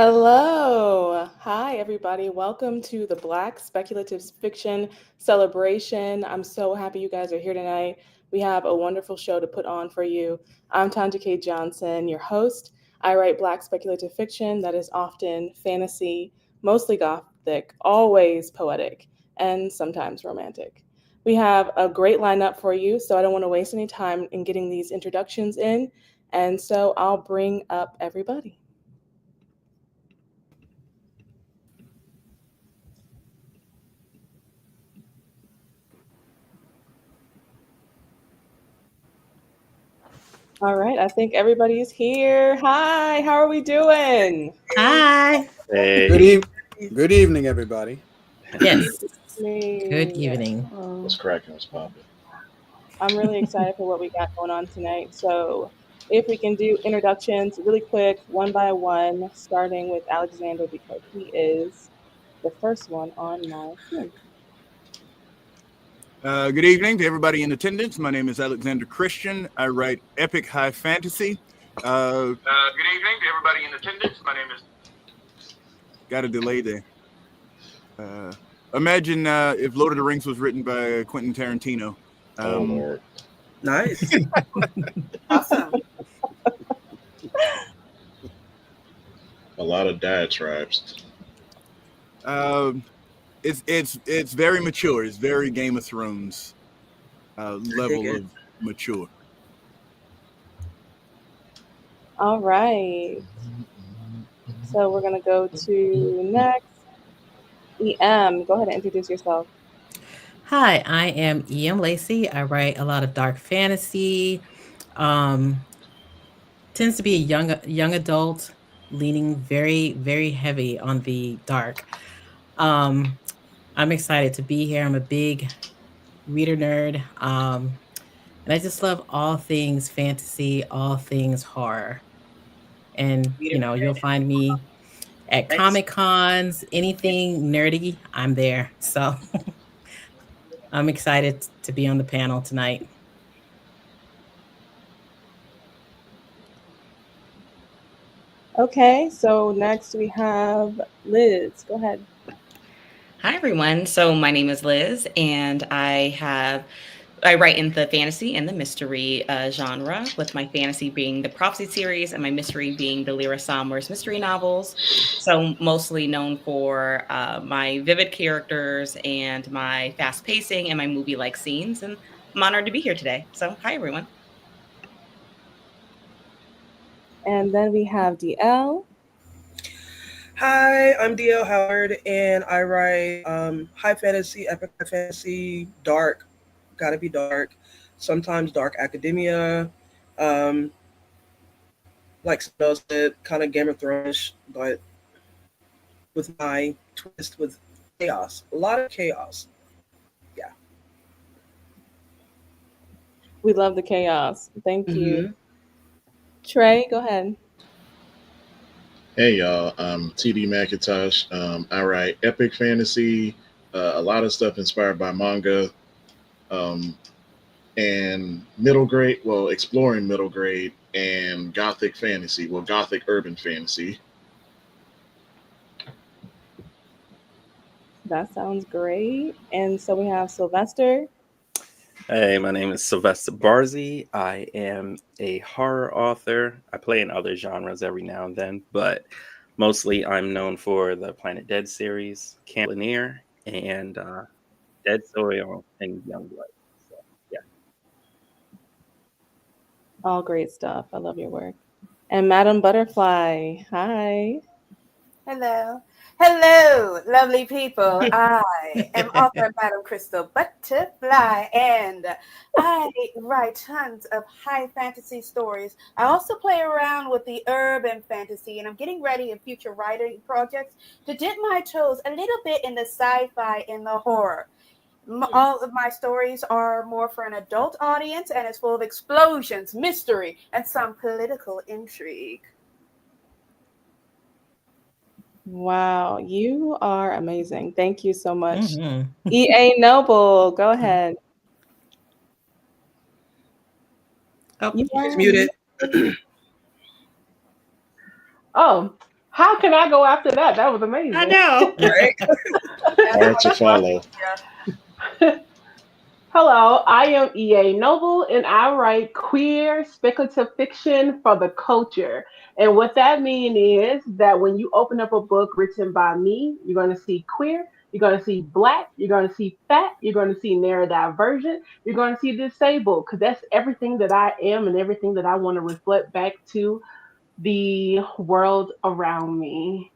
Hello. Hi, everybody. Welcome to the Black Speculative Fiction Celebration. I'm so happy you guys are here tonight. We have a wonderful show to put on for you. I'm Tanja K. Johnson, your host. I write Black speculative fiction that is often fantasy, mostly gothic, always poetic, and sometimes romantic. We have a great lineup for you, so I don't want to waste any time in getting these introductions in. And so I'll bring up everybody. All right, I think everybody's here. Hi, how are we doing? Hi. Good, Hey, good evening, everybody. Yes. Good Me. evening. what's cracking? What's popping? I'm really excited for what we got going on tonight. So, if we can do introductions really quick, one by one, starting with Alexander because he is the first one on my screen. Good evening to everybody in attendance. My name is Alexander Christian. I write epic high fantasy. Good evening to everybody in attendance. My name is. Got a delay there. Imagine if Lord of the Rings was written by Quentin Tarantino. Oh Lord, Nice. Awesome. a lot of diatribes. It's very mature. It's very Game of Thrones level it. of mature. All right. So, we're going to go to next. EM, go ahead and introduce yourself. Hi, I am E.M. Lacey. I write a lot of dark fantasy. Um, Tends to be a young adult, leaning very heavy on the dark. Um, I'm excited to be here. I'm a big reader nerd. And I just love all things fantasy, all things horror. And you'll find me at Nice. Comic Cons, anything nerdy, I'm there. So I'm excited to be on the panel tonight. Okay, so next we have Liz. Go ahead. Hi everyone. So my name is Liz, and I write in the fantasy and the mystery genre, with my fantasy being the Prophecy series and my mystery being the Lyra Sommers mystery novels. So mostly known for my vivid characters and my fast pacing and my movie-like scenes. And I'm honored to be here today. So hi everyone. And then we have DL. Hi, I'm DL Howard, and I write high fantasy, epic high fantasy, dark. Gotta be dark. Sometimes dark academia. Um, like Spell said, kind of Game of Thrones, but with my twist with chaos. A lot of chaos. Yeah. We love the chaos. Thank you. Mm-hmm. Trey, go ahead. Hey y'all, I'm TD McIntosh. I write epic fantasy, a lot of stuff inspired by manga, um, and middle grade. Well, exploring middle grade and gothic fantasy. Well, gothic urban fantasy. That sounds great. And so we have Sylvester. Hey, my name is Sylvester Barzy. I am a horror author. I play in other genres every now and then, but mostly I'm known for the Planet Dead series, Camp Lanier, and Dead Soil and Youngblood. So, yeah. All great stuff. I love your work. And Madam Butterfly. Hi. Hello. Hello, lovely people. I am author Madam Crystal Butterfly, and I write tons of high fantasy stories. I also play around with the urban fantasy, and I'm getting ready in future writing projects to dip my toes a little bit in the sci-fi and the horror. All of my stories are more for an adult audience, and it's full of explosions, mystery, and some political intrigue. Wow, you are amazing. Thank you so much. Hmm. EA Noble, go ahead. Oh, You He's are. muted. Oh, How can I go after that? That was I amazing. know. Right? Hard to follow. Hello, I am EA Noble and I write queer speculative fiction for the culture. And what that means is that when you open up a book written by me, you're going to see queer, you're going to see black, you're going to see fat, you're going to see neurodivergent, you're going to see disabled, because that's everything that I am and everything that I want to reflect back to the world around me.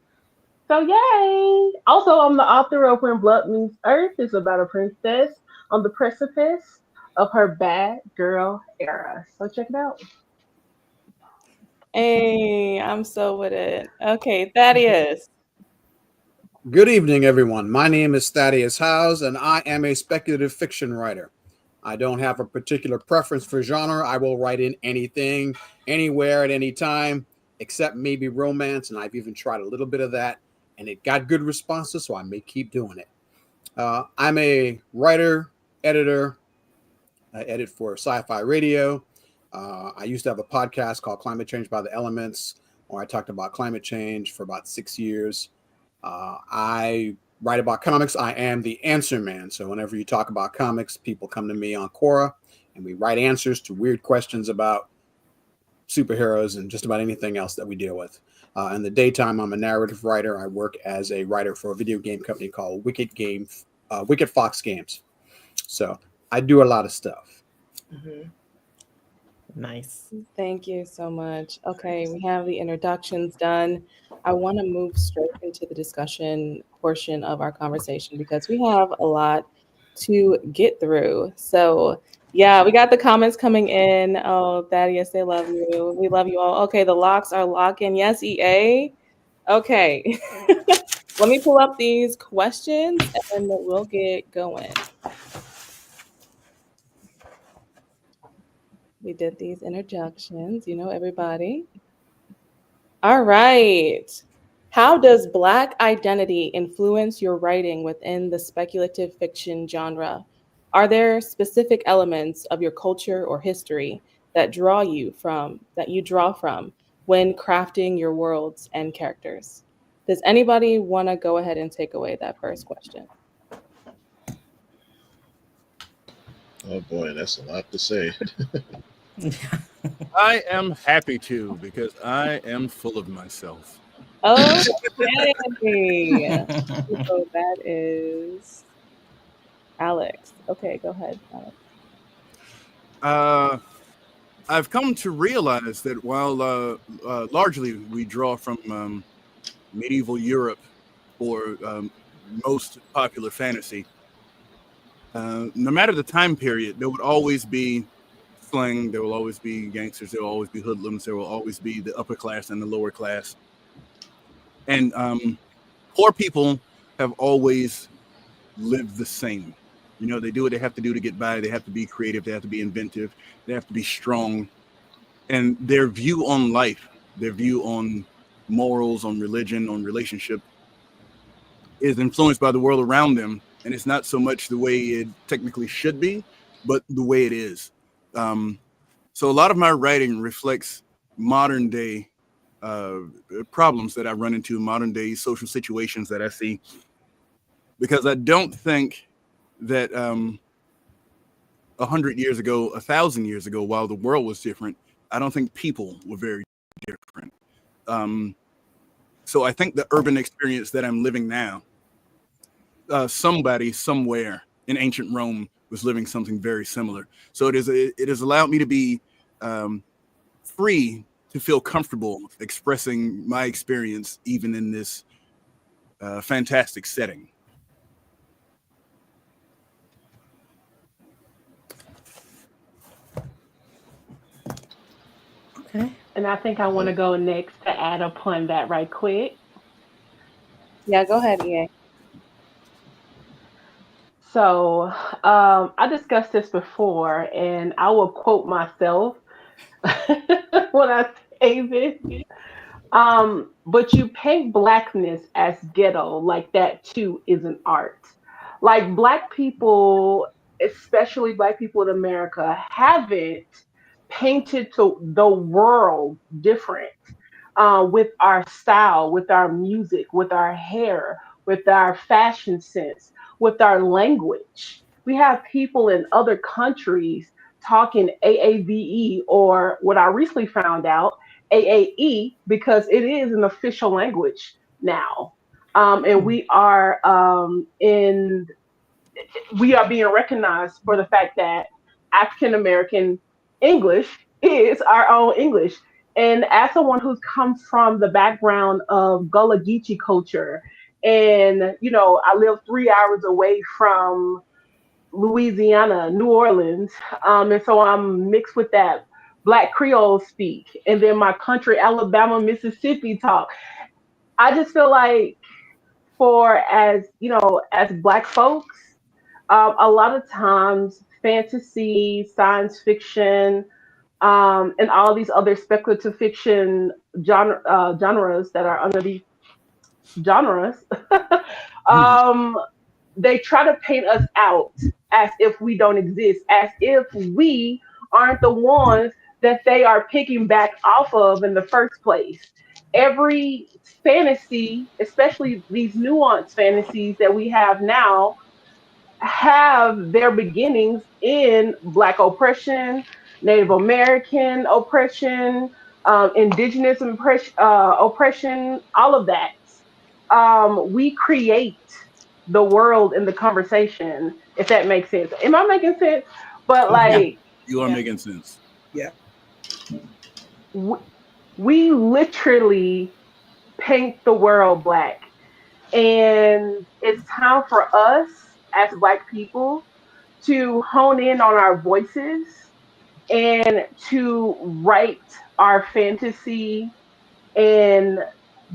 So yay! Also, I'm the author of When Blood Meets Earth. It's about a princess on the precipice of her bad girl era. So check it out. Hey, I'm so with it. Okay, Thaddeus. Good evening, everyone. My name is Thaddeus Howes, and I am a speculative fiction writer. I don't have a particular preference for genre. I will write in anything, anywhere, at any time, except maybe romance, and I've even tried a little bit of that, and it got good responses, so I may keep doing it. I'm a writer, editor. I edit for Sci-Fi Radio. I used to have a podcast called Climate Change by the Elements, where I talked about climate change for about 6 years. I write about comics. I am the answer man. So whenever you talk about comics, people come to me on Quora, and we write answers to weird questions about superheroes and just about anything else that we deal with. In the daytime, I'm a narrative writer. I work as a writer for a video game company called Wicked Fox Games. So I do a lot of stuff. Mhm. Nice. Thank you so much. Okay, we have the introductions done. I want to move straight into the discussion portion of our conversation because we have a lot to get through. So, yeah, we got the comments coming in. Oh, Thaddeus, they love you. We love you all. Okay, the locks are locking. Yes, EA. Okay. Let me pull up these questions and we'll get going. We did these introductions, everybody. All right. How does Black identity influence your writing within the speculative fiction genre? Are there specific elements of your culture or history that you draw from when crafting your worlds and characters? Does anybody want to go ahead and take away that first question? Oh boy, that's a lot to say. I am happy to because I am full of myself. Okay. So that is Alex. Okay, go ahead, Alex. Uh, I've come to realize that while largely we draw from medieval Europe for most popular fantasy, no matter the time period, there would always be slang, there will always be gangsters, there will always be hoodlums, there will always be the upper class and the lower class. And poor people have always lived the same. They do what they have to do to get by. They have to be creative. They have to be inventive. They have to be strong. And their view on life, their view on morals, on religion, on relationship is influenced by the world around them. And it's not so much the way it technically should be, but the way it is. So a lot of my writing reflects modern day problems that I run into, modern day social situations that I see, because I don't think that 100 years ago, 1,000 years ago, while the world was different, I don't think people were very different. So I think the urban experience that I'm living now, somebody somewhere in ancient Rome was living something very similar. So it has allowed me to be free to feel comfortable expressing my experience, even in this fantastic setting. Okay. And I think I want to go next to add upon that right quick. Yeah, go ahead, EA. So I discussed this before, and I will quote myself when I say this. But you paint blackness as ghetto, like that too is an art. Like black people, especially black people in America, haven't painted to the world different. with our style, with our music, with our hair, with our fashion sense, with our language. We have people in other countries talking AAVE, or what I recently found out, AAE, because it is an official language now. And we are being recognized for the fact that African American English is our own English. And as someone who's come from the background of Gullah Geechee culture, and I live 3 hours away from Louisiana, New Orleans, and so I'm mixed with that Black Creole speak, and then my country, Alabama, Mississippi talk. I just feel like, for as as Black folks, a lot of times fantasy, science fiction, and all these other speculative fiction genres that are under the genres, Mhm. um, they try to paint us out as if we don't exist, as if we aren't the ones that they are picking back off of in the first place. Every fantasy, especially these nuanced fantasies that we have now, have their beginnings in Black oppression, Native American oppression, indigenous oppression, all of that. We create the world in the conversation, if that makes sense. Am I making sense? But Yeah. like, You are Yeah. making sense. Yeah. we, we literally paint the world Black. And it's time for us as Black people to hone in on our voices and to write our fantasy and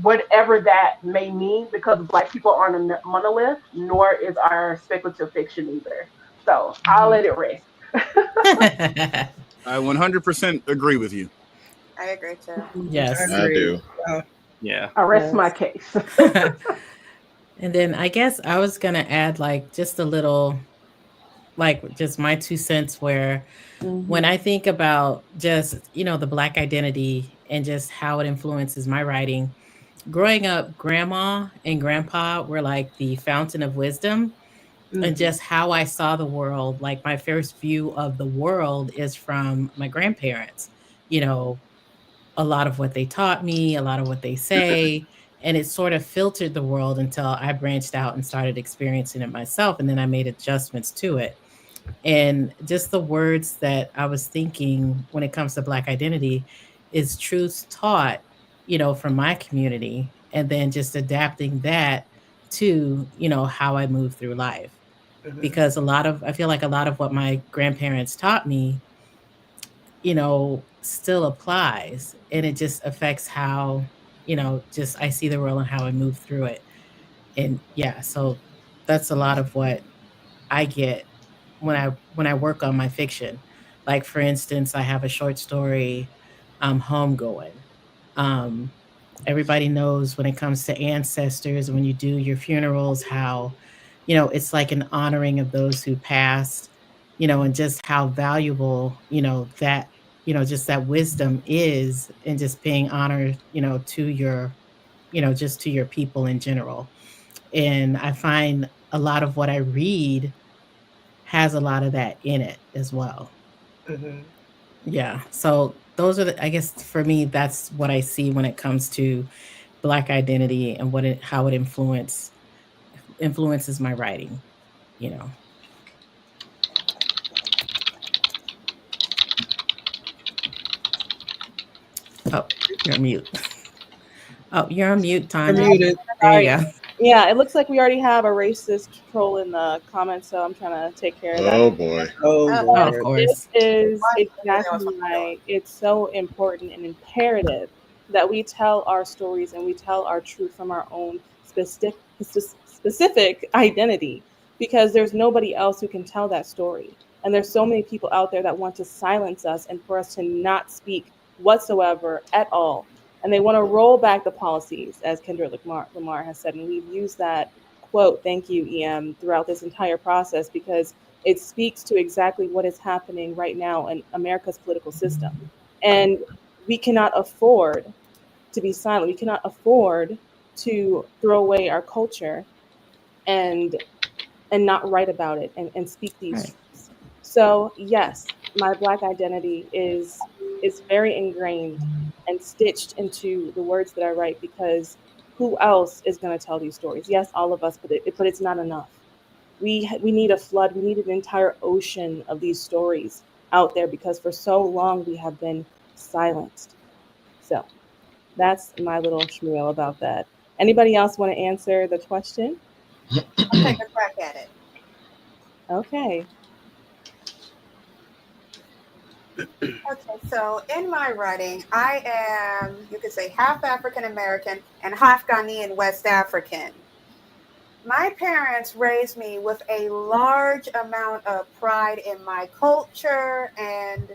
whatever that may mean, because Black people aren't a monolith, nor is our speculative fiction either. So I'll let it rest. I 100% agree with you. I agree too. I Yes. I agree. do. Yeah. Yeah. I rest my Yes. case. And then I guess I was gonna add like just a little, like just my 2 cents, where when Hmm. I think about just, the Black identity and just how it influences my writing, growing up, grandma and grandpa were like the fountain of wisdom, and Hmm. just how I saw the world. Like my first view of the world is from my grandparents. You know, a lot of what they taught me, a lot of what they say, and it sort of filtered the world until I branched out and started experiencing it myself, and then I made adjustments to it. And just the words that I was thinking when it comes to Black identity is truths taught, from my community, and then just adapting that to, how I move through life. Hmm. Because I feel like a lot of what my grandparents taught me, still applies, and it just affects how, just I see the world and how I move through it. And yeah, so that's a lot of what I get when I work on my fiction. Like for instance, I have a short story, Homegoing. Um, Everybody knows when it comes to ancestors, when you do your funerals, how, it's like an honoring of those who passed, and just how valuable, that, just that wisdom is, and just paying honor, to your, just to your people in general. And I find a lot of what I read has a lot of that in it as well. Hmm. Yeah. So those are I guess for me, that's what I see when it comes to Black identity and how it influences my writing, you know. Oh, you're on mute. Oh, you're on mute, You're Tanya. muted. There you Sorry. go. Yeah, it looks like we already have a racist troll in the comments, so I'm trying to take care of that. Oh boy. Oh Oh, Oh, of Lord. This course. is why do that exactly was why it's so important and imperative that we tell our stories and we tell our truth from our own specific identity, because there's nobody else who can tell that story. And there's so many people out there that want to silence us and for us to not speak whatsoever at all. And they want to roll back the policies, as Lamar has said. And we've used that quote, thank you, EM, throughout this entire process, because it speaks to exactly what is happening right now in America's political system. And we cannot afford to be silent. We cannot afford to throw away our culture and not write about it and speak these Right. truths. So yes, my Black identity is very ingrained and stitched into the words that I write because who else is going to tell these stories? Yes, all of us, but it's not enough. We need a flood. We need an entire ocean of these stories out there because for so long we have been silenced. So that's my little spiel about that. Anybody else want to answer the question? I'll take a crack at it. Okay. Okay, so in my writing, I am, you could say, half African American and half Ghanaian West African. My parents raised me with a large amount of pride in my culture and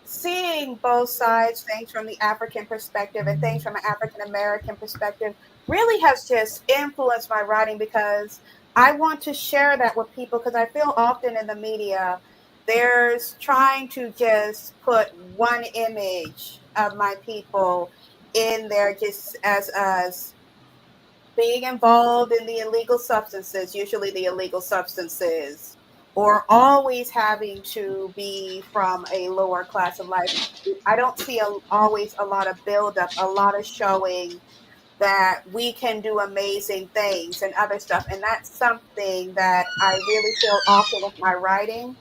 seeing both sides, things from the African perspective and things from an African American perspective, really has just influenced my writing because I want to share that with people because I feel often in the media there's trying to just put one image of my people in there just as being involved in the illegal substances, usually the illegal substances, or always having to be from a lower class of life. I don't see always a lot of buildup, a lot of showing that we can do amazing things and other stuff. And that's something that I really feel often with my writing.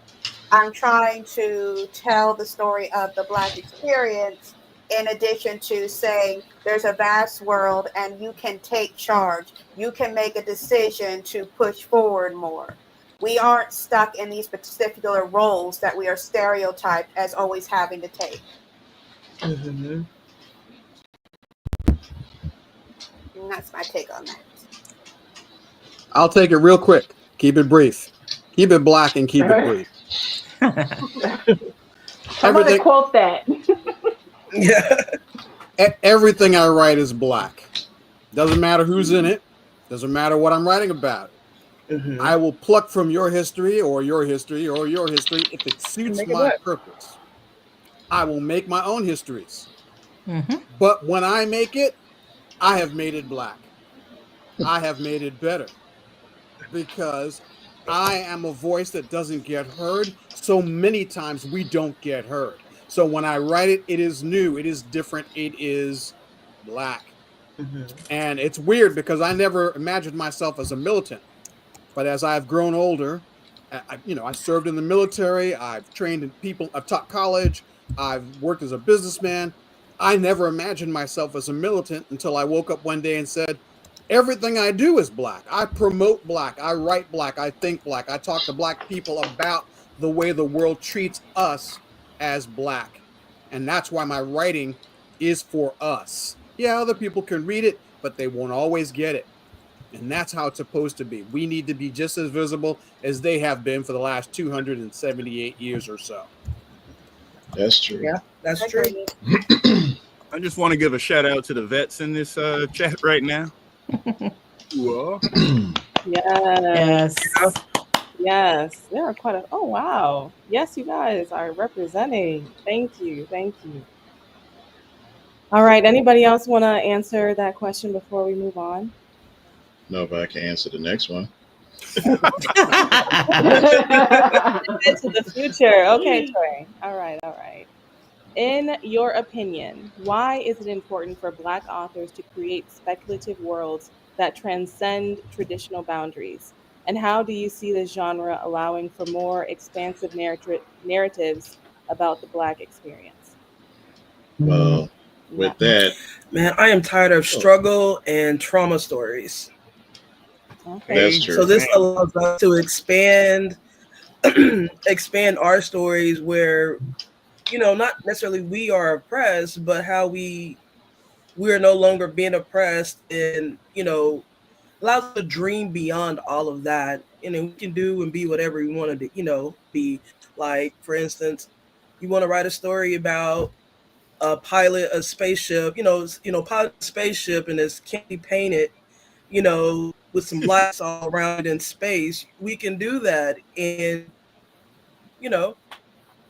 I'm trying to tell the story of the Black experience in addition to saying there's a vast world and you can take charge. You can make a decision to push forward more. We aren't stuck in these particular roles that we are stereotyped as always having to take. Mm-hmm. And that's my take on that. I'll take it real quick. Keep it brief. Keep it black and keep it brief. Somebody Everything quote that. Yeah. everything I write is black. Doesn't matter who's in it. Doesn't matter what I'm writing about. Mm-hmm. I will pluck from your history or your history or your history if it suits Make it my black. purpose. I will make my own histories. Hmm. But when I make it, I have made it black. I have made it better because I am a voice that doesn't get heard. So many times we don't get heard. So when I write it, it is new, it is different, it is black. Mm-hmm. And it's weird because I never imagined myself as a militant. But as I've grown older, I served in the military. I've trained in people. I've taught college. I've worked as a businessman. I never imagined myself as a militant until I woke up one day and said, everything I do is black. I promote black. I write black. I think black. I talk to black people about the way the world treats us as black. And that's why my writing is for us. Yeah, other people can read it, but they won't always get it. And that's how it's supposed to be. We need to be just as visible as they have been for the last 278 years or so. That's true. Yeah, that's true. Agreed. I just want to give a shout out to the vets in this chat right now. Whoa. Yes. Yes. Yes. There are quite a oh wow. Yes, you guys are representing. Thank you. Thank you. All right. Anybody else want to answer that question before we move on? No, but I can answer the next one. Into the future. Okay, Trey. All right. All right. In your opinion, why is it important for Black authors to create speculative worlds that transcend traditional boundaries? And how do you see the genre allowing for more expansive narratives about the Black experience? Well, Yeah. with that, Man, I am tired of oh, struggle and trauma stories. Okay. that's Hey, So true. this man. allows us to expand expand our stories where, not necessarily we are oppressed, but how we are no longer being oppressed and, allows us to dream beyond all of that. We can do and be whatever we want to, be. Like, for instance, you want to write a story about a pilot a spaceship, pilot a spaceship and it's candy painted, with some lights all around in space. We can do that, and you know,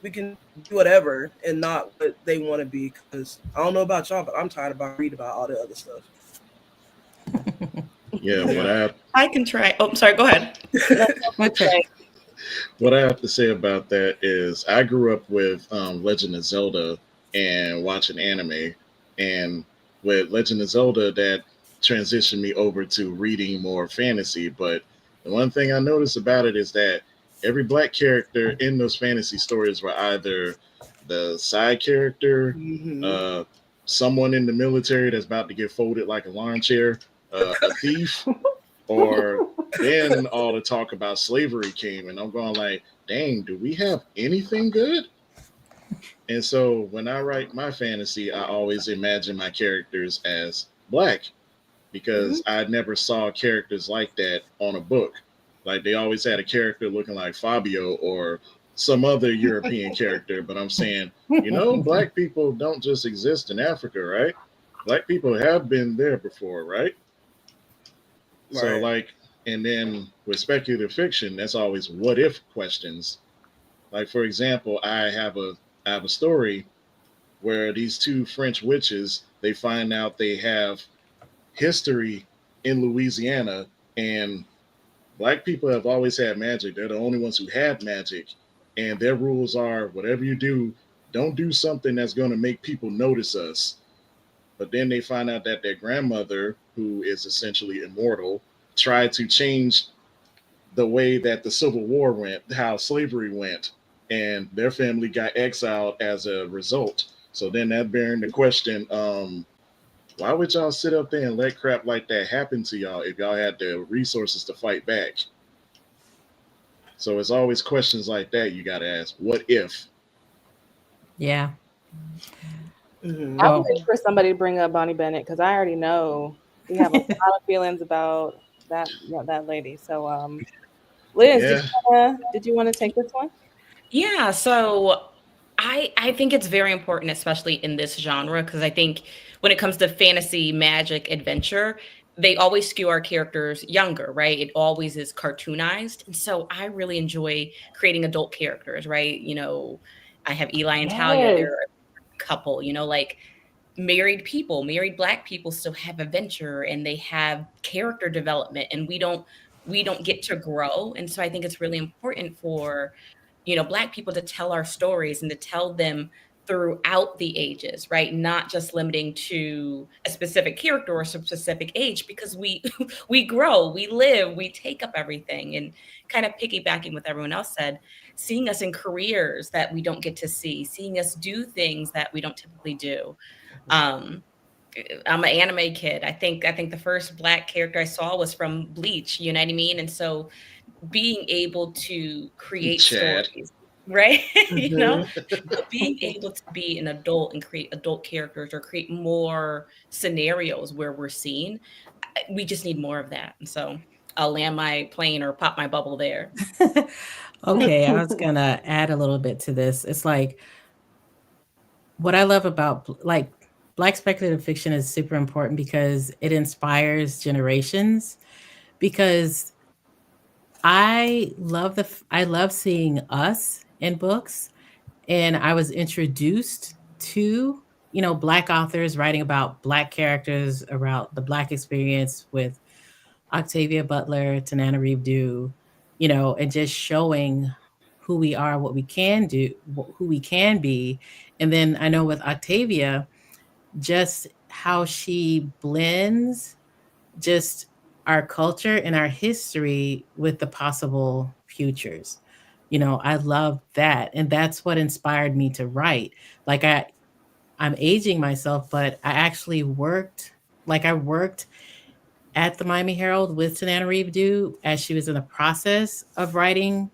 we can be whatever and not what they want to be. Because I don't know about y'all, but I'm tired about reading about all the other stuff. Yeah, Yeah. I can try. Oh, sorry. Go ahead. No, Okay. right. what I have to say about that is I grew up with Legend of Zelda and watching anime, and with Legend of Zelda, that transitioned me over to reading more fantasy. But the one thing I noticed about it is that every black character in those fantasy stories were either the side character, Mm-hmm. uh, someone in the military that's about to get folded like a lawn chair, a thief, or then all the talk about slavery came, and I'm going like, dang, do we have anything good? And so when I write my fantasy, I always imagine my characters as black Mm-hmm. because I never saw characters like that on a book. Like they always had a character looking like Fabio or some other European character, but I'm saying, black people don't just exist in Africa, right? Black people have been there before, right? So Right. like, and then with speculative fiction, that's always what if questions. Like for example, I have a story where these two French witches, they find out they have history in Louisiana, and black people have always had magic. They're the only ones who had magic, and their rules are whatever you do, don't do something that's going to make people notice us. But then they find out that their grandmother, who is essentially immortal, tried to change the way that the Civil War went, how slavery went, and their family got exiled as a result. So then that bearing the question, why would y'all sit up there and let crap like that happen to y'all if y'all had the resources to fight back? So it's always questions like that you got to ask. What if? Yeah. Mm-hmm. I'll Well, wait for somebody to bring up Bonnie Bennett because I already know we have a lot of feelings about that lady. So, Liz, Yeah, did you wanna take this one? Yeah, so I think it's very important, especially in this genre, because I think when it comes to fantasy, magic, adventure, they always skew our characters younger, right? It always is cartoonized. And so I really enjoy creating adult characters, right? I have Eli and Talia, Yes. they're a couple, like married people, married black people still have adventure and they have character development, and we don't get to grow. And so I think it's really important for black people to tell our stories and to tell them throughout the ages, right? Not just limiting to a specific character or a specific age, because we we grow, we live, we take up everything. And kind of piggybacking what everyone else said, seeing us in careers that we don't get to see, seeing us do things that we don't typically do. um I'm an anime kid. I think the first black character I saw was from Bleach, you know what I mean? And so being able to create Chad. stories, right? you know, Mm-hmm. being able to be an adult and create adult characters or create more scenarios where we're seen, we just need more of that. And so I'll land my plane or pop my bubble there. okay, I was gonna add a little bit to this. It's like what I love about like black speculative fiction is super important because it inspires generations. Because I love seeing us in books, and I was introduced to black authors writing about black characters, about the black experience with Octavia Butler, Tanana Reeve, and just showing who we are, what we can do, who we can be. And then I know with Octavia, just how she blends just our culture and our history with the possible futures. I love that. And that's what inspired me to write. Like I'm aging myself, but I worked at the Miami Herald with Tanana Reeve as she was in the process of writing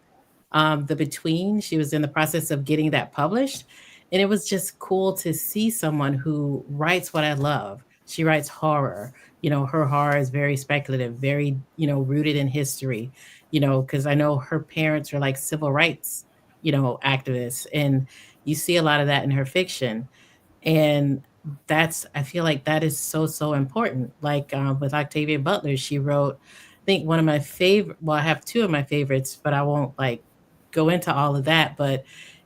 The Between. She was in the process of getting that published. And it was just cool to see someone who writes what I love. She writes horror. Her horror is very speculative, very, rooted in history, because I know her parents are like civil rights, activists. And you see a lot of that in her fiction. And I feel like that is so, so important. Like with Octavia Butler, she wrote, I think one of my favorite, well, I have two of my favorites, but I won't like go into all of that. But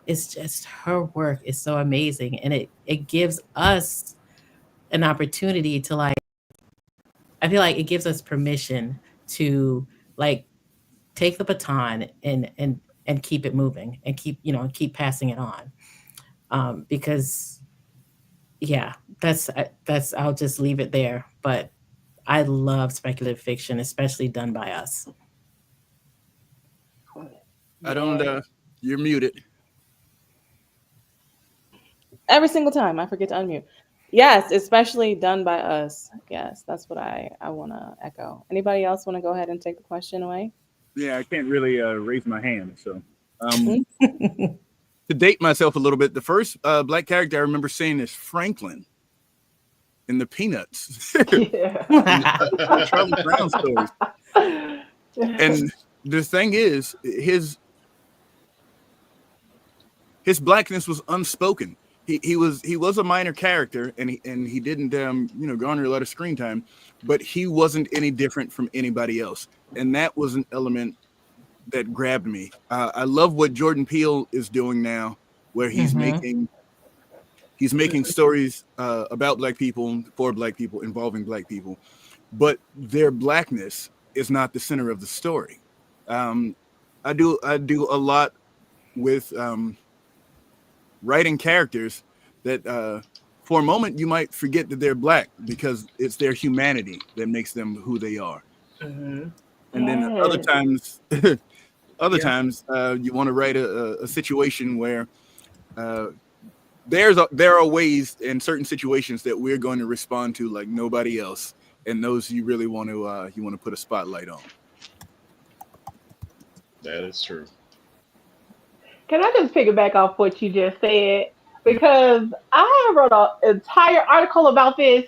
it's just her work is so amazing, and it gives us an opportunity to like. I feel like it gives us permission to like take the baton and keep it moving and keep and keep passing it on. Because yeah, that's I'll just leave it there. But I love speculative fiction, especially done by us. I don't. You're muted. Every single time I forget to unmute. Yes, especially done by us. Yes, that's what I want to echo. Anybody else want to go ahead and take the question away? Yeah, I can't really raise my hand. So, Hmm? to date myself a little bit, the first black character I remember seeing is Franklin in the Peanuts, Yeah. in the Charlie Brown stories. And the thing is, his blackness was unspoken. He was a minor character, and he didn't garner a lot of screen time, but he wasn't any different from anybody else, and that was an element that grabbed me. I love what Jordan Peele is doing now, where Hmm. he's making stories about black people, for black people, involving black people, but their blackness is not the center of the story. Um, I do a lot with writing characters that for a moment you might forget that they're black because it's their humanity that makes them who they are. Mm-hmm. And then Yes. other Yeah. times you want to write a situation where uh, there are ways in certain situations that we're going to respond to like nobody else, and those you want to put a spotlight on. That is true. Can I just piggyback off what you just said? Because I wrote an entire article about this,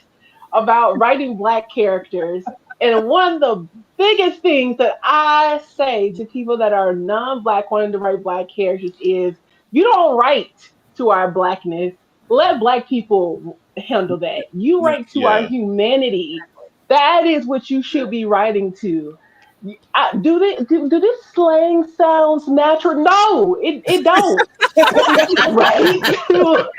about writing black characters. And one of the biggest things that I say to people that are non black wanting to write black characters is you don't write to our blackness. Let black people handle that. You Yeah. write to our Yeah. humanity. That is what you should be writing to. Do this slang sounds natural? No, it don't. Right to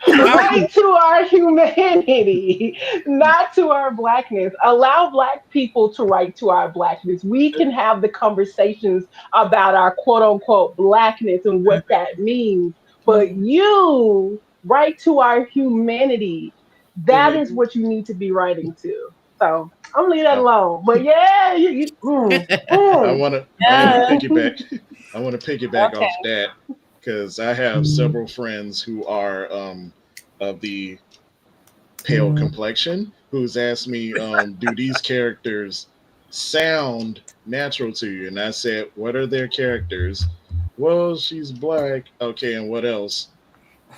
right to our humanity, not to our blackness. Allow black people to write to our blackness. We can have the conversations about our quote unquote blackness and what that means. But you write to our humanity. That is Mm-hmm. what you need to be writing to. So I'm gonna leave that I, alone. But yeah, I mm. wanna I wanna Yeah. piggyback. I wanna piggyback Okay. off that because I have several friends who are of the pale complexion who's asked me, do these characters sound natural to you? And I said, what are their characters? Well, she's black. Okay, and what else?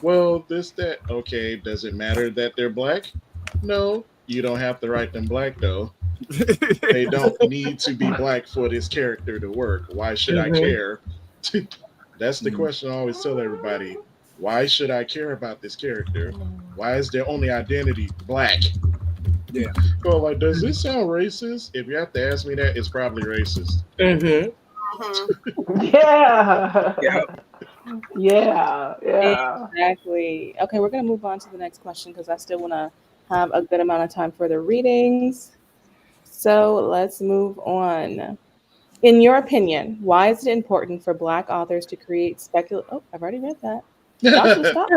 Well, this, that. Okay, does it matter that they're black? No, you don't have to write them black though. They don't need to be black for this character to work. Why should I Mm-hmm. care? That's the question I always tell everybody. Why should I care about this character? Why is their only identity black? Yeah. Well, like, does this sound racist? If you have to ask me that, it's probably racist. Mm-hmm. Mhm. Yeah. Yeah. Yeah. Yeah. Exactly. Okay, we're going to move on to the next question because I still want to have a good amount of time for the readings. So let's move on. In your opinion, why is it important for Black authors to create speculative? Oh, I've already read that. Y'all should stop.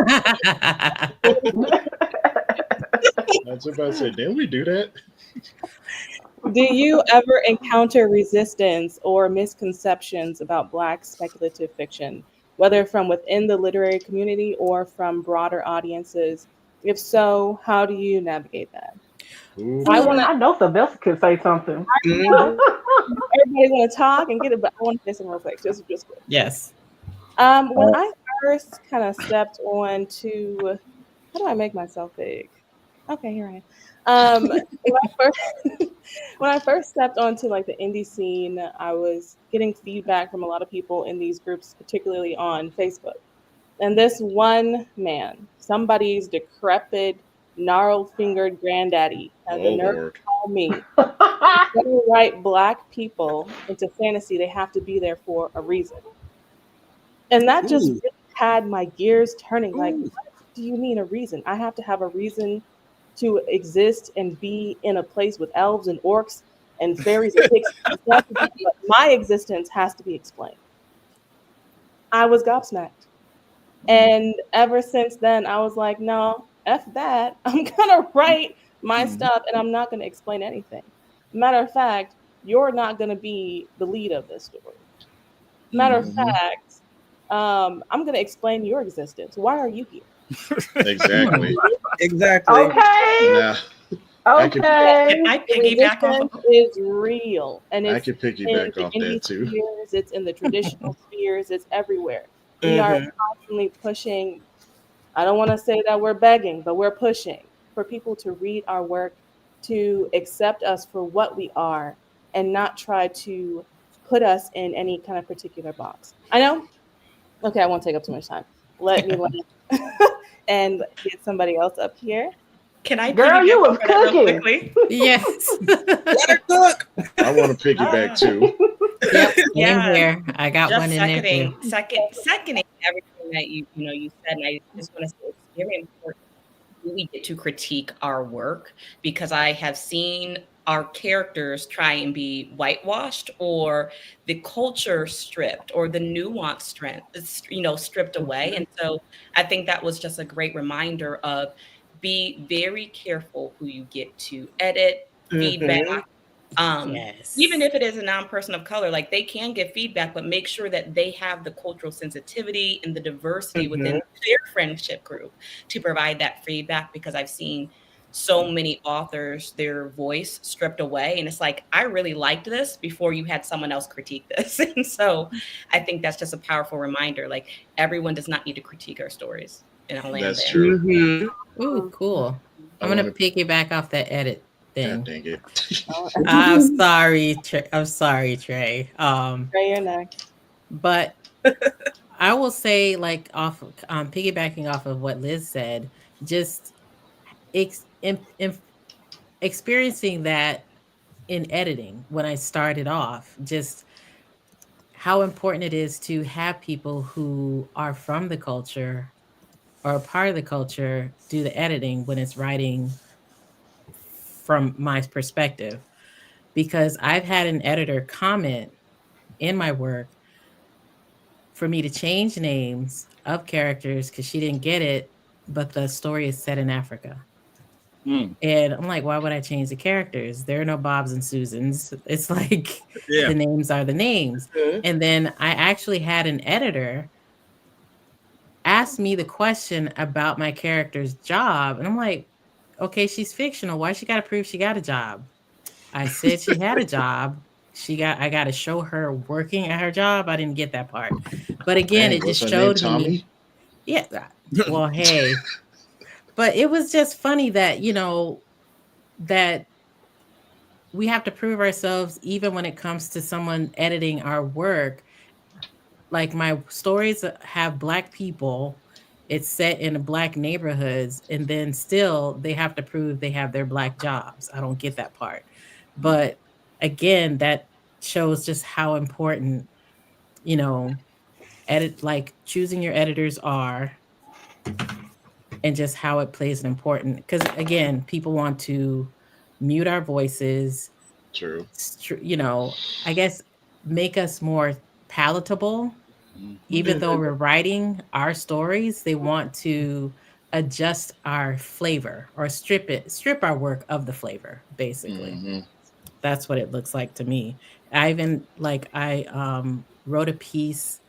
That's about to say, didn't we do that? Do you ever encounter resistance or misconceptions about Black speculative fiction, whether from within the literary community or from broader audiences? If so, how do you navigate that? Ooh, I want to. I know Sylvester could say something. Mm-hmm. Everybody want to talk and get it, but I want to say something real quick, just quick. Yes. When I first kind of stepped on to, how do I make myself big? Okay, here I am. When I first when I first stepped onto like the indie scene, I was getting feedback from a lot of people in these groups, particularly on Facebook. And this one man, somebody's decrepit, gnarled-fingered granddaddy, had the oh nerve to Lord. tell me, if you're going to write Black people into fantasy, they have to be there for a reason. And that just Ooh. really had my gears turning. Like, Ooh. what do you mean a reason? I have to have a reason to exist and be in a place with elves and orcs and fairies and pixies. But my existence has to be explained. I was gobsmacked. And ever since then, I was like, no, F that. I'm going to write my Mhm. stuff and I'm not going to explain anything. Matter of fact, you're not going to be the lead of this story. Matter of Mhm. fact, I'm going to explain your existence. Why are you here? Hmm. Exactly. Exactly. Okay. Now I could Can Okay. I The piggyback off of resistance is real, and I it's could in piggyback the off indie that too. spheres, it's in the traditional spheres, it's everywhere. We are Hmm. constantly pushing. I don't want to say that we're begging, but we're pushing for people to read our work, to accept us for what we are, and not try to put us in any kind of particular box. I know. Okay, I won't take up too much time. Let me land and get somebody else up here. Can I Girl, piggyback you off was of that real cooking. quickly? Yes. Let her cook. I want to piggyback Ah, too. Yep. Same yeah, here. I got one just in there too. seconding everything that you said, and I just want to say it's very important we get to critique our work because I have seen our characters try and be whitewashed or the culture stripped or the nuance strength, stripped away. And so I think that was just a great reminder of be very careful who you get to edit, feedback, Hmm. um, even Yes. if it is a non-person of color, like they can give feedback, but make sure that they have the cultural sensitivity and the diversity within Hmm. their friendship group to provide that feedback. Because I've seen so many authors, their voice stripped away. And it's like, I really liked this before you had someone else critique this. And so I think that's just a powerful reminder. Like everyone does not need to critique our stories. And I'll land That's there. true. Hmm. Ooh, cool. I I'm gonna want to. piggyback off that edit God thing. dang it. I'm sorry, Trey. I'm sorry, Trey. Trey, you're next. But I will say, like, piggybacking off of what Liz said, just ex- in experiencing that in editing when I started off, just how important it is to have people who are from the culture or a part of the culture do the editing when it's writing from my perspective. Because I've had an editor comment in my work for me to change names of characters because she didn't get it, but the story is set in Africa. Mm. And I'm like, why would I change the characters? There are no Bobs and Susans. It's like Yeah. the names are the names. Hmm. And then I actually had an editor ask me the question about my character's job. And I'm like, okay, she's fictional. Why she got to prove she got a job? I said she had a job. I got to show her working at her job. I didn't get that part. But again, Dang, it what's just her name? showed me, Tommy? yeah, well, hey, but it was just funny that, that we have to prove ourselves even when it comes to someone editing our work. Like my stories have black people, it's set in black neighborhoods, and then still they have to prove they have their black jobs. I don't get that part. But again, that shows just how important, you know, like choosing your editors are, and just how it plays an important, because again, people want to mute our voices, True. I guess make us more palatable. Even Mhm. though Hmm. we're writing our stories, they want to adjust our flavor or strip our work of the flavor, basically. Hmm. That's what it looks like to me. I even like I wrote a piece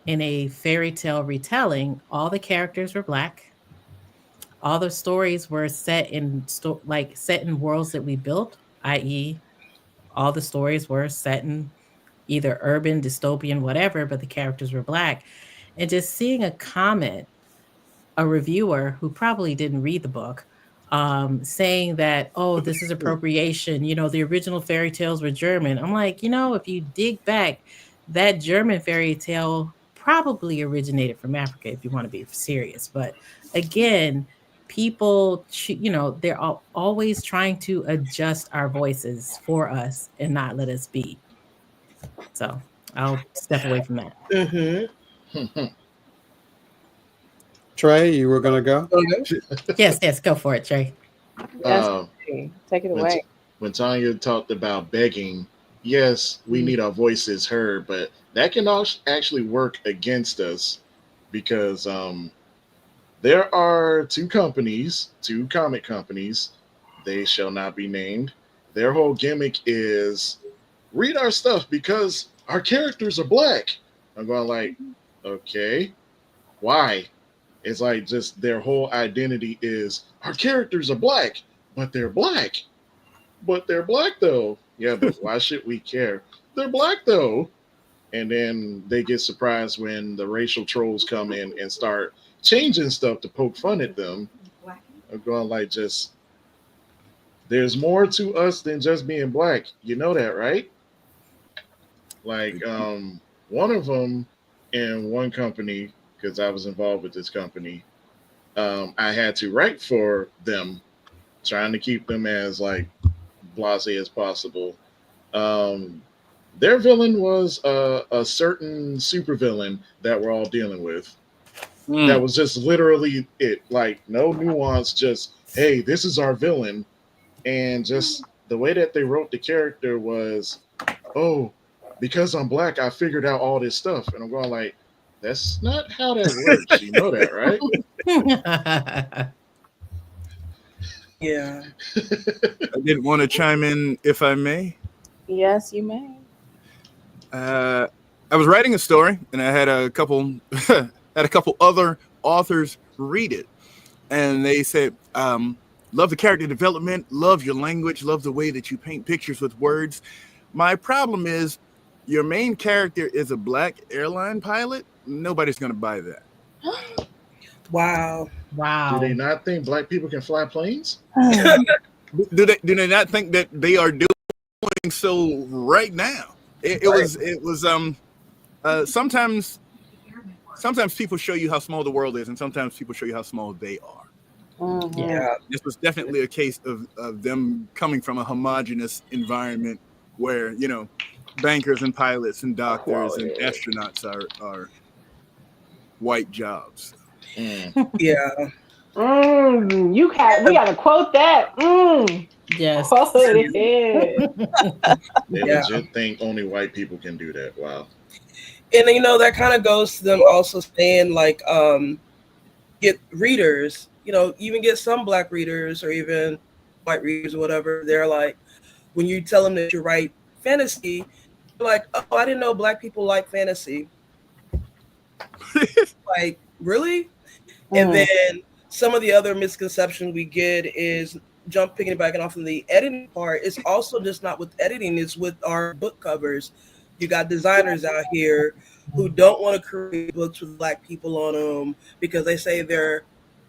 in a fairy tale retelling. All the characters were black. All the stories were set in worlds that we built, i.e., all the stories were set in either urban, dystopian, whatever, but the characters were black. And just seeing a reviewer who probably didn't read the book, saying that, oh, this is appropriation. The original fairy tales were German. I'm like, if you dig back, that German fairy tale probably originated from Africa, if you want to be serious. But again, people, they're always trying to adjust our voices for us and not let us be. So I'll step away from that. Hmm. Trey, you were gonna go. Yes, go for it, Trey. Yes, Uh, take it when away. when Tanya talked about begging, yes, we need our voices heard, but that can actually work against us because there are two comic companies, they shall not be named. Their whole gimmick is read our stuff because our characters are black. I'm going like, okay, why? It's like just their whole identity is our characters are black, but they're black. But they're black though. Yeah, but why should we care? They're black though. And then they get surprised when the racial trolls come in and start changing stuff to poke fun at them. I'm going like just there's more to us than just being black. You know that, right? Like one of them in one company, because I was involved with this company, I had to write for them, trying to keep them as like blasé as possible. Um, their villain was a certain supervillain that we're all dealing with. That was just literally it. Like no nuance, just hey, this is our villain, and just the way that they wrote the character was, oh, because I'm black, I figured out all this stuff, and I'm going like, that's not how that works. You know that, right? Yeah. I did want to chime in, if I may. Yes, you may. I was writing a story, and I had a couple other authors read it, and they said, "Love the character development, love your language, love the way that you paint pictures with words. My problem is, your main character is a black airline pilot. Nobody's going to buy that." Wow. Do they Wow. not think black people can fly planes? Do they not think that they are doing so right now? It was sometimes people show you how small the world is, and sometimes people show you how small they are. Mhm. Yeah. This was definitely a case of them coming from a homogenous environment where, bankers and pilots and doctors and astronauts are white jobs. Yeah. We gotta quote that. Yes. Quote it. They Yeah. legit think only white people can do that. Wow. And that kind of goes to them also saying like get readers, even get some black readers or even white readers or whatever. They're like, when you tell them that you write fantasy, they're like, oh, I didn't know black people like fantasy. Like, really? And then some of the other misconceptions we get is picking back off of the editing part. It's also just not with editing, it's with our book covers. You got designers out here who don't want to create books with black people on them because they say they're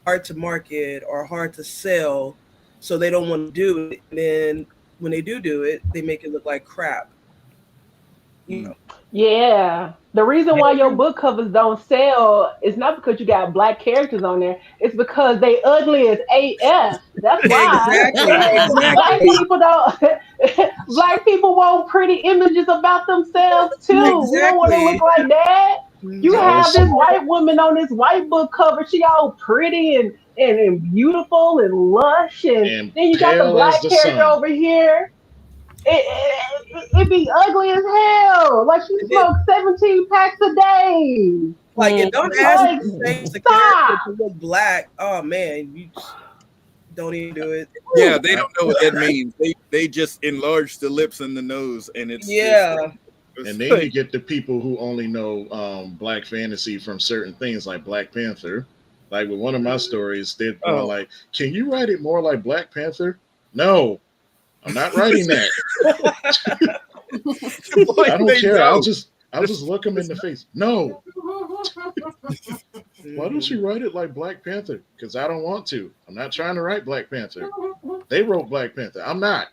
hard to market or hard to sell. So they don't want to do it. And then when they do it, they make it look like crap. Yeah. The reason why your book covers don't sell is not because you got black characters on there. It's because they ugly as AF. That's why. Black Exactly. people don't black people want pretty images about themselves too. We don't want to look Exactly. like that. You I have was this white woman on this white book cover. She all pretty and beautiful and lush. And and then you got the pale as black the character sun. over here. It be ugly as hell. Like she smokes 17 packs a day. Like, and don't ask me Like, to change the character stop. to look black. Oh man, you just don't even do it. Yeah, they don't know what that means. They just enlarge the lips and the nose, and it's Yeah, And then you get the people who only know black fantasy from certain things like Black Panther. Like with one of my stories, they're going like, "Can you write it more like Black Panther?" No, I'm not writing that. I don't care. I'll just look them in the face. No. Why don't you write it like Black Panther? Because I don't want to. I'm not trying to write Black Panther. They wrote Black Panther. I'm not.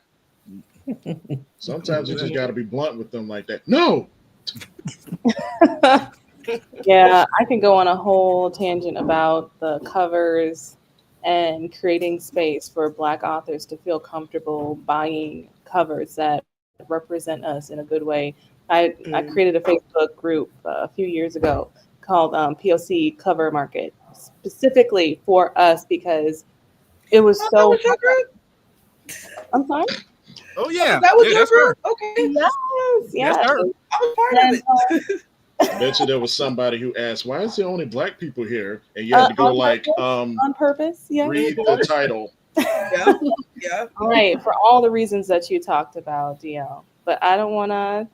Sometimes you just got to be blunt with them like that. No. Yeah, I can go on a whole tangent about the covers and creating space for Black authors to feel comfortable buying covers that represent us in a good way. I created a Facebook group a few years ago called POC Cover Market, specifically for us because it was Oh, that so was your hard. group. I'm sorry. Oh I yeah, said, that was yeah, your that's her. group. Okay, Yes, That's yes. her. I was part of And it. I bet you there was somebody who asked, "Why is there only black people here?" And you had to go like, on purpose, yes. "Read the title." Yeah, yeah. All right, for all the reasons that you talked about, DL. But I don't want to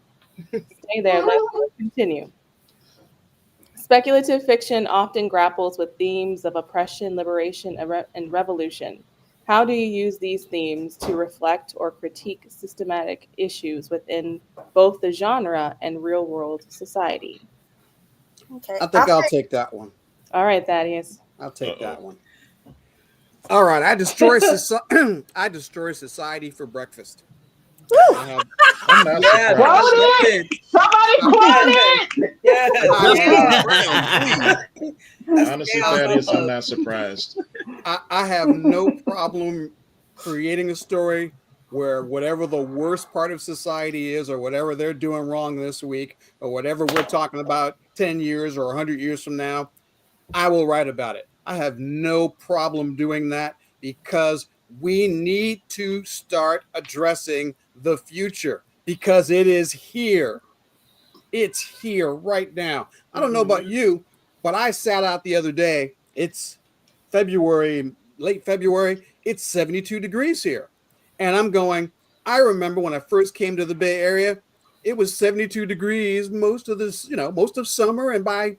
stay there. Let's continue. Speculative fiction often grapples with themes of oppression, liberation, and revolution. How do you use these themes to reflect or critique systematic issues within both the genre and real world society? Okay. I think I'll take that one. All right, Thaddeus. I'll take Uh-oh. that one. All right, I destroy I destroy society for breakfast. I have I'm not Yes, Quote I surprised. love it! it. Somebody quote Yes, it! yes, I Breakfast have and yes. brown, please. That's Honestly, chaos I Thaddeus, I'm love. not surprised. I have no problem creating a story where whatever the worst part of society is, or whatever they're doing wrong this week, or whatever we're talking about 10 years or 100 years from now, I will write about it. I have no problem doing that because we need to start addressing the future because it is here. It's here right now. I don't know about Mhm. you, but I sat out the other day. It's February, late February. It's 72 degrees here. And I'm going, I remember when I first came to the Bay Area, it was 72 degrees most of this, most of summer. And by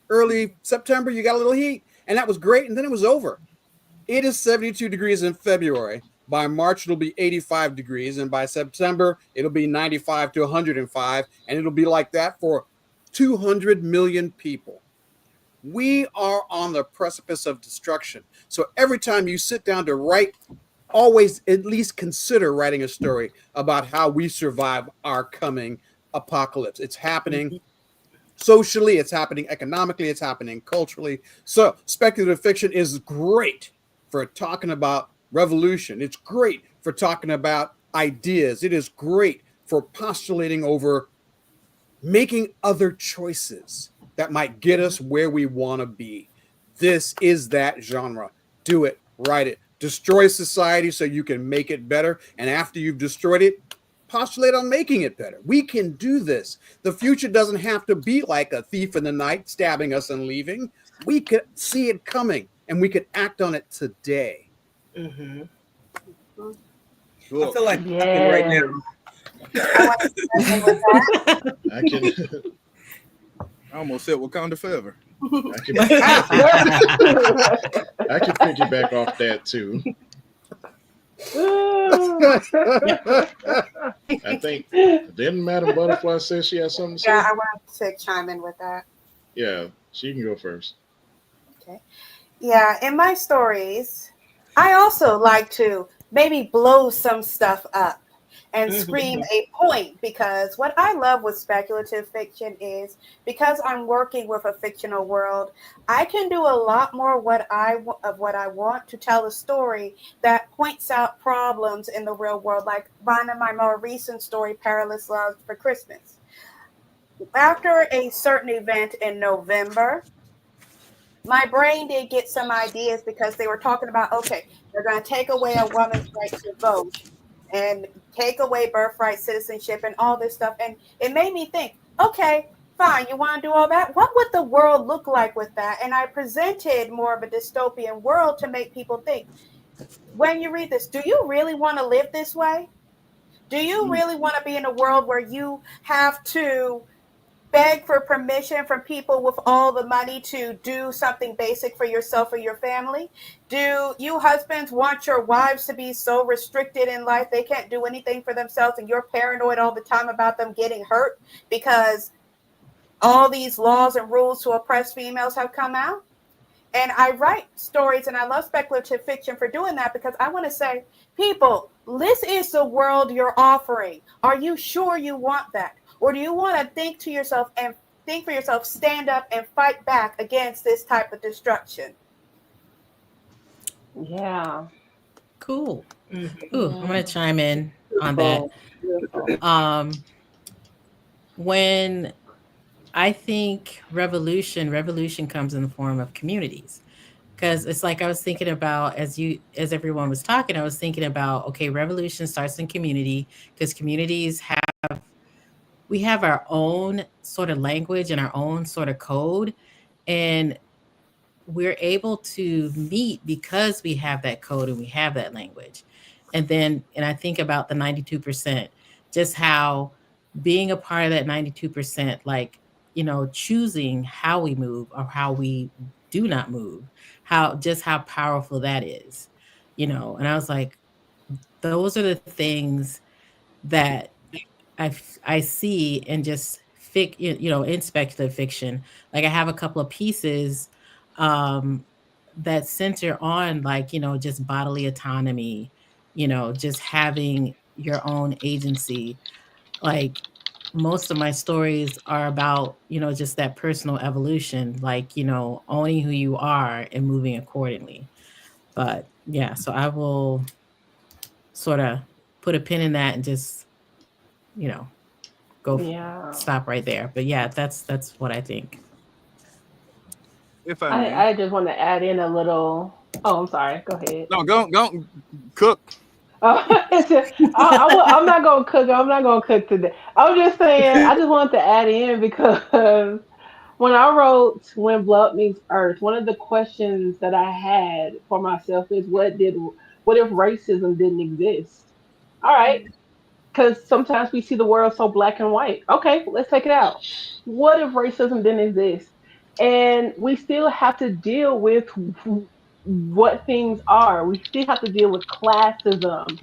early September, you got a little heat. And that was great. And then it was over. It is 72 degrees in February. By March, it'll be 85 degrees. And by September, it'll be 95 to 105. And it'll be like that for 200 million people. We are on the precipice of destruction. So every time you sit down to write, always at least consider writing a story about how we survive our coming apocalypse. It's happening Mhm. socially, it's happening economically, it's happening culturally. So speculative fiction is great for talking about revolution. It's great for talking about ideas. It is great for postulating over making other choices that might get us where we want to be. This is that genre. Do it, write it, destroy society so you can make it better. And after you've destroyed it, postulate on making it better. We can do this. The future doesn't have to be like a thief in the night stabbing us and leaving. We could see it coming and we could act on it today. Mhm. I Cool. feel like clapping right Yes. now. I want to step in with I can, I almost said Wakanda forever. I can, Yes. I can piggyback off that too. I think didn't Madam Butterfly say she had something to Yeah, say? I want to chime in with that. Yeah, she can go first. Okay. Yeah, in my stories, I also like to maybe blow some stuff up and scream Mhm. a point because what I love with speculative fiction is because I'm working with a fictional world, I can do a lot more of what I want to tell a story that points out problems in the real world, like one of my more recent story, Perilous Love for Christmas. After a certain event in November, my brain did get some ideas because they were talking about, okay, they're going to take away a woman's right to vote and take away birthright citizenship and all this stuff. And it made me think, okay, fine, you want to do all that? What would the world look like with that? And I presented more of a dystopian world to make people think, when you read this, do you really want to live this way? Do you Mm. really want to be in a world where you have to beg for permission from people with all the money to do something basic for yourself or your family? Do you husbands want your wives to be so restricted in life they can't do anything for themselves and you're paranoid all the time about them getting hurt because all these laws and rules to oppress females have come out? And I write stories and I love speculative fiction for doing that because I want to say, people, this is the world you're offering. Are you sure you want that? Or do you want to think for yourself, stand up and fight back against this type of destruction? Yeah. Cool. Mhm. Ooh, I'm gonna chime in on that. Beautiful. When I think revolution comes in the form of communities. Because it's like I was thinking about as everyone was talking, I was thinking about, okay, revolution starts in community because communities have we have our own sort of language and our own sort of code, and we're able to meet because we have that code and we have that language. And I think about the 92%, just how being a part of that 92%, like, choosing how we move or how we do not move, how powerful that is, and I was like, those are the things that I see in just in speculative fiction. Like I have a couple of pieces um, that center on, like, just bodily autonomy, just having your own agency. Like most of my stories are about, just that personal evolution, like, owning who you are and moving accordingly. But yeah, so I will sort of put a pin in that and just, you know, Yeah. stop right there. But yeah, that's what I think. If I may. I just want to add in a little. Oh, I'm sorry. Go ahead. No, go cook. I'm not gonna cook. I'm not gonna cook today. I was just saying. I just wanted to add in because when I wrote "When Blood Meets Earth," one of the questions that I had for myself is, what if racism didn't exist? All right, because sometimes we see the world so black and white. Okay, let's take it out. What if racism didn't exist? And we still have to deal with what things are. We still have to deal with classism,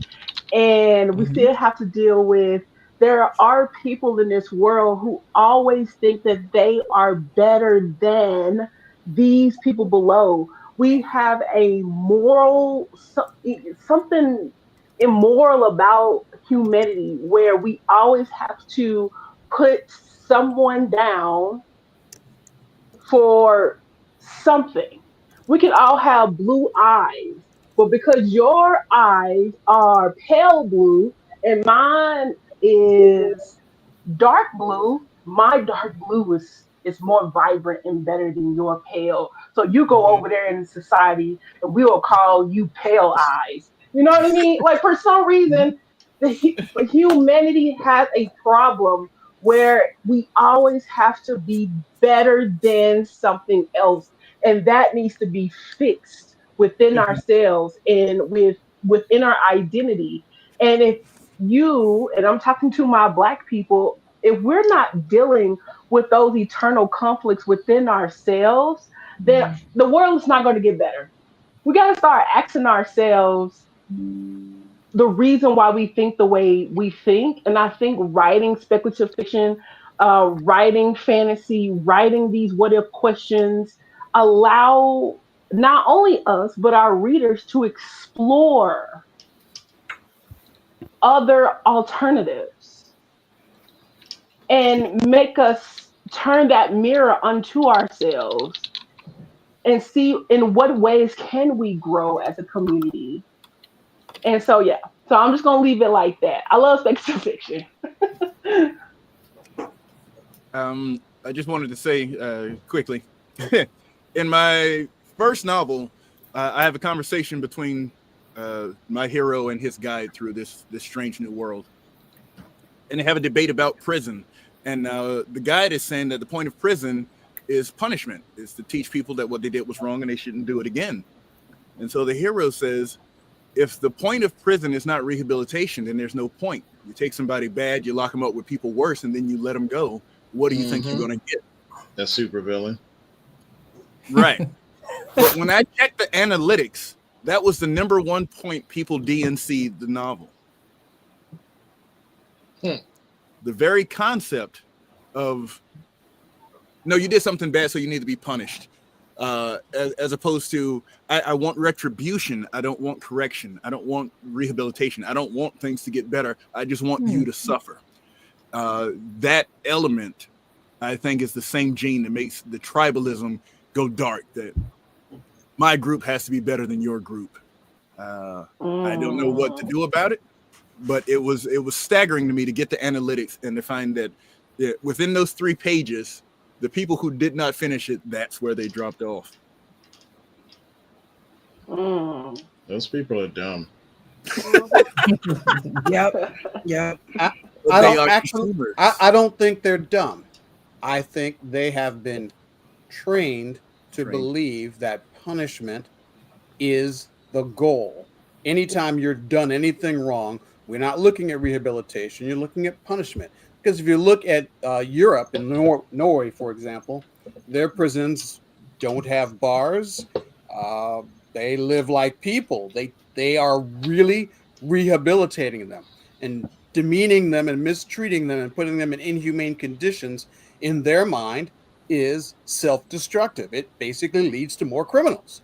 and we Mhm. still have to deal with there are people in this world who always think that they are better than these people below. We have a something immoral about humanity where we always have to put someone down for something. We can all have blue eyes, but because your eyes are pale blue and mine is dark blue, my dark blue is more vibrant and better than your pale. So you go Mhm. over there in society and we will call you pale eyes. You know what I mean? Like for some reason, humanity has a problem where we always have to be better than something else, and that needs to be fixed within Mhm. ourselves and within our identity. And if you and I'm talking to my black people, if we're not dealing with those eternal conflicts within ourselves, then the world is not going to get better. We got to start asking ourselves the reason why we think the way we think. And I think writing speculative fiction, writing fantasy, writing these what if questions allow not only us, but our readers to explore other alternatives and make us turn that mirror unto ourselves and see in what ways can we grow as a community. And so yeah, so I'm just gonna leave it like that. I love speculative fiction. I just wanted to say quickly, in my first novel, I have a conversation between my hero and his guide through this strange new world, and they have a debate about prison. And the guide is saying that the point of prison is punishment, is to teach people that what they did was wrong and they shouldn't do it again. And so the hero says, if the point of prison is not rehabilitation, then there's no point. You take somebody bad, you lock them up with people worse, and then you let them go. What do you think you're Mm-hmm. going to get? That's super villain. Right. But when I checked the analytics, that was the number one point people DNC'd the novel. Hmm. The very concept of, no, you did something bad, so you need to be punished. As opposed to, I want retribution. I don't want correction. I don't want rehabilitation. I don't want things to get better. I just want you to suffer. That element, I think, is the same gene that makes the tribalism go dark. That my group has to be better than your group. I don't know what to Mm. do about it, but it was staggering to me to get the analytics and to find that within those 3 pages, the people who did not finish it, that's where they dropped off. Mm. Those people are dumb. Yep. Yep. I, But I they don't are actually. consumers. I don't think they're dumb. I think they have been trained to Trained. believe that punishment is the goal. Anytime you're done anything wrong, we're not looking at rehabilitation. You're looking at punishment. Because if you look at Europe and Norway, for example, their prisons don't have bars. Uh, they live like people. They are really rehabilitating them and demeaning them and mistreating them and putting them in inhumane conditions. In their mind, is self-destructive. It basically leads to more criminals.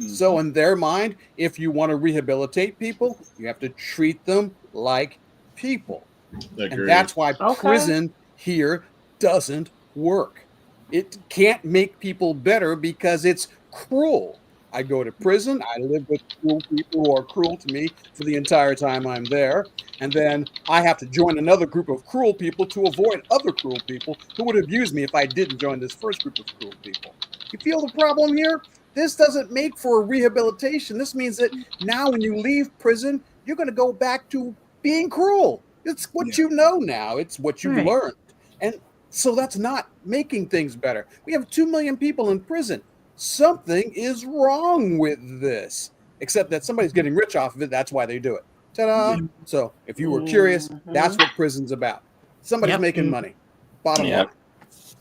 So, in their mind, if you want to rehabilitate people, you have to treat them like people. And Agreed. that's why Okay. prison here doesn't work. It can't make people better because it's cruel. I go to prison, I live with cruel people who are cruel to me for the entire time I'm there. And then I have to join another group of cruel people to avoid other cruel people who would abuse me if I didn't join this first group of cruel people. You feel the problem here? This doesn't make for rehabilitation. This means that now when you leave prison, you're going to go back to being cruel. It's what you know now. It's what you've Right. learned. And so that's not making things better. We have 2 million people in prison. Something is wrong with this, except that somebody's getting rich off of it. That's why they do it. Ta-da. So if you were curious, that's what prison's about. Somebody's Yep. making money. Bottom Yep. line.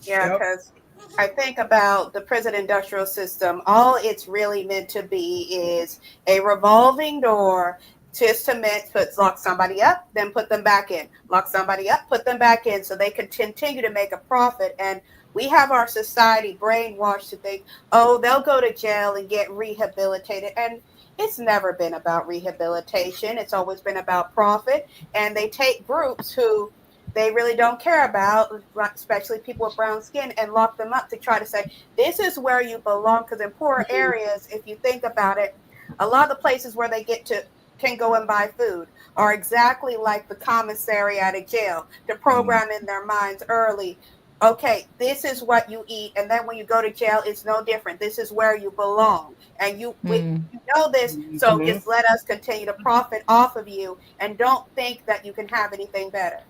Yeah, Yep. because I think about the prison industrial system. All it's really meant to be is a revolving door just to lock somebody up, then put them back in. Lock somebody up, put them back in, so they can continue to make a profit. And we have our society brainwashed to think, oh, they'll go to jail and get rehabilitated. And it's never been about rehabilitation. It's always been about profit. And they take groups who they really don't care about, especially people with brown skin, and lock them up to try to say, this is where you belong. Because in poor areas, if you think about it, a lot of the places where they can go and buy food are exactly like the commissary at a jail to program in their minds early. Okay, this is what you eat, and then when you go to jail, it's no different. This is where you belong, and you know this. So just let us continue to profit off of you, and don't think that you can have anything better.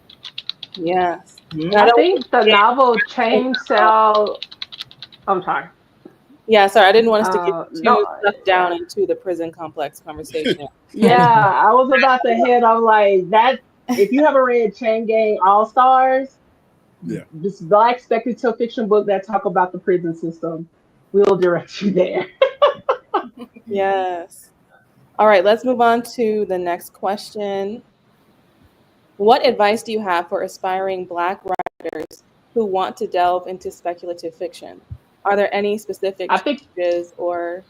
Yes. I think the novel Chain Cell. I'm sorry. Yeah, sorry, I didn't want us to get No. too sucked down into the prison complex conversation. Yeah, I was about to hit on like that. If you haven't read Chain Gang All Stars, this black speculative fiction book that talk about the prison system, will direct you there. Yes. All right, let's move on to the next question. What advice do you have for aspiring Black writers who want to delve into speculative fiction? Are there any specific challenges or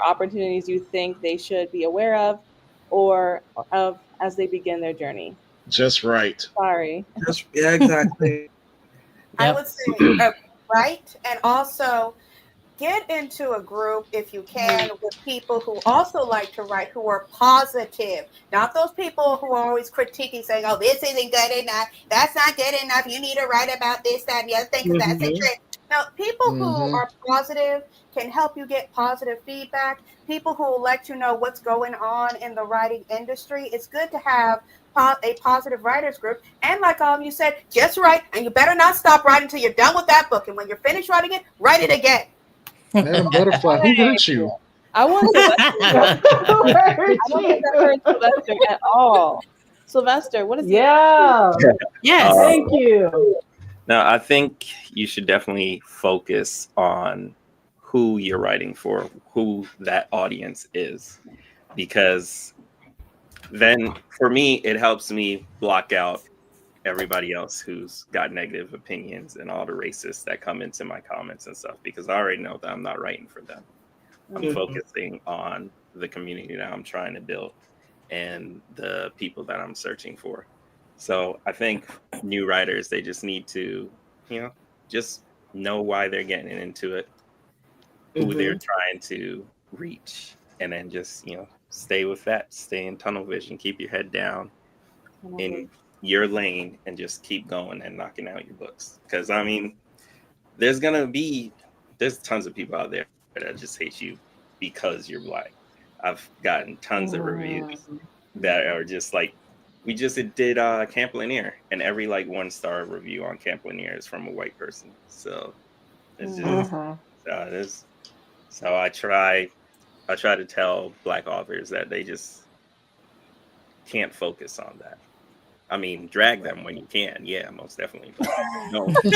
opportunities you think they should be aware of as they begin their journey? Just right. Sorry. Yeah, exactly. I would say right, and also get into a group if you can with people who also like to write, who are positive, not those people who are always critiquing, saying, oh, this isn't good enough, that's not good enough, you need to write about this, that, and the other thing, because that's a trick. Now, people who are positive can help you get positive feedback, people who will let you know what's going on in the writing industry. It's good to have a positive writers group, and like you said, just write, and you better not stop writing until you're done with that book, and when you're finished writing it, write it again. Madam Butterfly, who hurt you? I want Sylvester. I don't think I heard Sylvester at all. Sylvester, what is Yes. Thank you. Now, I think you should definitely focus on who you're writing for, who that audience is, because then for me, it helps me block out everybody else who's got negative opinions and all the racists that come into my comments and stuff, because I already know that I'm not writing for them. I'm focusing on the community that I'm trying to build and the people that I'm searching for. So I think new writers, they just need to, just know why they're getting into it, who they're trying to reach, and then just, stay with that, stay in tunnel vision, keep your head down. And your lane and just keep going and knocking out your books. Because I mean, there's tons of people out there that just hate you because you're Black. I've gotten tons of reviews that are just like, we just did Camp Lanier, and every like 1-star review on Camp Lanier is from a white person. So it's just so I try to tell Black authors that they just can't focus on that. I mean, drag them when you can, yeah, most definitely. But don't focus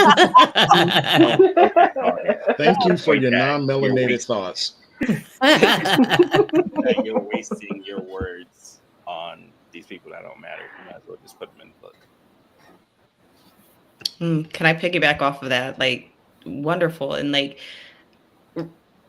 on it. Thank you for Point your that non-melanated thoughts. that you're wasting your words on these people that don't matter. You might as well just put them in the book. Can I piggyback off of that? Like, wonderful. And like,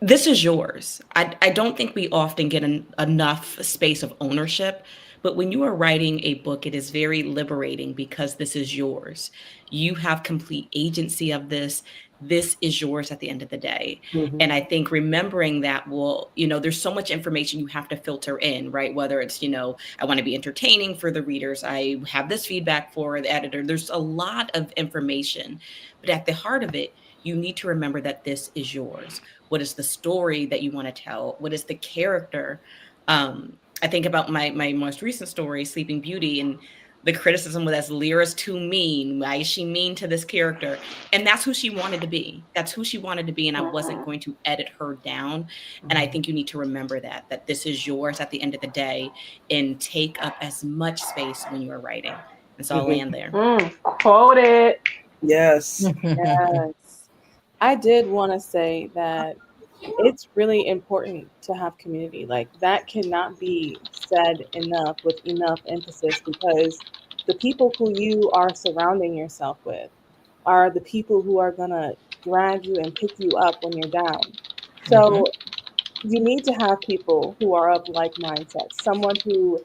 this is yours. I don't think we often get enough space of ownership, but when you are writing a book, it is very liberating because this is yours. You have complete agency of this. This is yours at the end of the day. And I think remembering that will, there's so much information you have to filter in, right? Whether it's, I want to be entertaining for the readers. I have this feedback for the editor. There's a lot of information, but at the heart of it, you need to remember that this is yours. What is the story that you want to tell? What is the character? I think about my most recent story, Sleeping Beauty, and the criticism was Lyra's too mean. Why is she mean to this character? And that's who she wanted to be. That's who she wanted to be. And I wasn't going to edit her down. And I think you need to remember that this is yours at the end of the day, and take up as much space when you're writing. And so I'll land there. Quote it. Yes. Yes. I did want to say that it's really important to have community. Like, that cannot be said enough with enough emphasis, because the people who you are surrounding yourself with are the people who are going to drag you and pick you up when you're down. So you need to have people who are of like mindset, someone who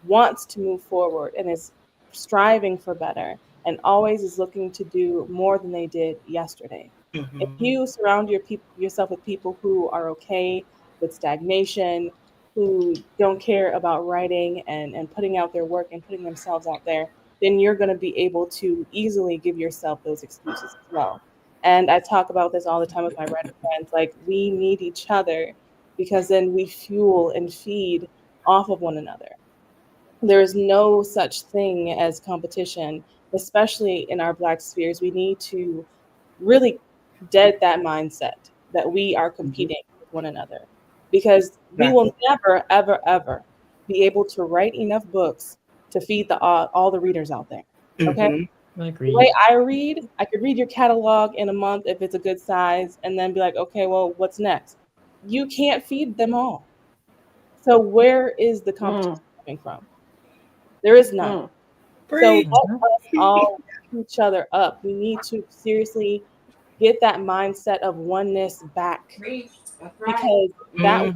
wants to move forward and is striving for better and always is looking to do more than they did yesterday. If you surround yourself with people who are okay with stagnation, who don't care about writing and putting out their work and putting themselves out there, then you're going to be able to easily give yourself those excuses as well. And I talk about this all the time with my writer friends. Like, we need each other, because then we fuel and feed off of one another. There is no such thing as competition, especially in our Black spheres. We need to really dead that mindset that we are competing with one another, because we will never, ever, ever be able to write enough books to feed all the readers out there. Okay. I The way I read, I could read your catalog in a month if it's a good size, and then be like, okay, well, what's next? You can't feed them all. So where is the competition coming from? There is none. So let us all pick each other up. We need to seriously get that mindset of oneness back, because that way,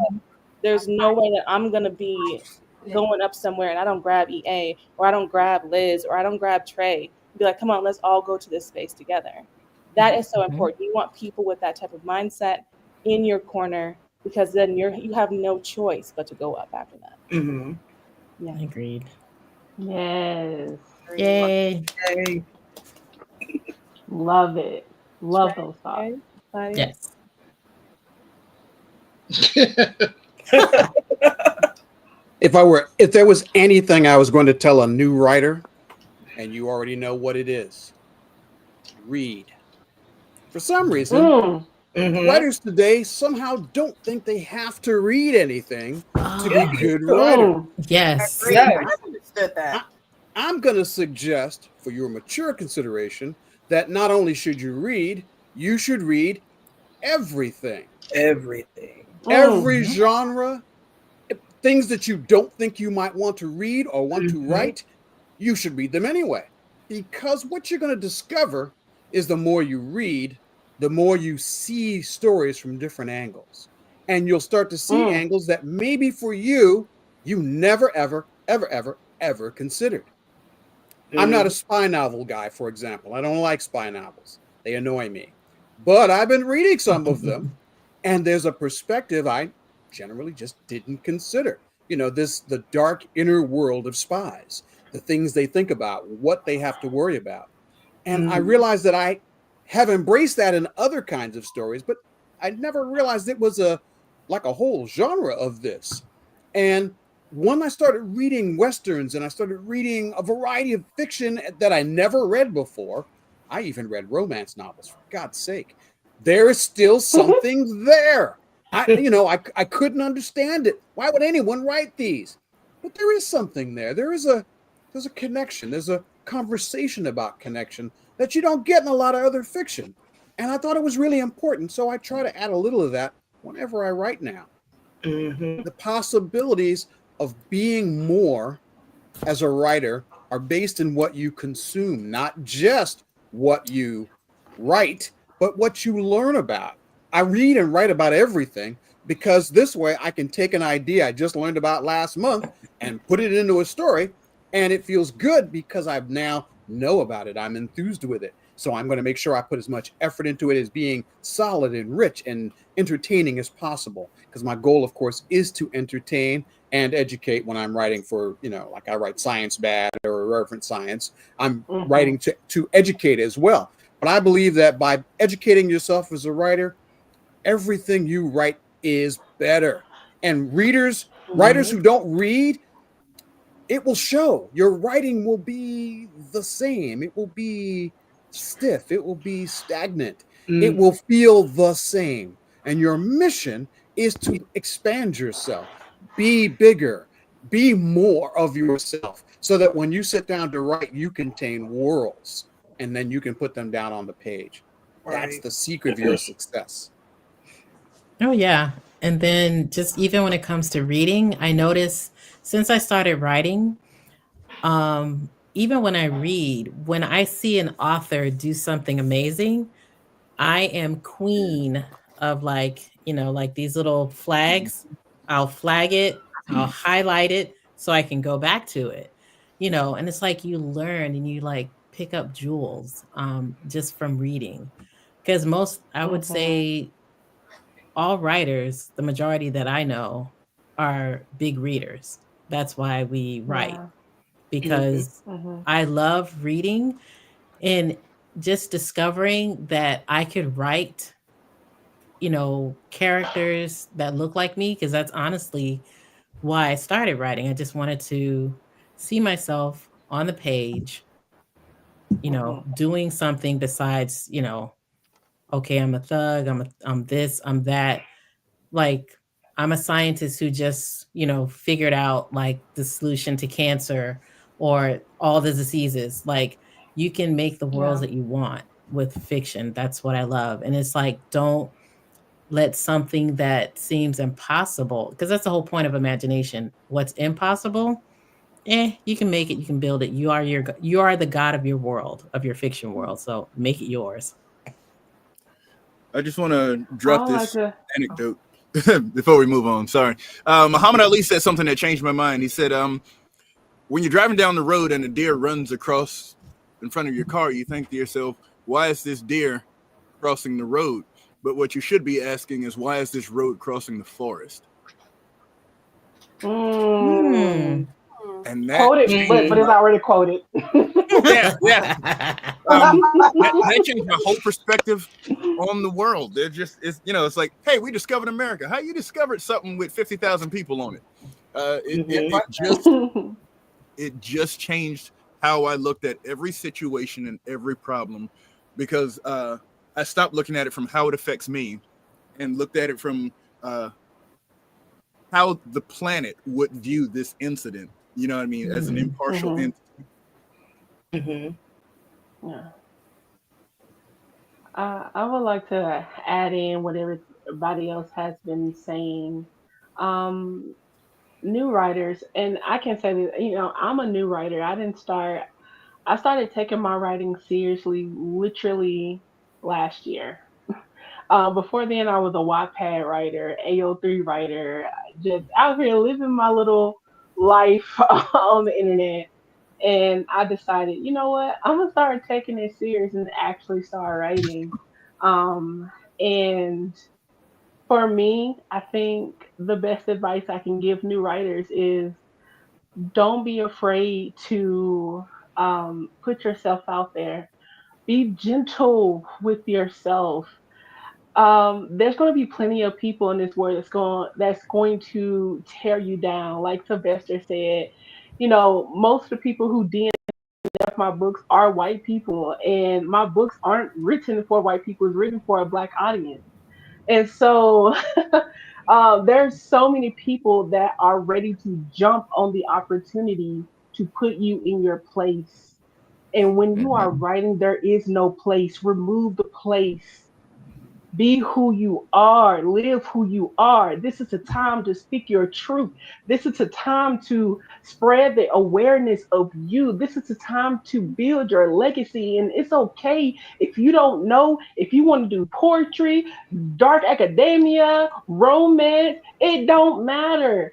there's no way that I'm going to be going up somewhere and I don't grab EA, or I don't grab Liz, or I don't grab Trey, be like, come on, let's all go to this space together. That is so important. You want people with that type of mindset in your corner, because then you have no choice but to go up after that. Yeah, agreed. Yes. Yay. Love it. Love those thoughts. Yes. If there was anything I was going to tell a new writer, and you already know what it is, read. For some reason, writers today somehow don't think they have to read anything to be a good writer. Yes. I understood that. I'm going to suggest, for your mature consideration, that not only should you should read everything. Every genre, things that you don't think you might want to read or want to write, you should read them anyway. Because what you're going to discover is, the more you read, the more you see stories from different angles. And you'll start to see angles that maybe for you never, ever, ever, ever, ever considered. I'm not a spy novel guy, for example. I don't like spy novels. They annoy me. But I've been reading some of them, and there's a perspective I generally just didn't consider. The dark inner world of spies. the things they think about, what they have to worry about. And I Mm. realized that I have embraced that in other kinds of stories, but I never realized it was a like a whole genre of this. And when I started reading westerns and I started reading a variety of fiction that I never read before, I even read romance novels, for God's sake. There is still something there. I couldn't understand it. Why would anyone write these? But there is something there. There's a connection. There's a conversation about connection that you don't get in a lot of other fiction. And I thought it was really important. So I try to add a little of that whenever I write now. Mhm. The possibilities of being more as a writer are based in what you consume, not just what you write, but what you learn about. I read and write about everything because this way I can take an idea I just learned about last month and put it into a story, and it feels good because I've now know about it. I'm enthused with it. So I'm going to make sure I put as much effort into it as being solid and rich and entertaining as possible, because my goal of course is to entertain and educate when I'm writing for, like I write science bad or irreverent science. I'm Mhm. writing to educate as well. But I believe that by educating yourself as a writer, everything you write is better. And writers Mhm. who don't read, it will show. Your writing will be the same. It will be stiff. It will be stagnant. It Mm. will feel the same. And your mission is to expand yourself, be bigger, be more of yourself, so that when you sit down to write, you contain worlds and then you can put them down on the page. That's Right. the secret of your success. Oh, yeah. And then just even when it comes to reading, I notice since I started writing, even when I read, when I see an author do something amazing, I am queen of like these little flags. I'll flag it, I'll highlight it so I can go back to it. And it's like you learn and you like pick up jewels just from reading. Because I would Mhm. say all writers, the majority that I know, are big readers. That's why we write, Yeah. Mhm. because Mhm. I love reading and just discovering that I could write, characters that look like me, because that's honestly why I started writing. I just wanted to see myself on the page, Mhm. doing something besides, okay, I'm a thug, I'm this, I'm that. Like, I'm a scientist who just, figured out like the solution to cancer or all the diseases. Like, you can make the worlds Yeah. that you want with fiction. That's what I love. And it's like, don't let something that seems impossible, because that's the whole point of imagination. What's impossible, you can make it, you can build it. You are the god of your world, of your fiction world. So make it yours. I just want to I drop would like this to. Oh. anecdote before we move on. Sorry. Muhammad Ali said something that changed my mind. He said, when you're driving down the road and a deer runs across in front of your car, you think to yourself, why is this deer crossing the road? But what you should be asking is, why is this road crossing the forest? Mm. Hmm. And that Quoted, but changed but Mm. it's my, already quoted. yeah, yeah. That changed my whole perspective on the world. They're just, it's like, hey, we discovered America. How you discovered something with 50,000 people on it? Mhm. It just changed how I looked at every situation and every problem, because I stopped looking at it from how it affects me and looked at it from uh, how the planet would view this incident. You know what I mean? As an Mhm. impartial Mhm. entity. Mhm. Yeah. I would like to add in what everybody else has been saying. Um, New writers, and I can say that I'm a new writer. I started taking my writing seriously literally last year. Before then, I was a Wattpad writer, AO3 writer, just out here living my little life on the internet. And I decided, you know what, I'm gonna start taking it serious and actually start writing. Um, and for me, I think the best advice I can give new writers is don't be afraid to put yourself out there. Be gentle with yourself. There's going to be plenty of people in this world that's going to tear you down. Like Sylvester said, most of the people who DNF my books are white people, and my books aren't written for white people. It's written for a black audience. And so there's so many people that are ready to jump on the opportunity to put you in your place. And when you are writing, there is no place. Remove the place. Be who you are, live who you are. This is a time to speak your truth. This is a time to spread the awareness of you. This is a time to build your legacy. And it's okay if you don't know, if you want to do poetry, dark academia, romance, it don't matter.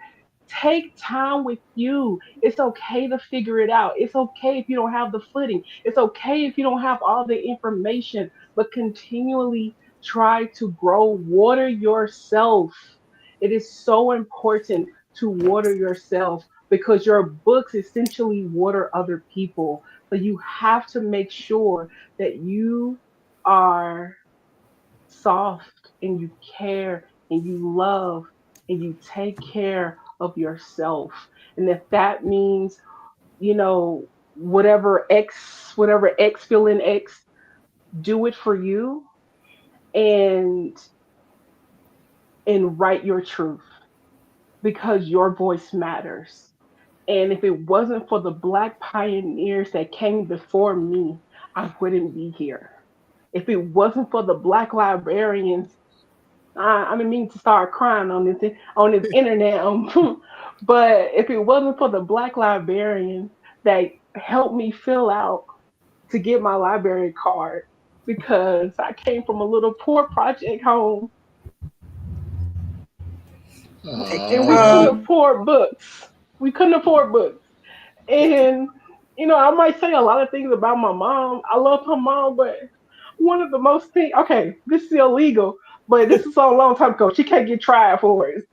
Take time with you. It's okay to figure it out. It's okay if you don't have the footing. It's okay if you don't have all the information, but continually try to grow. Water yourself. It is so important to water yourself because your books essentially water other people. So you have to make sure that you are soft and you care and you love and you take care of yourself. And if that means, whatever X fill in X, do it for you and write your truth because your voice matters. And if it wasn't for the Black pioneers that came before me, I wouldn't be here. If it wasn't for the Black librarians, I didn't mean to start crying on this internet. But if it wasn't for the Black librarians that helped me fill out to get my library card, because I came from a little poor project home and we couldn't Aw. afford books. We couldn't afford books. And I might say a lot of things about my mom. I love my mom, but one of the most thing. Okay, this is illegal, but this is a long time ago. She can't get tried for it.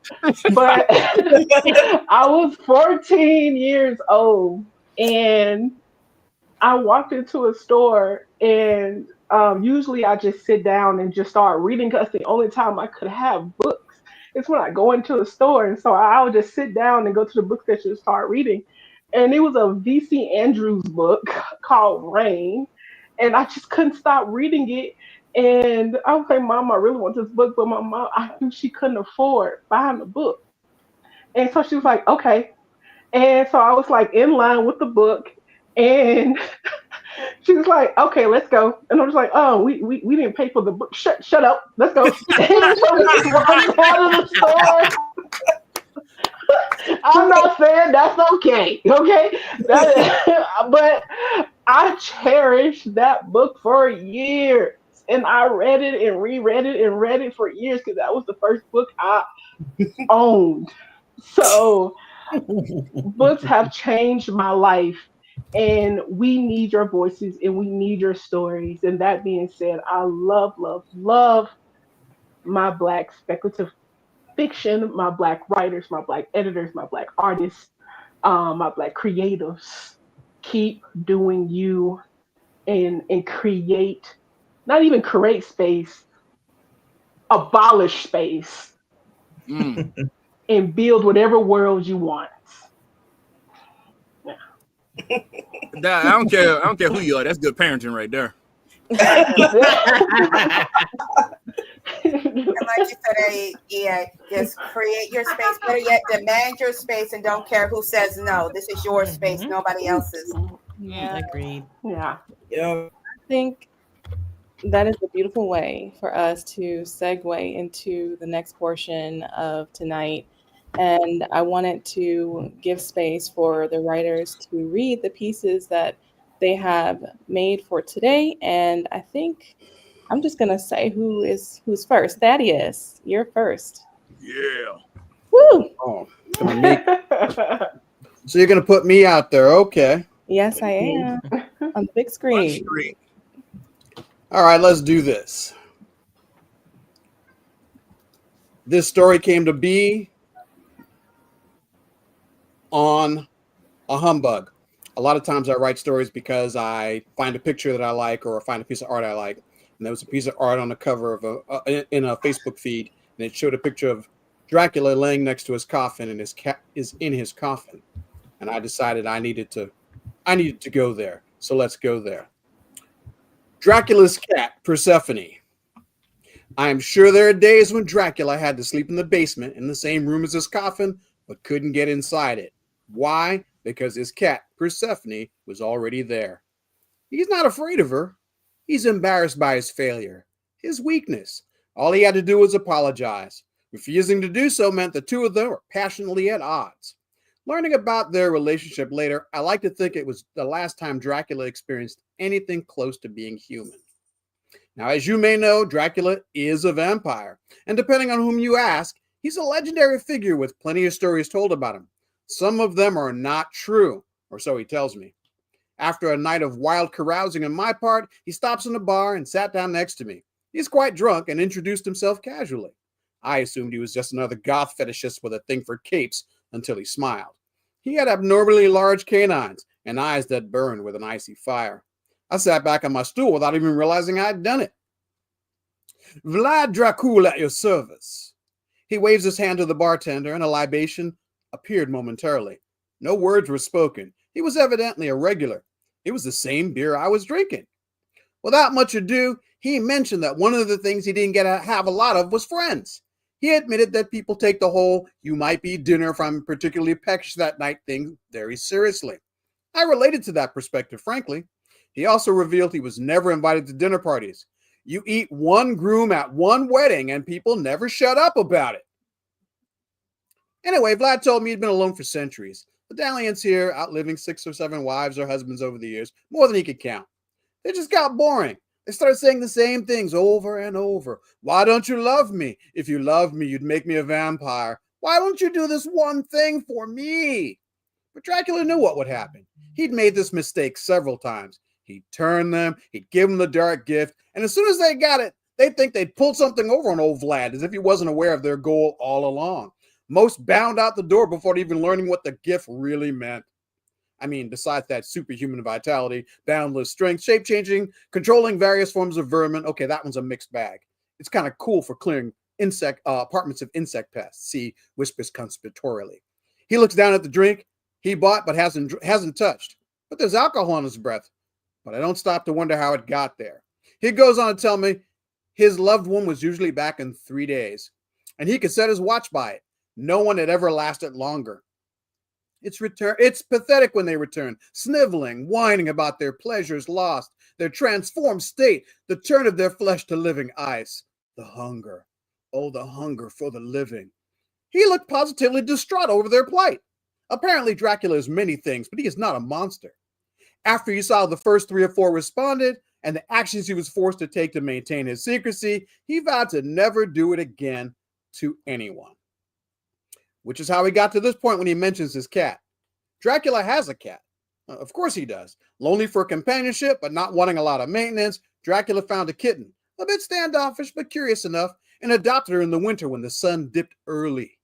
But I was 14 years old, and I walked into a store, and usually I just sit down and just start reading because the only time I could have books is when I go into a store. And so I would just sit down and go to the book section and start reading. And it was a V.C. Andrews book called Rain. And I just couldn't stop reading it. And I was like, Mom, I really want this book. But my mom, I knew she couldn't afford buying the book. And so she was like, okay. And so I was like in line with the book. And she was like, "Okay, let's go." And I was like, "Oh, we didn't pay for the book. Shut up. Let's go." And so we walked out of the store. I'm not saying that's okay. Okay, but I cherished that book for years, and I read it and reread it and read it for years because that was the first book I owned. So books have changed my life, and we need your voices and we need your stories. And that being said, I love, love, love my Black speculative fiction, my Black writers, my Black editors, my Black artists, my Black creatives. Keep doing you, and create, not even create space, abolish space, Mm. and build whatever world you want. I don't care. I don't care who you are. That's good parenting right there. And like you said, yeah, just create your space. Better yet, demand your space and don't care who says no. This is your space, nobody else's. Yeah, Agreed. Yeah. Yeah. I think that is a beautiful way for us to segue into the next portion of tonight. And I wanted to give space for the writers to read the pieces that they have made for today. And I think I'm just gonna say who's first. Thaddeus, you're first. Yeah. Woo! Oh, gonna make, so you're gonna put me out there, okay? Yes, I am on the big On screen. screen. All right, let's do this. This story came to be on a humbug. A lot of times I write stories because I find a picture that I like or find a piece of art I like. And there was a piece of art on the cover of in a Facebook feed, and it showed a picture of Dracula laying next to his coffin, and his cat is in his coffin. And I decided I needed to go there. So let's go there. Dracula's cat, Persephone. I am sure there are days when Dracula had to sleep in the basement in the same room as his coffin, but couldn't get inside it. Why? Because his cat, Persephone, was already there. He's not afraid of her. He's embarrassed by his failure, his weakness. All he had to do was apologize. Refusing to do so meant the two of them were passionately at odds. Learning about their relationship later, I like to think it was the last time Dracula experienced anything close to being human. Now, as you may know, Dracula is a vampire, and depending on whom you ask, he's a legendary figure with plenty of stories told about him. Some of them are not true, or so he tells me. After a night of wild carousing on my part, he stops in a bar and sat down next to me. He's quite drunk and introduced himself casually. I assumed he was just another goth fetishist with a thing for capes until he smiled. He had abnormally large canines and eyes that burned with an icy fire. I sat back on my stool without even realizing I'd done it. Vlad Dracul at your service. He waves his hand to the bartender, and a libation appeared momentarily. No words were spoken. He was evidently a regular. It was the same beer I was drinking. Without much ado, he mentioned that one of the things he didn't get to have a lot of was friends. He admitted that people take the whole "you might be dinner if I'm particularly peckish that night" thing very seriously. I related to that perspective, frankly. He also revealed he was never invited to dinner parties. You eat one groom at one wedding and people never shut up about it. Anyway, Vlad told me he'd been alone for centuries. The Dallians here, outliving 6 or 7 wives or husbands over the years, more than he could count. They just got boring. They started saying the same things over and over. Why don't you love me? If you loved me, you'd make me a vampire. Why don't you do this one thing for me? But Dracula knew what would happen. He'd made this mistake several times. He'd turn them, he'd give them the dark gift, and as soon as they got it, they'd think they'd pulled something over on old Vlad as if he wasn't aware of their goal all along. Most bound out the door before even learning what the gift really meant. I mean, besides that superhuman vitality, boundless strength, shape-changing, controlling various forms of vermin, okay, that one's a mixed bag. It's kind of cool for clearing apartments of insect pests, see, whispers conspiratorially. He looks down at the drink he bought but hasn't touched. But there's alcohol in his breath. But I don't stop to wonder how it got there. He goes on to tell me his loved one was usually back in 3 days, and he could set his watch by it. No one had ever lasted longer. It's pathetic when they return, sniveling, whining about their pleasures lost, their transformed state, the turn of their flesh to living ice. The hunger. Oh, the hunger for the living. He looked positively distraught over their plight. Apparently, Dracula is many things, but he is not a monster. After he saw the first 3 or 4 responded and the actions he was forced to take to maintain his secrecy, he vowed to never do it again to anyone. Which is how he got to this point when he mentions his cat. Dracula has a cat. Of course he does. Lonely for companionship, but not wanting a lot of maintenance, Dracula found a kitten, a bit standoffish, but curious enough, and adopted her in the winter when the sun dipped early.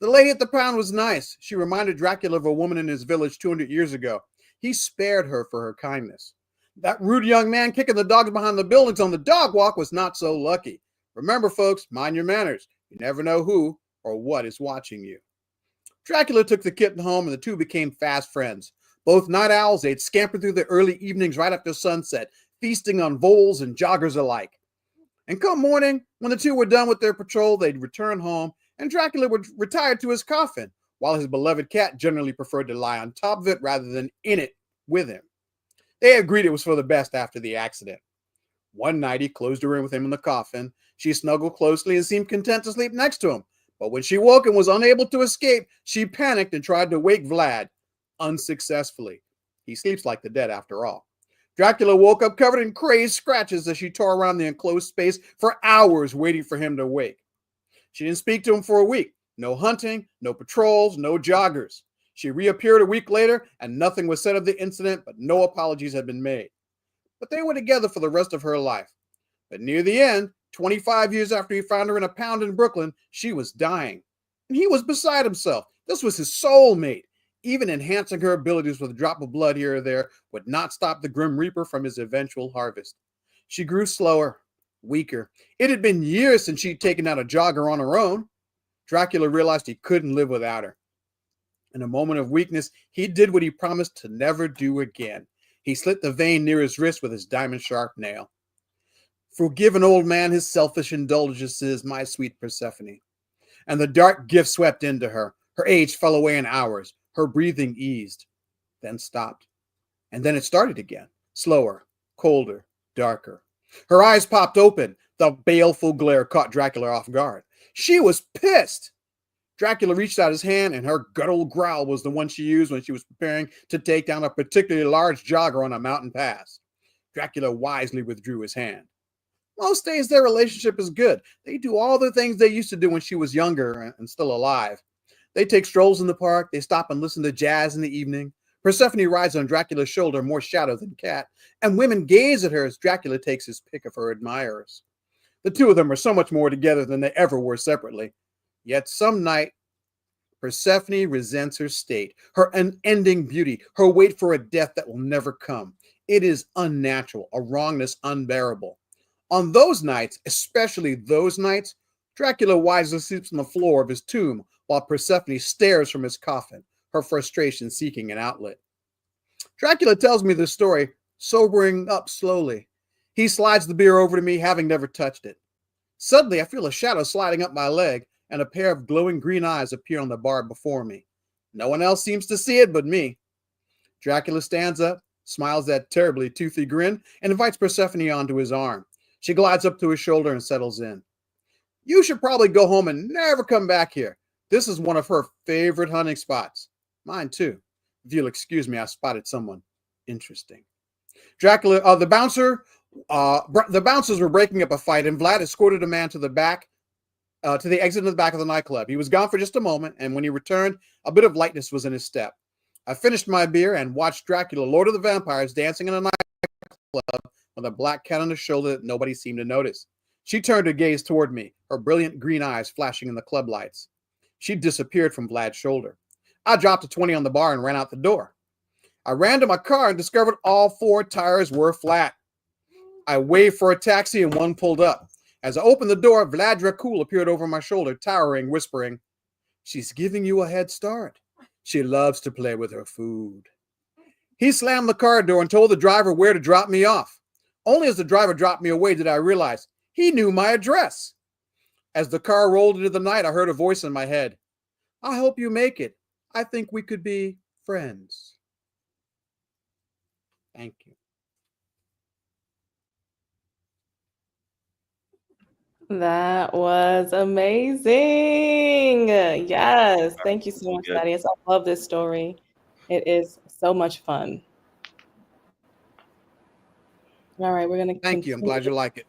The lady at the pound was nice. She reminded Dracula of a woman in his village 200 years ago. He spared her for her kindness. That rude young man kicking the dogs behind the buildings on the dog walk was not so lucky. Remember, folks, mind your manners. You never know who or what is watching you. Dracula took the kitten home and the two became fast friends. Both night owls, they'd scamper through the early evenings right after sunset, feasting on voles and joggers alike. And come morning, when the two were done with their patrol, they'd return home, and Dracula would retire to his coffin, while his beloved cat generally preferred to lie on top of it rather than in it with him. They agreed it was for the best after the accident. One night he closed her in with him in the coffin. She snuggled closely and seemed content to sleep next to him. But when she woke and was unable to escape, she panicked and tried to wake Vlad, unsuccessfully. He sleeps like the dead after all. Dracula woke up covered in crazed scratches as she tore around the enclosed space for hours waiting for him to wake. She didn't speak to him for a week. No hunting, no patrols, no joggers. She reappeared a week later and nothing was said of the incident, but no apologies had been made. But they were together for the rest of her life. But near the end, 25 years after he found her in a pound in Brooklyn, she was dying. And he was beside himself. This was his soulmate. Even enhancing her abilities with a drop of blood here or there would not stop the Grim Reaper from his eventual harvest. She grew slower, weaker. It had been years since she'd taken out a jogger on her own. Dracula realized he couldn't live without her. In a moment of weakness, he did what he promised to never do again. He slit the vein near his wrist with his diamond-sharp nail. Forgive an old man his selfish indulgences, my sweet Persephone. And the dark gift swept into her. Her age fell away in hours. Her breathing eased, then stopped. And then it started again, slower, colder, darker. Her eyes popped open. The baleful glare caught Dracula off guard. She was pissed. Dracula reached out his hand, and her guttural growl was the one she used when she was preparing to take down a particularly large jogger on a mountain pass. Dracula wisely withdrew his hand. Most days their relationship is good. They do all the things they used to do when she was younger and still alive. They take strolls in the park. They stop and listen to jazz in the evening. Persephone rides on Dracula's shoulder, more shadow than cat, and women gaze at her as Dracula takes his pick of her admirers. The two of them are so much more together than they ever were separately. Yet some night, Persephone resents her state, her unending beauty, her wait for a death that will never come. It is unnatural, a wrongness unbearable. On those nights, especially those nights, Dracula wisely sleeps on the floor of his tomb while Persephone stares from his coffin, her frustration seeking an outlet. Dracula tells me this story, sobering up slowly. He slides the beer over to me, having never touched it. Suddenly, I feel a shadow sliding up my leg, and a pair of glowing green eyes appear on the bar before me. No one else seems to see it but me. Dracula stands up, smiles that terribly toothy grin, and invites Persephone onto his arm. She glides up to his shoulder and settles in. You should probably go home and never come back here. This is one of her favorite hunting spots. Mine too. If you'll excuse me, I spotted someone interesting. Dracula, the bouncers were breaking up a fight, and Vlad escorted a man to the back, to the exit of the back of the nightclub. He was gone for just a moment, and when he returned, a bit of lightness was in his step. I finished my beer and watched Dracula, Lord of the Vampires, dancing in a nightclub with a black cat on his shoulder that nobody seemed to notice. She turned her gaze toward me, her brilliant green eyes flashing in the club lights. She disappeared from Vlad's shoulder. I dropped a 20 on the bar and ran out the door. I ran to my car and discovered all four tires were flat. I waved for a taxi and one pulled up. As I opened the door, Vlad Dracul appeared over my shoulder, towering, whispering, "She's giving you a head start. She loves to play with her food." He slammed the car door and told the driver where to drop me off. Only as the driver dropped me away did I realize he knew my address. As the car rolled into the night, I heard a voice in my head. "I hope you make it. I think we could be friends." Thank you. That was amazing. Yes. Thank you so much, Good. Thaddeus. I love this story. It is so much fun. All right, we're going to Thank you. I'm glad you like it.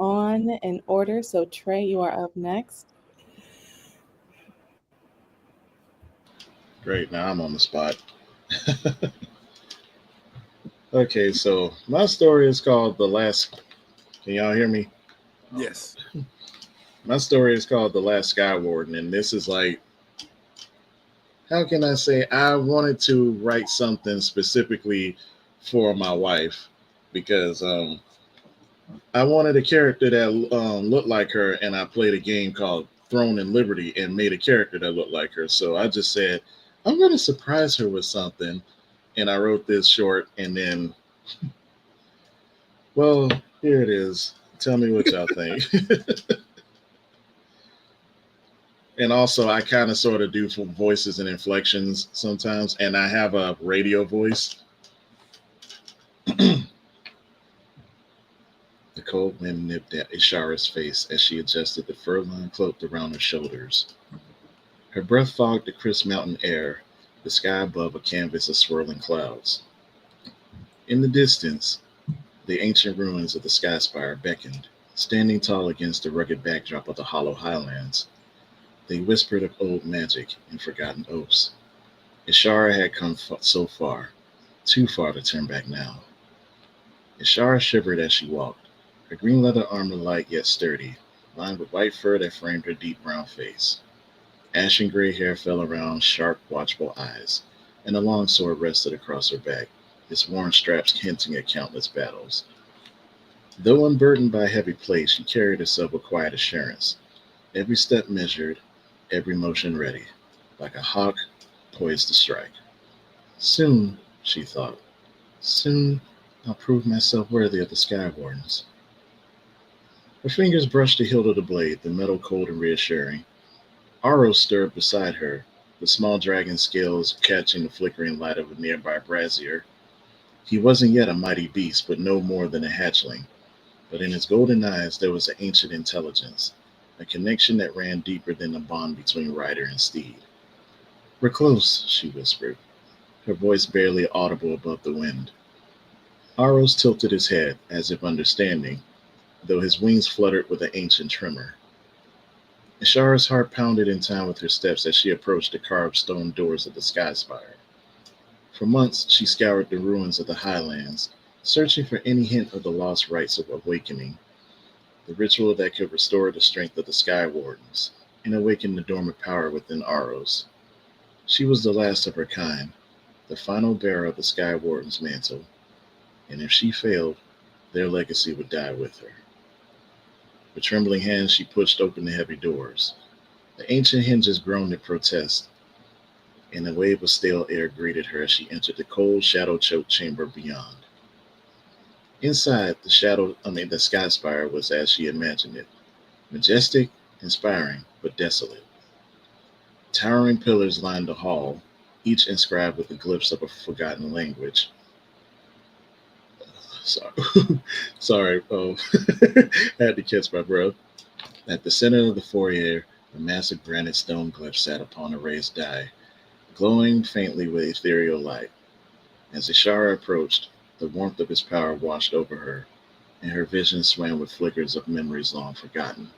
on in order. So, Trey, you are up next. Great. Now I'm on the spot. Okay, so my story is called The Last. Can y'all hear me? Yes. My story is called The Last Sky Warden, and this is like, how can I say? I wanted to write something specifically for my wife because I wanted a character that looked like her, and I played a game called Throne and Liberty and made a character that looked like her. So I just said, I'm going to surprise her with something. And I wrote this short, and then, well, here it is. Tell me what y'all think. And also, I kind of sort of do voices and inflections sometimes, and I have a radio voice. The cold wind nipped at Ishara's face as she adjusted the fur-lined cloak around her shoulders. Her breath fogged the crisp mountain air, the sky above a canvas of swirling clouds. In the distance, the ancient ruins of the Sky Spire beckoned, standing tall against the rugged backdrop of the hollow highlands. They whispered of old magic and forgotten oaths. Ishara had come so far, too far to turn back now. Ishara shivered as she walked, her green leather armor light yet sturdy, lined with white fur that framed her deep brown face. Ashen gray hair fell around sharp, watchful eyes, and a long sword rested across her back, its worn straps hinting at countless battles. Though unburdened by a heavy plate, she carried herself with quiet assurance, every step measured, every motion ready, like a hawk poised to strike. Soon, she thought, soon I'll prove myself worthy of the Sky Wardens. Her fingers brushed the hilt of the blade, the metal cold and reassuring. Aro stirred beside her, the small dragon scales catching the flickering light of a nearby brazier. He wasn't yet a mighty beast, but no more than a hatchling. But in his golden eyes there was an ancient intelligence, a connection that ran deeper than the bond between rider and steed. We're close, she whispered, her voice barely audible above the wind. Aros tilted his head, as if understanding, though his wings fluttered with an ancient tremor. Ishara's heart pounded in time with her steps as she approached the carved stone doors of the Sky Spire. For months she scoured the ruins of the highlands, searching for any hint of the lost rites of awakening, the ritual that could restore the strength of the Sky Wardens and awaken the dormant power within Aros. She was the last of her kind, the final bearer of the Sky Warden's mantle, and if she failed, their legacy would die with her. With trembling hands, she pushed open the heavy doors. The ancient hinges groaned in protest, and a wave of stale air greeted her as she entered the cold, shadow-choked chamber beyond. Inside, the Sky Spire was as she imagined it, majestic, inspiring, but desolate. Towering pillars lined the hall, each inscribed with the glyphs of a forgotten language. Sorry, sorry. Oh, I had to catch my breath. At the center of the foyer, a massive granite stone glyph sat upon a raised die, glowing faintly with ethereal light. As Ishara approached, the warmth of his power washed over her, and her vision swam with flickers of memories long forgotten.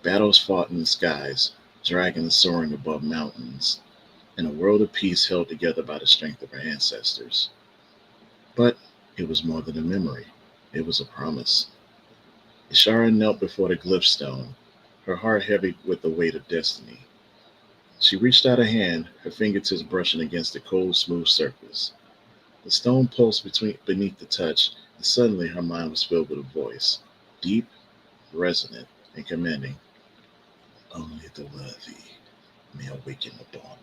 Battles fought in the skies, dragons soaring above mountains, and a world of peace held together by the strength of her ancestors. But it was more than a memory, it was a promise. Ishara knelt before the glyph stone, her heart heavy with the weight of destiny. She reached out a hand, her fingertips brushing against the cold, smooth surface. The stone pulsed beneath the touch, and suddenly her mind was filled with a voice, deep, resonant, and commanding. Only the worthy may awaken the bond.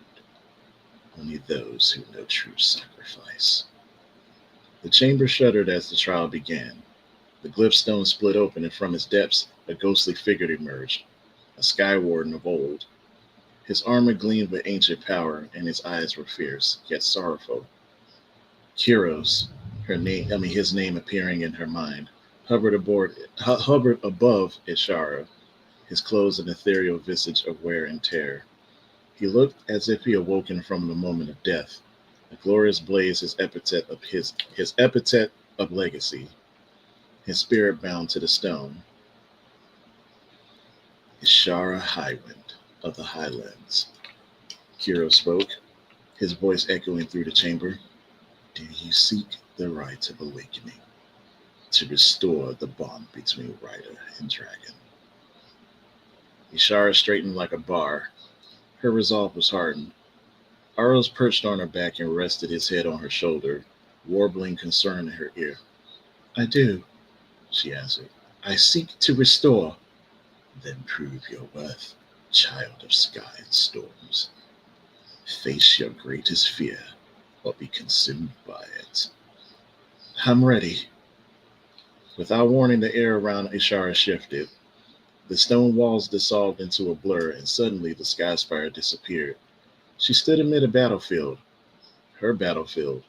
Only those who know true sacrifice. The chamber shuddered as the trial began. The glyph stone split open, and from its depths a ghostly figure emerged, a sky warden of old. His armor gleamed with ancient power, and his eyes were fierce, yet sorrowful. Kyros, his name appearing in her mind, hovered above Ishara, his clothes an ethereal visage of wear and tear. He looked as if he awoken from the moment of death, a glorious blaze, his epithet of legacy, his spirit bound to the stone. Ishara Highwind of the Highlands. Kiro spoke, his voice echoing through the chamber. Do you seek the right of awakening, to restore the bond between rider and dragon? Ishara straightened like a bar. Her resolve was hardened. Aros perched on her back and rested his head on her shoulder, warbling concern in her ear. I do, she answered. I seek to restore. Then prove your worth, child of sky and storms. Face your greatest fear, or be consumed by it. I'm ready. Without warning, the air around Ishara shifted. The stone walls dissolved into a blur, and suddenly the sky spire disappeared. She stood amid a battlefield, her battlefield,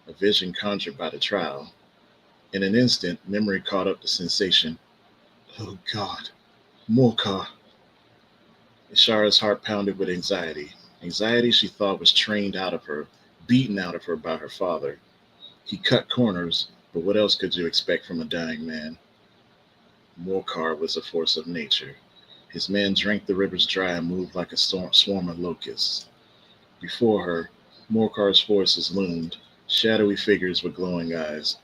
a vision conjured by the trial. In an instant, memory caught up the sensation. Oh God, Morcar. Ishara's heart pounded with anxiety. Anxiety she thought was trained out of her, beaten out of her by her father. He cut corners, but what else could you expect from a dying man? Morcar was a force of nature. His men drank the rivers dry and moved like a swarm of locusts. Before her, Morcar's forces loomed, shadowy figures with glowing eyes,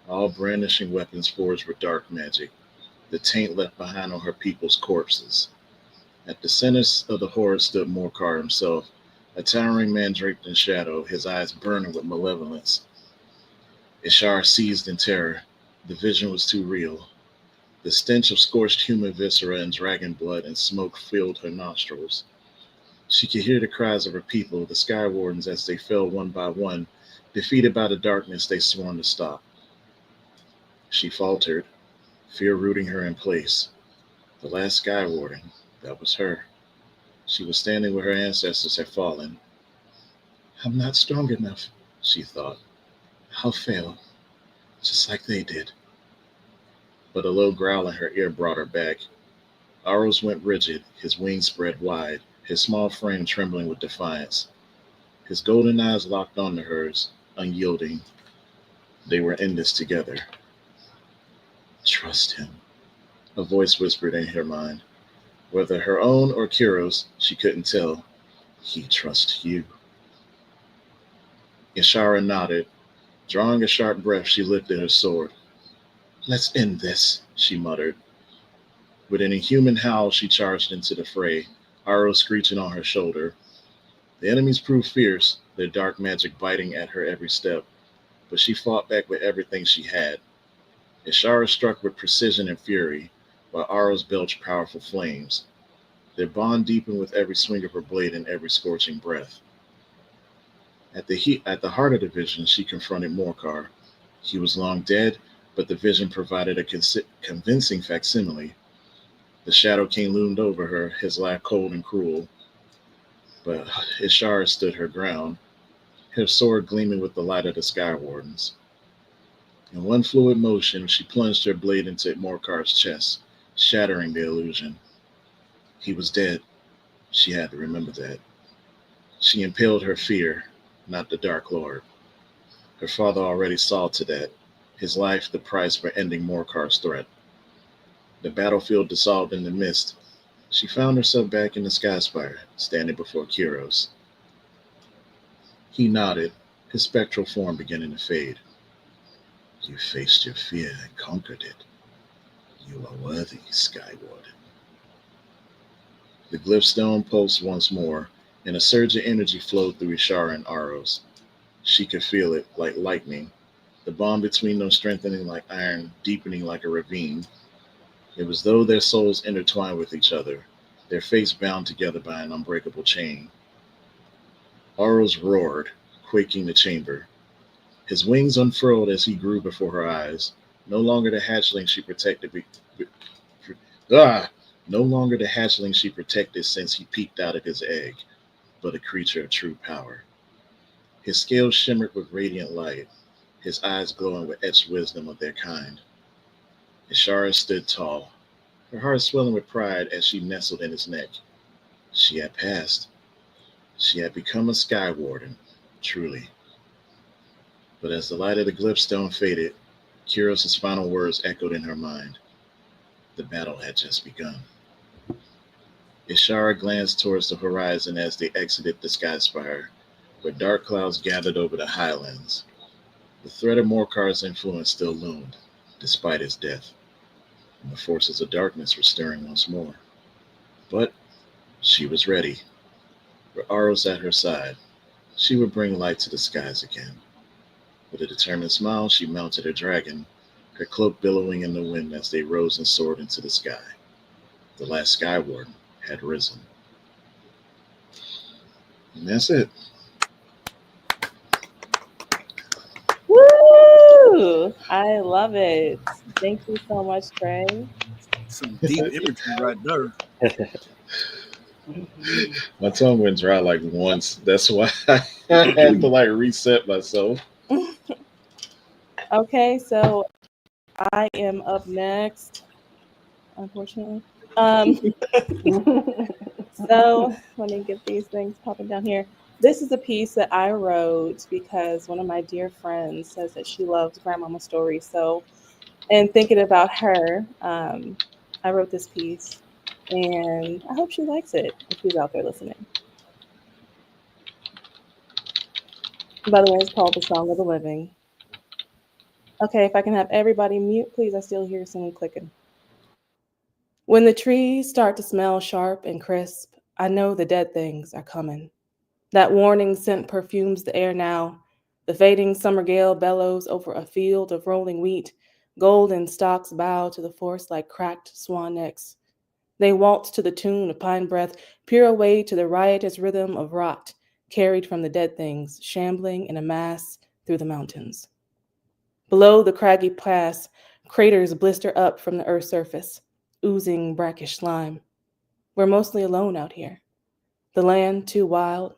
all brandishing weapons forged with dark magic, the taint left behind on her people's corpses. At the center of the horde stood Morcar himself, a towering man draped in shadow, his eyes burning with malevolence. Ishara seized in terror. The vision was too real. The stench of scorched human viscera and dragon blood and smoke filled her nostrils. She could hear the cries of her people, the Sky Wardens, as they fell one by one, defeated by the darkness they sworn to stop. She faltered, fear rooting her in place. The last Sky Warden, that was her. She was standing where her ancestors had fallen. I'm not strong enough, she thought. I'll fail, just like they did. But a low growl in her ear brought her back. Aros went rigid, his wings spread wide, his small frame trembling with defiance. His golden eyes locked onto hers, unyielding. They were in this together. Trust him, a voice whispered in her mind. Whether her own or Kiro's, she couldn't tell. He trusts you. Ishara nodded. Drawing a sharp breath, she lifted her sword. Let's end this, she muttered. With an inhuman howl, she charged into the fray, arrow screeching on her shoulder. The enemies proved fierce, their dark magic biting at her every step, but she fought back with everything she had. Ishara struck with precision and fury, while arrows belched powerful flames. Their bond deepened with every swing of her blade and every scorching breath. At the heart of the vision, she confronted Morcar. He was long dead, but the vision provided a convincing facsimile. The Shadow King loomed over her, his laugh cold and cruel. But Ishara stood her ground, her sword gleaming with the light of the Sky Wardens. In one fluid motion, she plunged her blade into Morcar's chest, shattering the illusion. He was dead. She had to remember that. She impaled her fear, not the Dark Lord. Her father already saw to that, his life the price for ending Morcar's threat. The battlefield dissolved in the mist. She found herself back in the Skyspire, standing before Kiros. He nodded, his spectral form beginning to fade. You faced your fear and conquered it. You are worthy, Sky Warden. The glyph stone pulsed once more, and a surge of energy flowed through Ishara and Aros. She could feel it, like lightning, the bond between them strengthening like iron, deepening like a ravine. It was though their souls intertwined with each other, their fates bound together by an unbreakable chain. Aros roared, quaking the chamber. His wings unfurled as he grew before her eyes, no longer the hatchling she protected. No longer the hatchling she protected since he peeked out of his egg, but a creature of true power. His scales shimmered with radiant light, his eyes glowing with etched wisdom of their kind. Ishara stood tall, her heart swelling with pride as she nestled in his neck. She had passed. She had become a Sky Warden, truly. But as the light of the glyph stone faded, Kiros' final words echoed in her mind. The battle had just begun. Ishara glanced towards the horizon as they exited the Skyspire, where dark clouds gathered over the highlands. The threat of Morcar's influence still loomed, despite his death, and the forces of darkness were stirring once more. But she was ready. With Aros at her side, she would bring light to the skies again. With a determined smile, she mounted her dragon, her cloak billowing in the wind as they rose and soared into the sky. The last Sky Warden had risen. And that's it. Woo! I love it. Thank you so much, Trey. Some deep imagery right there. My tongue went dry like once. That's why I had to like reset myself. Okay, so I am up next, unfortunately. So let me get these things popping down here. This is a piece that I wrote because one of my dear friends says that she loves grandmama stories. So, and thinking about her, I wrote this piece, and I hope she likes it if she's out there listening. By the way, it's called "The Song of the Living." Okay, if I can have everybody mute, please. I still hear someone clicking. When the trees start to smell sharp and crisp, I know the dead things are coming. That warning scent perfumes the air now. The fading summer gale bellows over a field of rolling wheat. Golden stalks bow to the forest like cracked swan necks. They waltz to the tune of pine breath, peer away to the riotous rhythm of rot, carried from the dead things, shambling in a mass through the mountains. Below the craggy pass, craters blister up from the earth's surface, oozing brackish slime. We're mostly alone out here. The land too wild,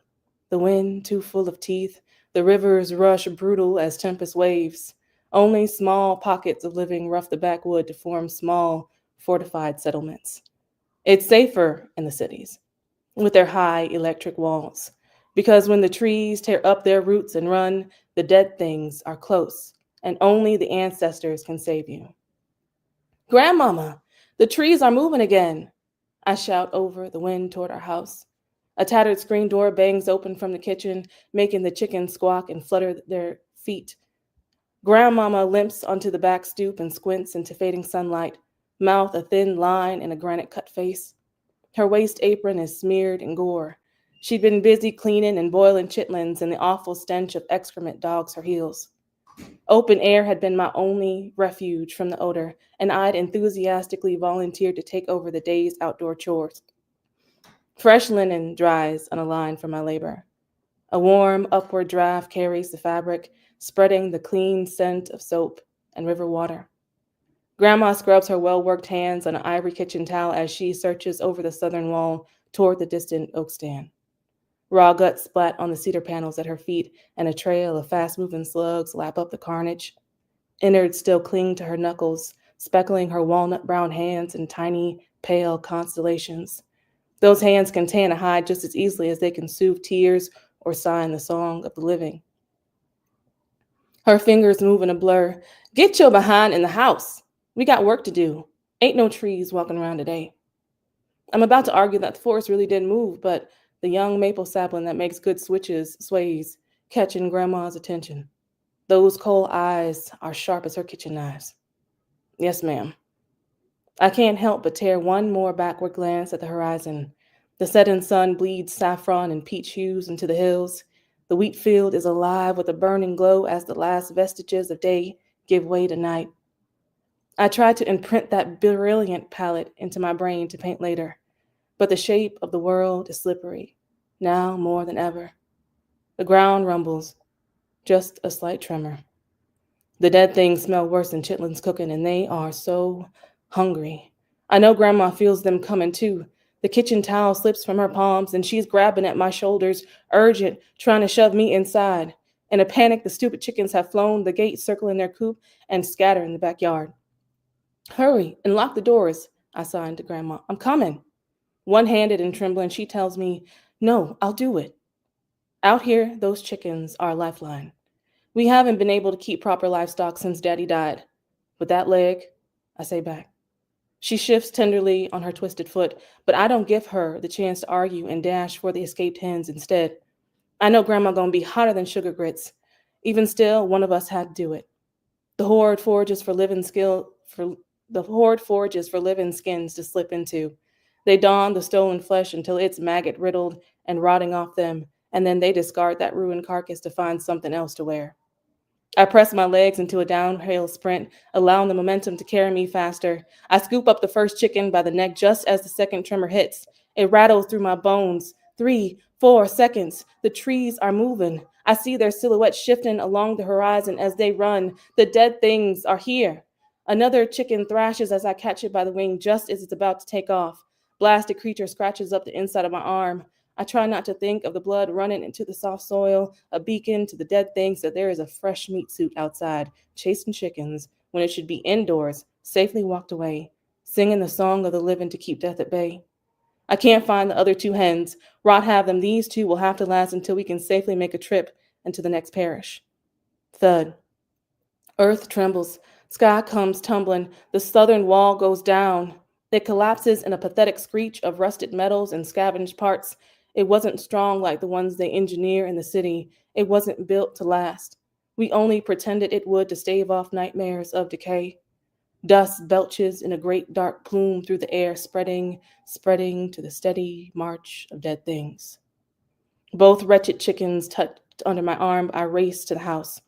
the wind too full of teeth, the rivers rush brutal as tempest waves. Only small pockets of living rough the backwood to form small, fortified settlements. It's safer in the cities, with their high electric walls, because when the trees tear up their roots and run, the dead things are close, and only the ancestors can save you. Grandmama, the trees are moving again. I shout over the wind toward our house. A tattered screen door bangs open from the kitchen, making the chickens squawk and flutter their feet. Grandmama limps onto the back stoop and squints into fading sunlight, mouth a thin line in a granite cut face. Her waist apron is smeared in gore. She'd been busy cleaning and boiling chitlins, and the awful stench of excrement dogs her heels. Open air had been my only refuge from the odor, and I'd enthusiastically volunteered to take over the day's outdoor chores. Fresh linen dries on a line for my labor. A warm, upward draft carries the fabric, spreading the clean scent of soap and river water. Grandma scrubs her well-worked hands on an ivory kitchen towel as she searches over the southern wall toward the distant oak stand. Raw guts splat on the cedar panels at her feet, and a trail of fast-moving slugs lap up the carnage. Innards still cling to her knuckles, speckling her walnut-brown hands in tiny, pale constellations. Those hands can tan a hide just as easily as they can soothe tears or sign the song of the living. Her fingers move in a blur. Get your behind in the house. We got work to do. Ain't no trees walking around today. I'm about to argue that the forest really didn't move, but the young maple sapling that makes good switches sways, catching Grandma's attention. Those coal eyes are sharp as her kitchen knives. Yes, ma'am. I can't help but tear one more backward glance at the horizon. The setting sun bleeds saffron and peach hues into the hills. The wheat field is alive with a burning glow as the last vestiges of day give way to night. I try to imprint that brilliant palette into my brain to paint later, but the shape of the world is slippery, now more than ever. The ground rumbles, just a slight tremor. The dead things smell worse than chitlins cooking, and they are so hungry. I know Grandma feels them coming too. The kitchen towel slips from her palms, and she's grabbing at my shoulders, urgent, trying to shove me inside. In a panic, the stupid chickens have flown the gate, circling their coop, and scatter in the backyard. Hurry and lock the doors, I signed to Grandma. I'm coming. One-handed and trembling, she tells me, no, I'll do it. Out here, those chickens are a lifeline. We haven't been able to keep proper livestock since Daddy died. With that leg, I say back. She shifts tenderly on her twisted foot, but I don't give her the chance to argue and dash for the escaped hens instead. I know Grandma gonna be hotter than sugar grits. Even still, one of us had to do it. The horde forages for living skins to slip into. They don the stolen flesh until it's maggot riddled and rotting off them, and then they discard that ruined carcass to find something else to wear. I press my legs into a downhill sprint, allowing the momentum to carry me faster. I scoop up the first chicken by the neck just as the second tremor hits. It rattles through my bones. 3, 4 seconds. The trees are moving. I see their silhouettes shifting along the horizon as they run. The dead things are here. Another chicken thrashes as I catch it by the wing just as it's about to take off. Blasted creature scratches up the inside of my arm. I try not to think of the blood running into the soft soil, a beacon to the dead things that there is a fresh meat suit outside, chasing chickens, when it should be indoors, safely walked away, singing the song of the living to keep death at bay. I can't find the other 2 hens. Rot have them. These 2 will have to last until we can safely make a trip into the next parish. Thud. Earth trembles. Sky comes tumbling. The southern wall goes down. It collapses in a pathetic screech of rusted metals and scavenged parts. It wasn't strong like the ones they engineer in the city. It wasn't built to last. We only pretended it would to stave off nightmares of decay. Dust belches in a great dark plume through the air, spreading, spreading to the steady march of dead things. Both wretched chickens tucked under my arm, I race to the house.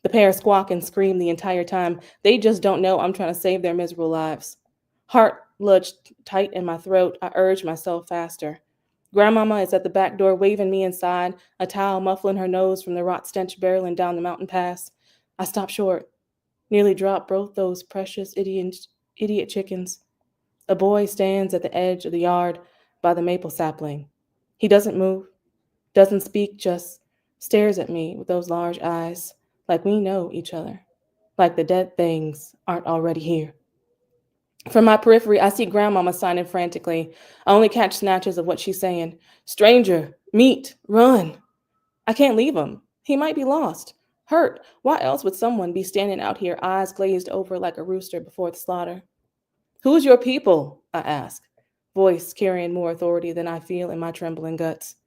The pair squawk and scream the entire time. They just don't know I'm trying to save their miserable lives. Heart lodged tight in my throat, I urge myself faster. Grandmama is at the back door waving me inside, a towel muffling her nose from the rot stench barreling down the mountain pass. I stop short, nearly drop both those precious idiot chickens. A boy stands at the edge of the yard by the maple sapling. He doesn't move, doesn't speak, just stares at me with those large eyes, like we know each other, like the dead things aren't already here. From my periphery, I see Grandmama signing frantically. I only catch snatches of what she's saying. Stranger, meet, run. I can't leave him. He might be lost, hurt. Why else would someone be standing out here, eyes glazed over like a rooster before the slaughter? Who's your people? I ask, voice carrying more authority than I feel in my trembling guts.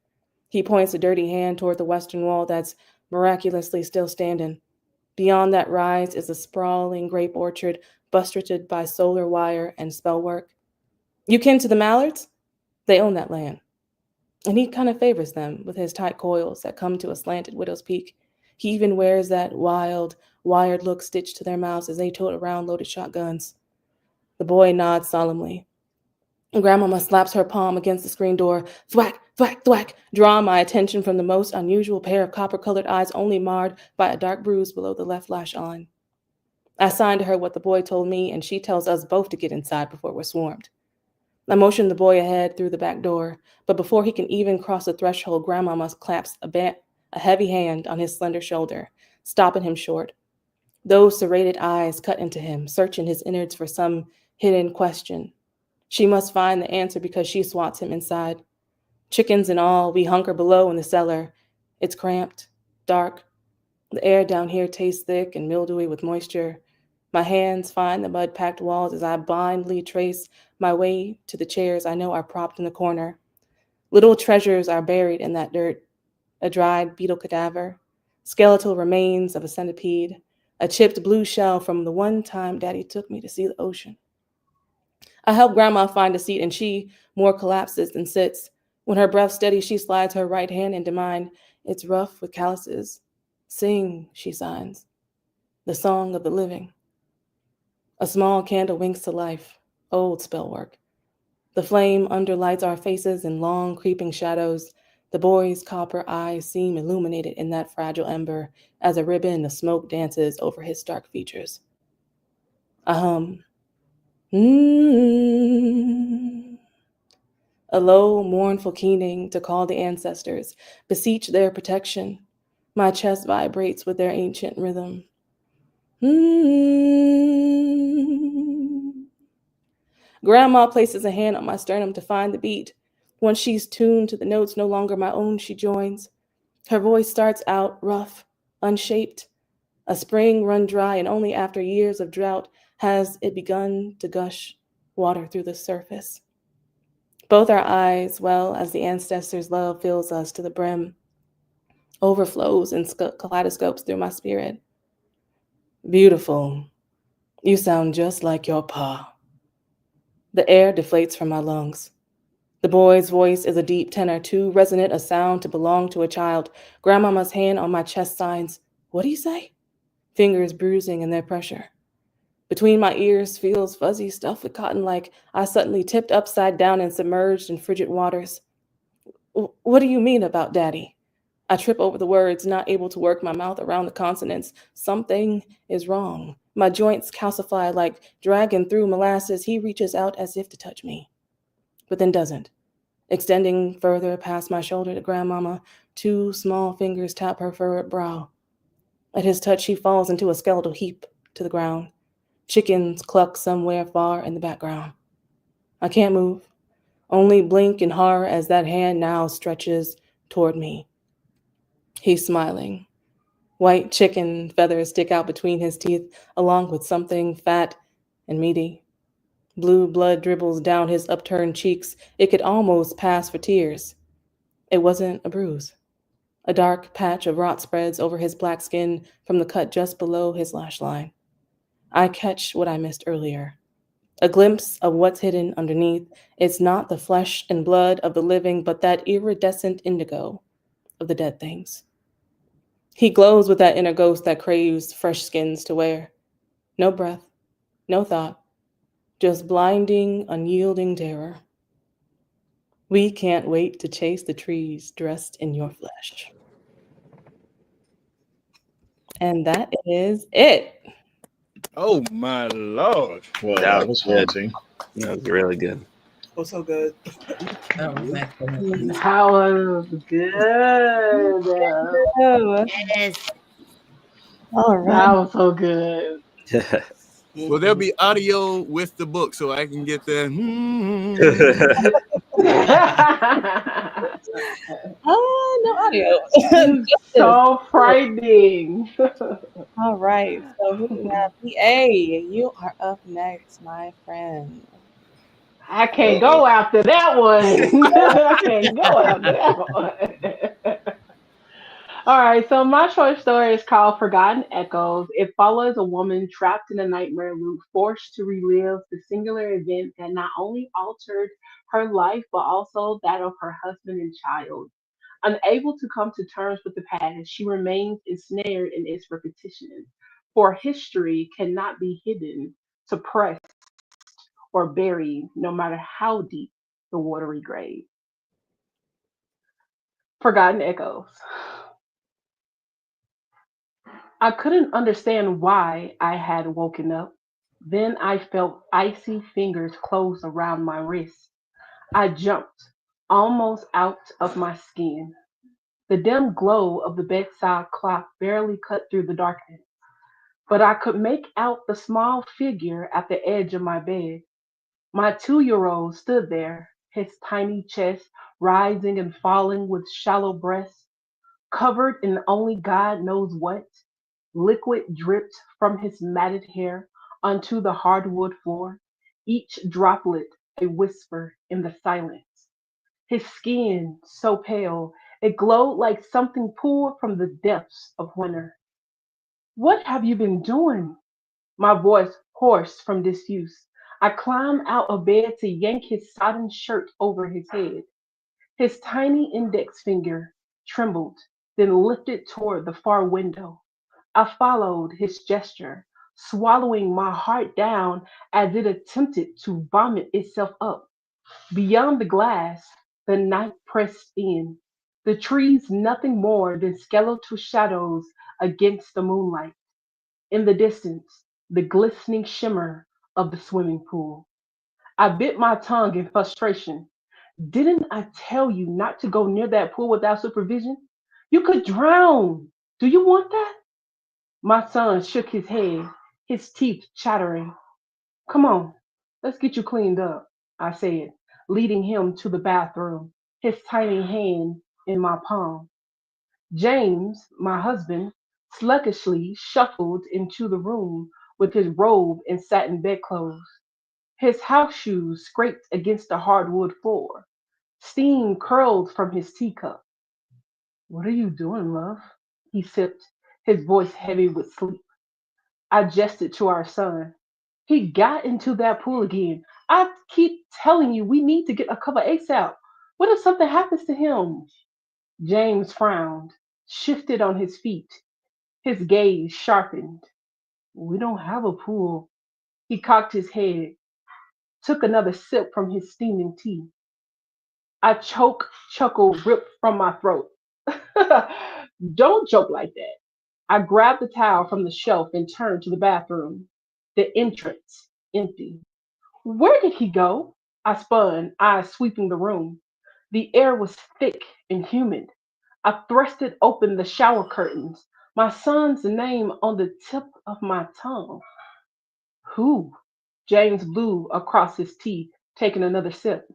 He points a dirty hand toward the western wall that's miraculously still standing. Beyond that rise is a sprawling grape orchard buttressed by solar wire and spellwork. You kin to the Mallards? They own that land. And he kind of favors them with his tight coils that come to a slanted widow's peak. He even wears that wild, wired look stitched to their mouths as they tote around loaded shotguns. The boy nods solemnly. Grandmama slaps her palm against the screen door. Thwack, thwack, thwack, drawing my attention from the most unusual pair of copper-colored eyes only marred by a dark bruise below the left lash line. I sign to her what the boy told me, and she tells us both to get inside before we're swarmed. I motion the boy ahead through the back door, but before he can even cross the threshold, Grandmama claps a heavy hand on his slender shoulder, stopping him short. Those serrated eyes cut into him, searching his innards for some hidden question. She must find the answer because she swats him inside. Chickens and all, we hunker below in the cellar. It's cramped, dark. The air down here tastes thick and mildewy with moisture. My hands find the mud-packed walls as I blindly trace my way to the chairs I know are propped in the corner. Little treasures are buried in that dirt. A dried beetle cadaver, skeletal remains of a centipede, a chipped blue shell from the one time Daddy took me to see the ocean. I help Grandma find a seat, and she more collapses than sits. When her breath steadies, she slides her right hand into mine. It's rough with calluses. Sing, she signs, the song of the living. A small candle winks to life, old spell work. The flame underlights our faces in long, creeping shadows. The boy's copper eyes seem illuminated in that fragile ember as a ribbon of smoke dances over his stark features. I hum. Mm. A low, mournful keening to call the ancestors, beseech their protection. My chest vibrates with their ancient rhythm. Mm. Grandma places a hand on my sternum to find the beat. Once she's tuned to the notes no longer my own, she joins. Her voice starts out rough, unshaped. A spring run dry, and only after years of drought has it begun to gush water through the surface. Both our eyes, well as the ancestors' love, fills us to the brim, overflows in kaleidoscopes through my spirit. Beautiful. You sound just like your pa. The air deflates from my lungs. The boy's voice is a deep tenor, too resonant a sound to belong to a child. Grandmama's hand on my chest signs, "What do you say?" Fingers bruising in their pressure. Between my ears feels fuzzy stuff with cotton, like I suddenly tipped upside down and submerged in frigid waters. What do you mean about Daddy? I trip over the words, not able to work my mouth around the consonants. Something is wrong. My joints calcify like dragging through molasses. He reaches out as if to touch me, but then doesn't. Extending further past my shoulder to Grandmama, two small fingers tap her furrowed brow. At his touch, she falls into a skeletal heap to the ground. Chickens cluck somewhere far in the background. I can't move, only blink in horror as that hand now stretches toward me. He's smiling. White chicken feathers stick out between his teeth, along with something fat and meaty. Blue blood dribbles down his upturned cheeks. It could almost pass for tears. It wasn't a bruise. A dark patch of rot spreads over his black skin from the cut just below his lash line. I catch what I missed earlier. A glimpse of what's hidden underneath. It's not the flesh and blood of the living, but that iridescent indigo of the dead things. He glows with that inner ghost that craves fresh skins to wear. No breath, no thought, just blinding, unyielding terror. We can't wait to chase the trees dressed in your flesh. And that is it. Oh my lord! Well, That that was was good. haunting. That was really good. Oh, so good. That was excellent. That was good. Oh, Yes. all right. That was so good. Will there be audio with the book so I can get the? Hmm. No audio. It's Justice. so frightening. All right. So who do we have? EA, you are up next, my friend. I can't Uh-oh. go after that one. I can't go after that one. All right, so my short story is called Forgotten Echoes. It follows a woman trapped in a nightmare loop, forced to relive the singular event that not only altered her life, but also that of her husband and child. Unable to come to terms with the past, she remains ensnared in its repetition. For history cannot be hidden, suppressed, or buried, no matter how deep the watery grave. Forgotten Echoes. I couldn't understand why I had woken up. Then I felt icy fingers close around my wrist. I jumped, almost out of my skin. The dim glow of the bedside clock barely cut through the darkness, but I could make out the small figure at the edge of my bed. My 2-year old stood there, his tiny chest rising and falling with shallow breaths, covered in only God knows what. Liquid dripped from his matted hair onto the hardwood floor, each droplet a whisper in the silence. His skin, so pale, it glowed like something pulled from the depths of winter. What have you been doing? My voice hoarse from disuse. I climbed out of bed to yank his sodden shirt over his head. His tiny index finger trembled, then lifted toward the far window. I followed his gesture, swallowing my heart down as it attempted to vomit itself up. Beyond the glass, the night pressed in. The trees nothing more than skeletal shadows against the moonlight. In the distance, the glistening shimmer of the swimming pool. I bit my tongue in frustration. Didn't I tell you not to go near that pool without supervision? You could drown. Do you want that? My son shook his head, his teeth chattering. Come on, let's get you cleaned up, I said, leading him to the bathroom, his tiny hand in my palm. James, my husband, sluggishly shuffled into the room with his robe and satin bedclothes. His house shoes scraped against the hardwood floor. Steam curled from his teacup. What are you doing, love? He sipped, his voice heavy with sleep. I gestured to our son. He got into that pool again. I keep telling you, we need to get a cover ASAP. What if something happens to him? James frowned, shifted on his feet, his gaze sharpened. We don't have a pool. He cocked his head, took another sip from his steaming tea. A choke chuckle ripped from my throat. Don't joke like that. I grabbed the towel from the shelf and turned to the bathroom. The entrance empty. Where did he go? I spun, eyes sweeping the room. The air was thick and humid. I thrusted open the shower curtains, my son's name on the tip of my tongue. Who? James blew across his teeth, taking another sip.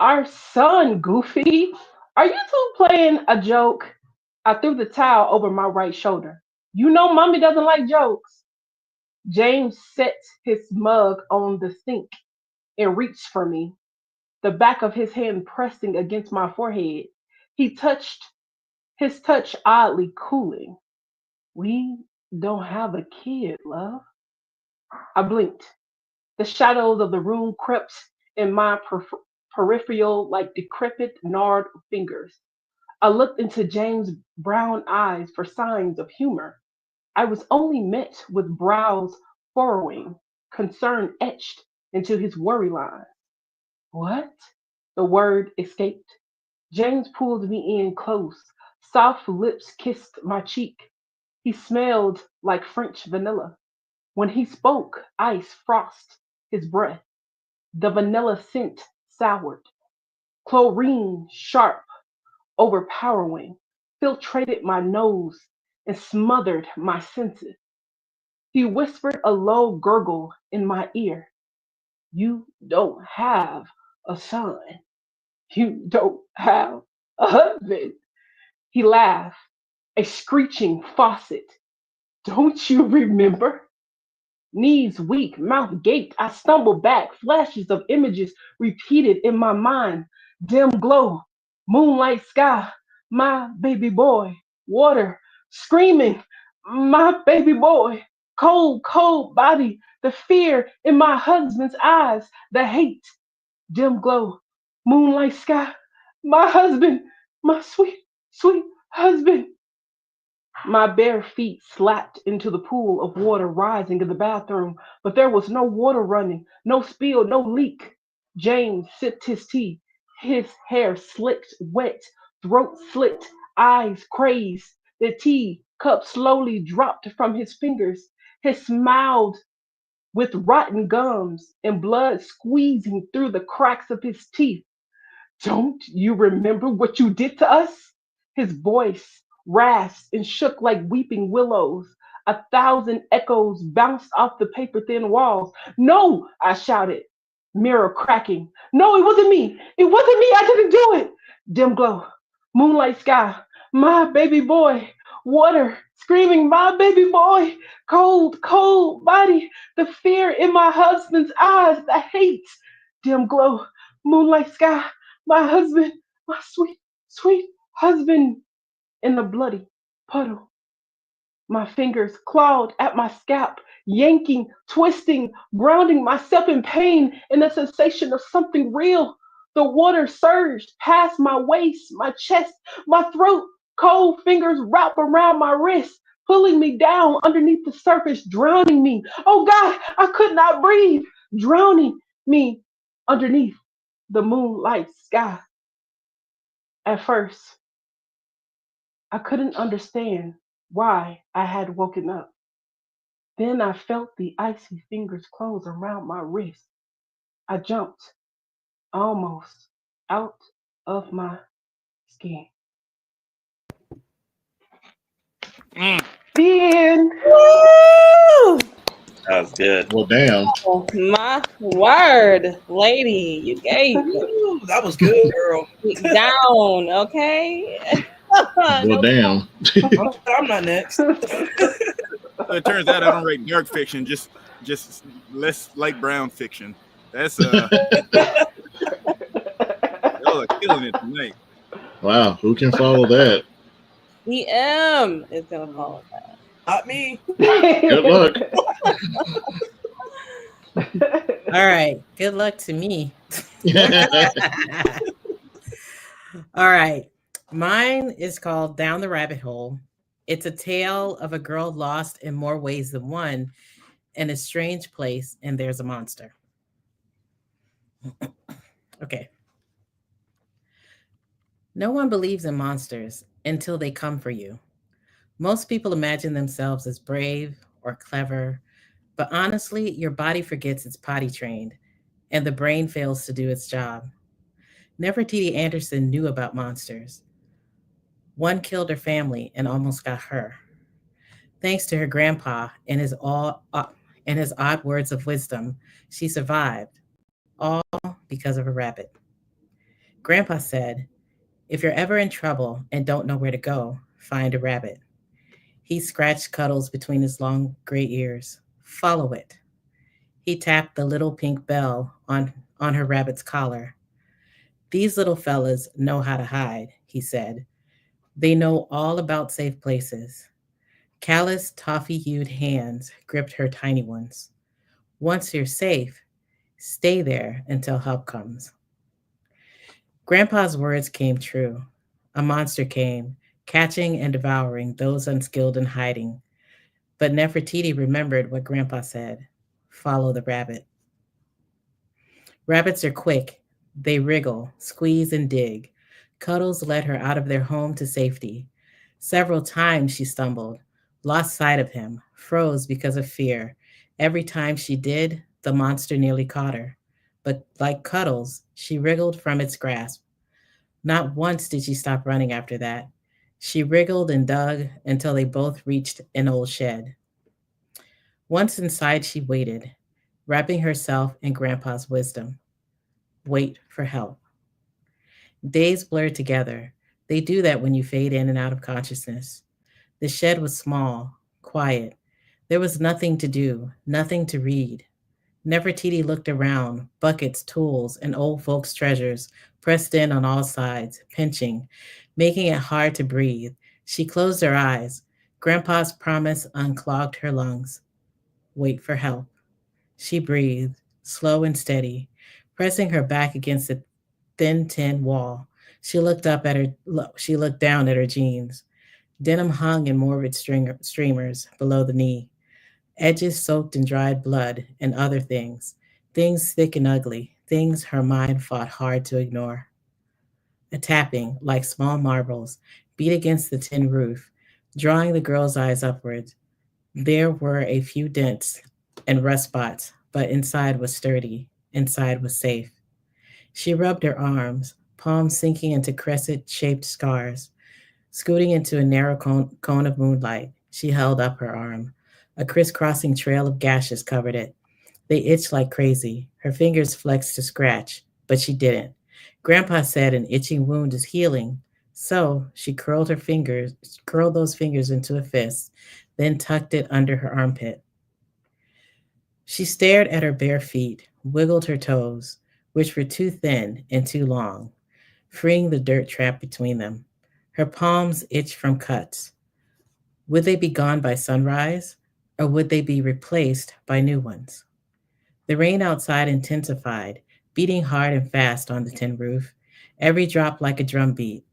Our son, Goofy. Are you two playing a joke? I threw the towel over my right shoulder. You know mommy doesn't like jokes. James set his mug on the sink and reached for me, the back of his hand pressing against my forehead. He touched his touch oddly cooling. We don't have a kid, love. I blinked. The shadows of the room crept in my peripheral like decrepit, gnarled fingers. I looked into James' brown eyes for signs of humor. I was only met with brows furrowing, concern etched into his worry lines. What? The word escaped. James pulled me in close. Soft lips kissed my cheek. He smelled like French vanilla. When he spoke, ice frosted his breath. The vanilla scent soured. Chlorine, sharp, overpowering, filtrated my nose and smothered my senses. He whispered a low gurgle in my ear. You don't have a son. You don't have a husband. He laughed, a screeching faucet. Don't you remember? Knees weak, mouth gaped, I stumbled back, flashes of images repeated in my mind. Dim glow, moonlight sky, my baby boy, water, screaming, my baby boy, cold, cold body, the fear in my husband's eyes, the hate, dim glow, moonlight sky, my husband, my sweet, sweet husband. My bare feet slapped into the pool of water rising in the bathroom, but there was no water running, no spill, no leak. James sipped his tea, his hair slicked, wet, throat slit, eyes crazed. The tea cup slowly dropped from his fingers. He smiled with rotten gums and blood squeezing through the cracks of his teeth. Don't you remember what you did to us? His voice rasped and shook like weeping willows. A thousand echoes bounced off the paper thin walls. No, I shouted, mirror cracking. No, it wasn't me. It wasn't me. I didn't do it. Dim glow, moonlight sky, my baby boy, water, screaming, my baby boy, cold, cold body, the fear in my husband's eyes, the hate, dim glow, moonlight sky, my husband, my sweet, sweet husband, in the bloody puddle. My fingers clawed at my scalp, yanking, twisting, grounding myself in pain and the sensation of something real. The water surged past my waist, my chest, my throat. Cold fingers wrapped around my wrist, pulling me down underneath the surface, drowning me. Oh God, I could not breathe, drowning me underneath the moonlight sky. At first, I couldn't understand why I had woken up. Then I felt the icy fingers close around my wrist. I jumped almost out of my skin. Mm, The end. Woo! that was good. Well, damn. Oh, my word, lady, you gave Ooh, that was good, girl. it down, okay? Well, No, damn. I'm not next. So it turns out I don't write dark fiction, just less light brown fiction. That's y'all are killing it tonight. Wow, who can follow that? EM is gonna follow Not me. Good luck. All right. Good luck to me. All right. Mine is called Down the Rabbit Hole. It's a tale of a girl lost in more ways than one in a strange place, and there's a monster. Okay. No one believes in monsters until they come for you. Most people imagine themselves as brave or clever, but honestly, your body forgets it's potty trained and the brain fails to do its job. Nefertiti Anderson knew about monsters. One killed her family and almost got her. Thanks to her grandpa and his odd words of wisdom, she survived, all because of a rabbit. Grandpa said, "If you're ever in trouble and don't know where to go, find a rabbit." He scratched Cuddles between his long gray ears. "Follow it." He tapped the little pink bell on her rabbit's collar. "These little fellas know how to hide," he said. "They know all about safe places." Calloused, toffee hued hands gripped her tiny ones. Once you're safe, stay there until help comes. Grandpa's words came true. A monster came, catching and devouring those unskilled in hiding. But Nefertiti remembered what Grandpa said: follow the rabbit. Rabbits are quick. They wriggle, squeeze, and dig. Cuddles led her out of their home to safety. Several times she stumbled, lost sight of him, froze because of fear. Every time she did, the monster nearly caught her. But like Cuddles, she wriggled from its grasp. Not once did she stop running after that. She wriggled and dug until they both reached an old shed. Once inside, she waited, wrapping herself in Grandpa's wisdom. Wait for help. Days blurred together. They do that when you fade in and out of consciousness. The shed was small, quiet. There was nothing to do, nothing to read. Nefertiti looked around, buckets, tools, and old folks' treasures pressed in on all sides, pinching, making it hard to breathe. She closed her eyes. Grandpa's promise unclogged her lungs. Wait for help. She breathed, slow and steady, pressing her back against the thin tin wall. She looked up at her she looked down at her jeans. Denim hung in morbid streamers below the knee, edges soaked in dried blood and other things, things thick and ugly, things her mind fought hard to ignore. A tapping, like small marbles, beat against the tin roof, drawing the girl's eyes upwards. There were a few dents and rust spots, but inside was sturdy, inside was safe. She rubbed her arms, palms sinking into crescent shaped scars. Scooting into a narrow cone of moonlight, she held up her arm. A crisscrossing trail of gashes covered it. They itched like crazy. Her fingers flexed to scratch, but she didn't. Grandpa said an itching wound is healing. So she curled those fingers into a fist, then tucked it under her armpit. She stared at her bare feet, wiggled her toes, which were too thin and too long, freeing the dirt trap between them. Her palms itched from cuts. Would they be gone by sunrise, or would they be replaced by new ones? The rain outside intensified, beating hard and fast on the tin roof, every drop like a drum beat.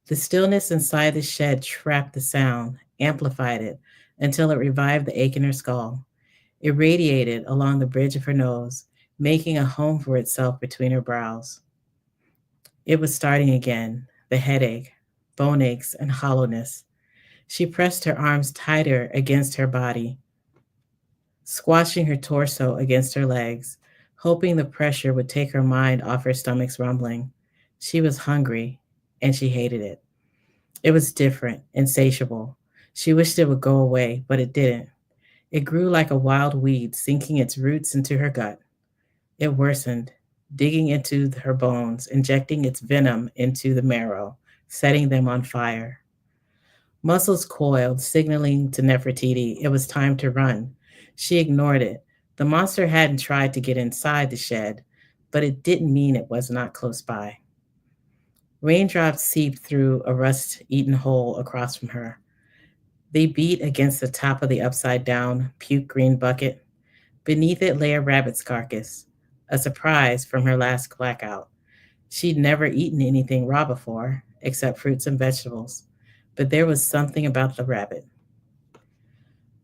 The stillness inside the shed trapped the sound, amplified it, until it revived the ache in her skull. It radiated along the bridge of her nose, making a home for itself between her brows. It was starting again, the headache, bone aches, and hollowness. She pressed her arms tighter against her body, squashing her torso against her legs, hoping the pressure would take her mind off her stomach's rumbling. She was hungry, and she hated it. It was different, insatiable. She wished it would go away, but it didn't. It grew like a wild weed, sinking its roots into her gut. It worsened, digging into her bones, injecting its venom into the marrow, setting them on fire. Muscles coiled, signaling to Nefertiti it was time to run. She ignored it. The monster hadn't tried to get inside the shed, but it didn't mean it was not close by. Raindrops seeped through a rust eaten hole across from her. They beat against the top of the upside down, puke green bucket. Beneath it lay a rabbit's carcass, a surprise from her last blackout. She'd never eaten anything raw before, except fruits and vegetables. But there was something about the rabbit.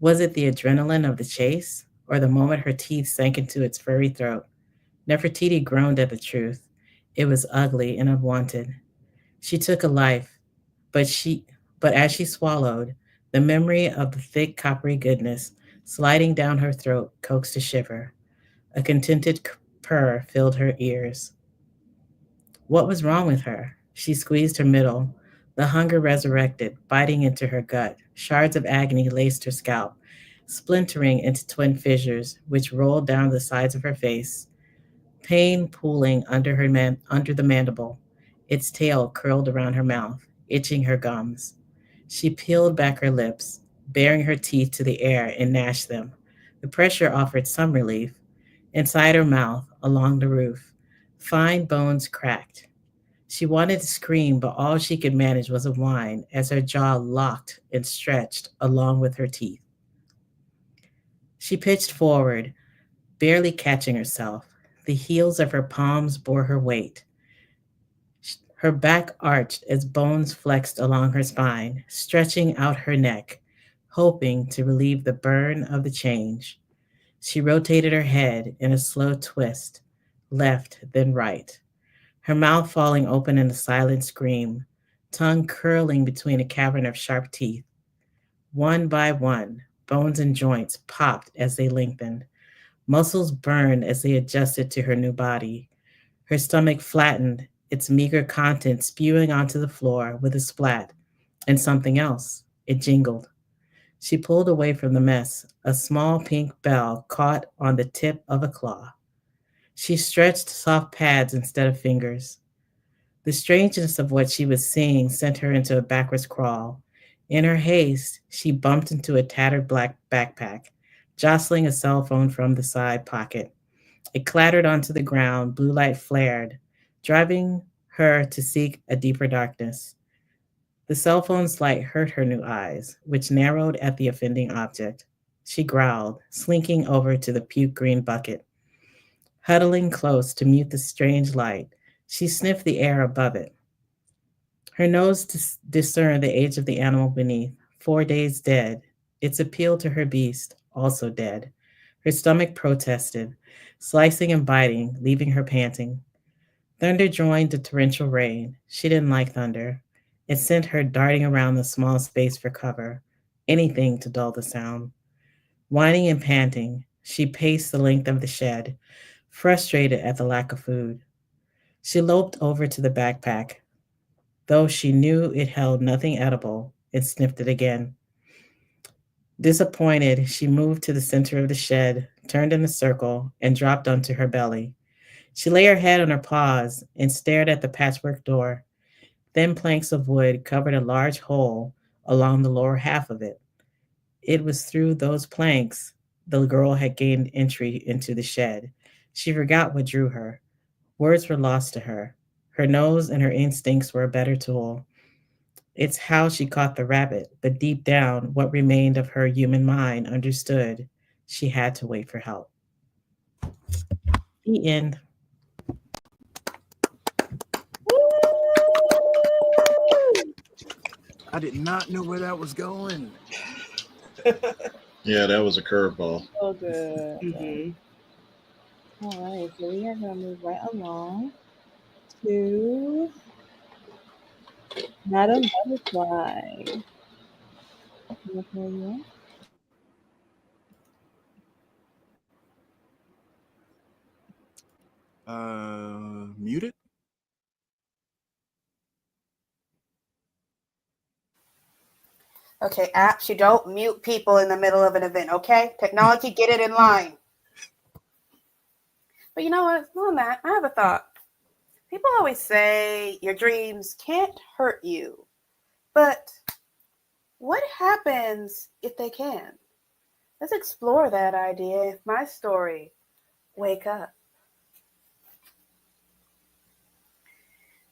Was it the adrenaline of the chase, or the moment her teeth sank into its furry throat? Nefertiti groaned at the truth. It was ugly and unwanted. She took a life, but but as she swallowed, the memory of the thick coppery goodness sliding down her throat coaxed a shiver. A contented purr filled her ears. What was wrong with her? She squeezed her middle. The hunger resurrected, biting into her gut. Shards of agony laced her scalp, splintering into twin fissures, which rolled down the sides of her face. Pain pooling under the mandible. Its tail curled around her mouth, itching her gums. She peeled back her lips, baring her teeth to the air and gnashed them. The pressure offered some relief. Inside her mouth, along the roof, fine bones cracked. She wanted to scream, but all she could manage was a whine as her jaw locked and stretched along with her teeth. She pitched forward, barely catching herself. The heels of her palms bore her weight. Her back arched as bones flexed along her spine, stretching out her neck, hoping to relieve the burn of the change. She rotated her head in a slow twist, left, then right, her mouth falling open in a silent scream, tongue curling between a cavern of sharp teeth. One by one, bones and joints popped as they lengthened. Muscles burned as they adjusted to her new body. Her stomach flattened, its meager contents spewing onto the floor with a splat. And something else. It jingled. She pulled away from the mess, a small pink bell caught on the tip of a claw. She stretched soft pads instead of fingers. The strangeness of what she was seeing sent her into a backwards crawl. In her haste, she bumped into a tattered black backpack, jostling a cell phone from the side pocket. It clattered onto the ground, blue light flared, driving her to seek a deeper darkness. The cell phone's light hurt her new eyes, which narrowed at the offending object. She growled, slinking over to the puke green bucket. Huddling close to mute the strange light, she sniffed the air above it. Her nose discerned the age of the animal beneath, 4 days dead. Its appeal to her beast, also dead. Her stomach protested, slicing and biting, leaving her panting. Thunder joined the torrential rain. She didn't like thunder. It sent her darting around the small space for cover, anything to dull the sound. Whining and panting, she paced the length of the shed, frustrated at the lack of food. She loped over to the backpack, though she knew it held nothing edible, and sniffed it again. Disappointed, she moved to the center of the shed, turned in a circle, and dropped onto her belly. She lay her head on her paws and stared at the patchwork door. Thin planks of wood covered a large hole along the lower half of it. It was through those planks the girl had gained entry into the shed. She forgot what drew her. Words were lost to her. Her nose and her instincts were a better tool. It's how she caught the rabbit, but deep down, what remained of her human mind understood she had to wait for help. The end. I did not know where that was going. Yeah, that was a curveball. So good. Mhm. All right, so we are going to move right along to Madam Butterfly. Muted? Okay, apps, you don't mute people in the middle of an event, okay? Technology, get it in line. But you know what? On that, I have a thought. People always say your dreams can't hurt you. But what happens if they can? Let's explore that idea in my story, Wake Up.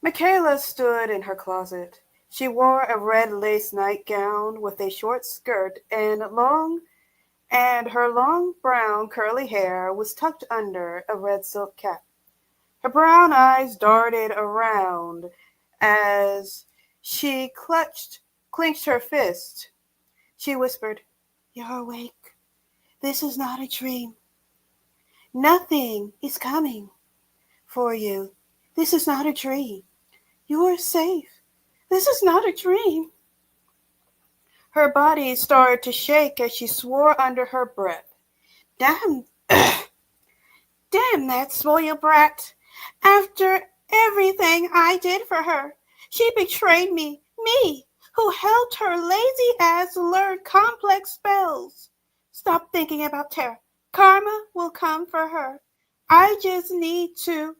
Michaela stood in her closet. She wore a red lace nightgown with a short skirt and her long brown curly hair was tucked under a red silk cap. Her brown eyes darted around as she clenched her fist. She whispered, "You're awake. This is not a dream. Nothing is coming for you. This is not a dream. You are safe. This is not a dream." Her body started to shake as she swore under her breath. Damn, damn that spoiled brat. After everything I did for her, she betrayed me, who helped her lazy ass learn complex spells. Stop thinking about Tara. Karma will come for her. I just need to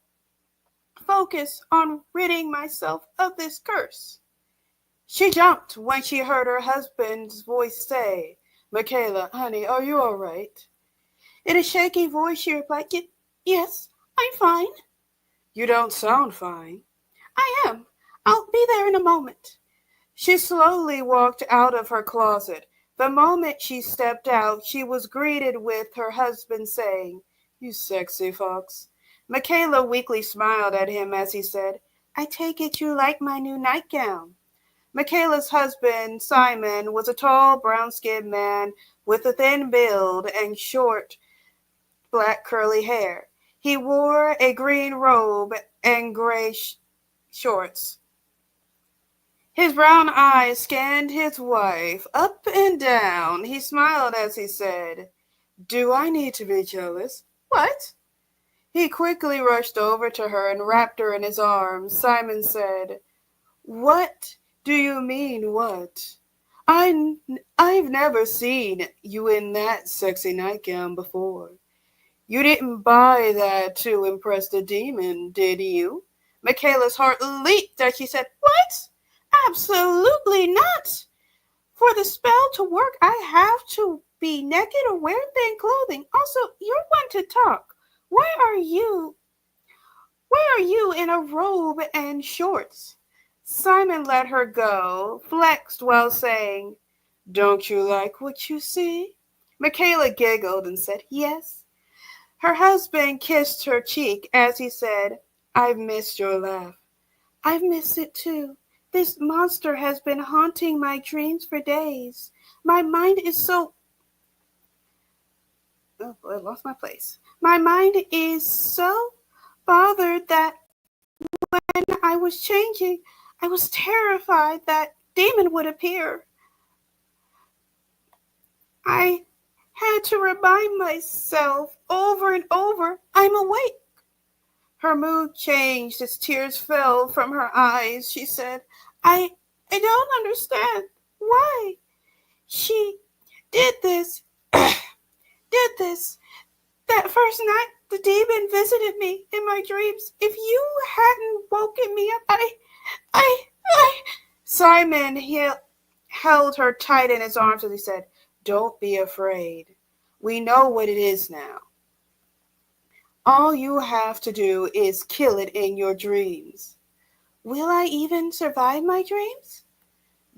focus on ridding myself of this curse. She jumped when she heard her husband's voice say, "Michaela, honey, are you all right?" In a shaky voice, she replied, "Yes, I'm fine." "You don't sound fine." "I am. I'll be there in a moment." She slowly walked out of her closet. The moment she stepped out, she was greeted with her husband saying, You sexy fox. Michaela weakly smiled at him as he said, I take it you like my new nightgown. Michaela's husband, Simon, was a tall, brown-skinned man with a thin build and short, black curly hair. He wore a green robe and gray shorts. His brown eyes scanned his wife up and down. He smiled as he said, Do I need to be jealous? What? He quickly rushed over to her and wrapped her in his arms. Simon said, What do you mean, what? I've never seen you in that sexy nightgown before. You didn't buy that to impress the demon, did you? Michaela's heart leaped as she said, What? Absolutely not. For the spell to work, I have to be naked or wear thin clothing. Also, you're one to talk. Why are you in a robe and shorts? Simon let her go, flexed while saying, Don't you like what you see? Michaela giggled and said, Yes. Her husband kissed her cheek as he said, I've missed your laugh. I've missed it too. This monster has been haunting my dreams for days. My mind is so... Oh, I lost my place. My mind is so bothered that when I was changing, I was terrified that demon would appear. I had to remind myself over and over, I'm awake. Her mood changed as tears fell from her eyes. She said, I don't understand why she did this. did this. That first night the demon visited me in my dreams. If you hadn't woken me up, I Simon held her tight in his arms as he said, Don't be afraid. We know what it is now. All you have to do is kill it in your dreams. Will I even survive my dreams?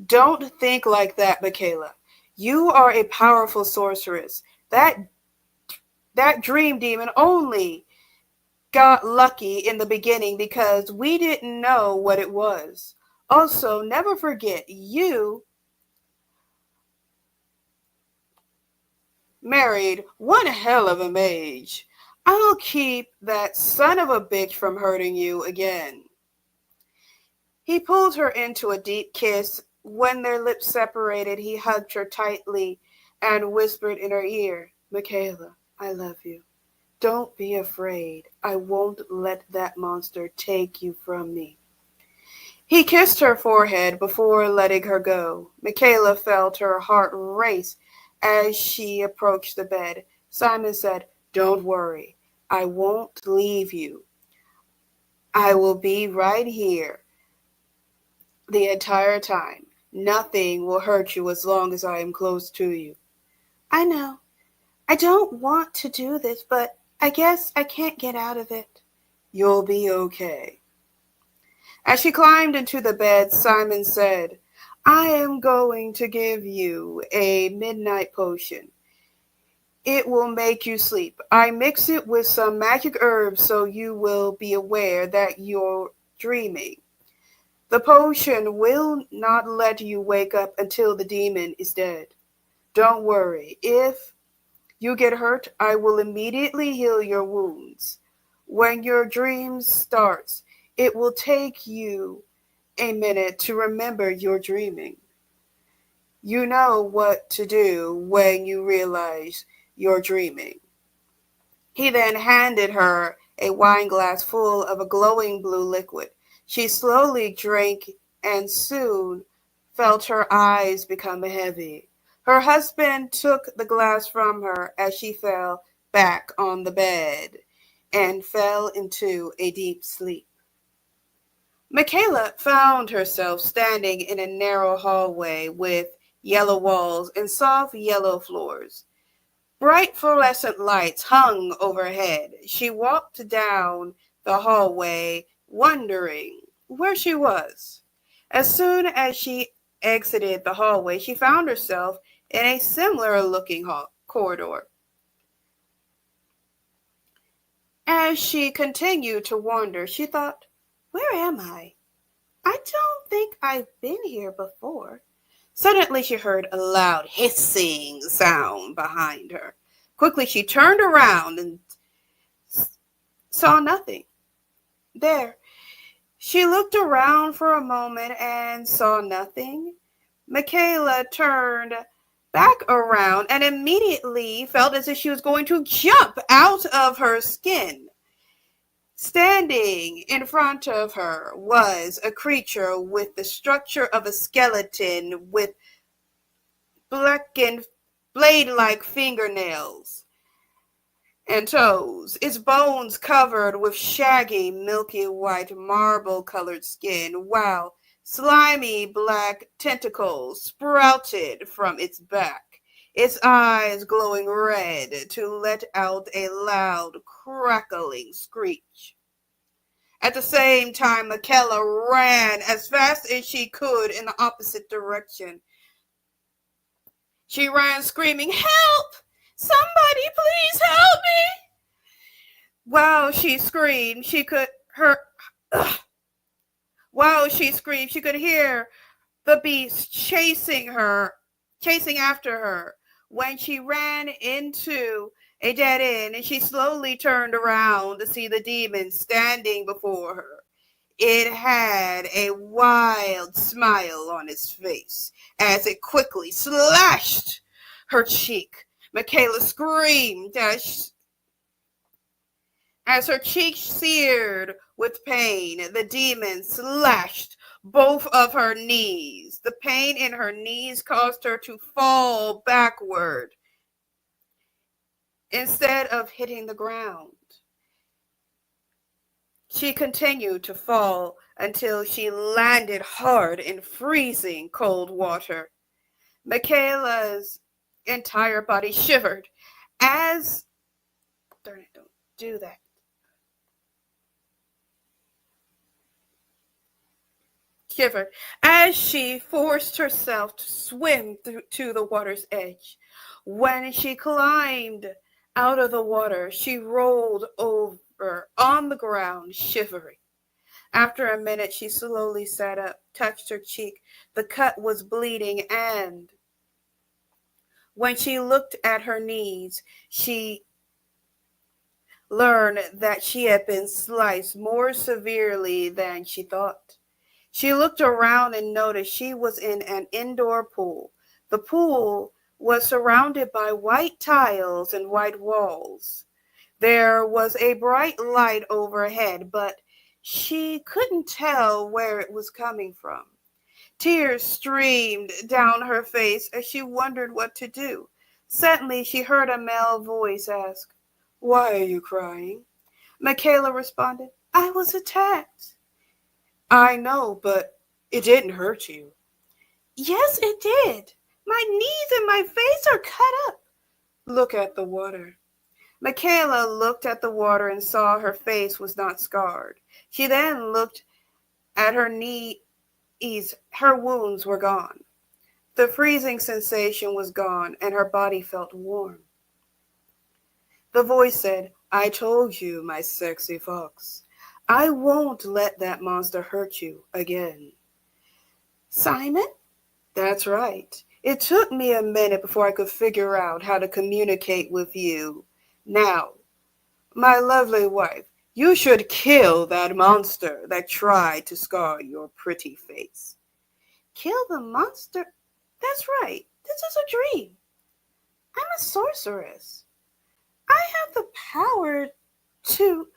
Don't think like that, Michaela. You are a powerful sorceress. That dream demon only got lucky in the beginning because we didn't know what it was. Also, never forget, you married one hell of a mage. I'll keep that son of a bitch from hurting you again. He pulled her into a deep kiss. When their lips separated, he hugged her tightly and whispered in her ear, Michaela, I love you. Don't be afraid. I won't let that monster take you from me. He kissed her forehead before letting her go. Michaela felt her heart race as she approached the bed. Simon said, Don't worry. I won't leave you. I will be right here the entire time. Nothing will hurt you as long as I am close to you. I know. I don't want to do this, but I guess I can't get out of it. You'll be okay. As she climbed into the bed, Simon said, I am going to give you a midnight potion. It will make you sleep. I mix it with some magic herbs so you will be aware that you're dreaming. The potion will not let you wake up until the demon is dead. Don't worry. If you get hurt, I will immediately heal your wounds. When your dream starts, it will take you a minute to remember you're dreaming. You know what to do when you realize you're dreaming. He then handed her a wine glass full of a glowing blue liquid. She slowly drank and soon felt her eyes become heavy. Her husband took the glass from her as she fell back on the bed and fell into a deep sleep. Michaela found herself standing in a narrow hallway with yellow walls and soft yellow floors. Bright fluorescent lights hung overhead. She walked down the hallway, wondering where she was. As soon as she exited the hallway, she found herself in a similar looking corridor. As she continued to wander, she thought, where am I? I don't think I've been here before. Suddenly, she heard a loud hissing sound behind her. Quickly, she turned around and saw nothing. There, she looked around for a moment and saw nothing. Michaela turned back around and immediately felt as if she was going to jump out of her skin. Standing in front of her was a creature with the structure of a skeleton with blackened blade-like fingernails and toes, its bones covered with shaggy, milky white, marble-colored skin, while slimy black tentacles sprouted from its back, its eyes glowing red to let out a loud, crackling screech. At the same time, Michaela ran as fast as she could in the opposite direction. She ran screaming, help! Somebody please help me! While she screamed, she could hear the beast chasing after her. When she ran into a dead end, and she slowly turned around to see the demon standing before her. It had a wild smile on its face as it quickly slashed her cheek. Michaela screamed as her cheek seared with pain. The demon slashed both of her knees. The pain in her knees caused her to fall backward instead of hitting the ground. She continued to fall until she landed hard in freezing cold water. Michaela's entire body shivered as darn it, don't do that. Shivered as she forced herself to swim to the water's edge. When she climbed out of the water, she rolled over on the ground, shivering. After a minute, she slowly sat up, touched her cheek. The cut was bleeding, and when she looked at her knees, she learned that she had been sliced more severely than she thought. She looked around and noticed she was in an indoor pool. The pool was surrounded by white tiles and white walls. There was a bright light overhead, but she couldn't tell where it was coming from. Tears streamed down her face as she wondered what to do. Suddenly, she heard a male voice ask, why are you crying? Michaela responded, I was attacked. I know, but it didn't hurt you. Yes, it did. My knees and my face are cut up. Look at the water. Michaela looked at the water and saw her face was not scarred. She then looked at her knees. Her wounds were gone. The freezing sensation was gone, and her body felt warm. The voice said, I told you, my sexy fox. I won't let that monster hurt you again. Simon? That's right. It took me a minute before I could figure out how to communicate with you. Now, my lovely wife, you should kill that monster that tried to scar your pretty face. Kill the monster? That's right. This is a dream. I'm a sorceress. I have the power to...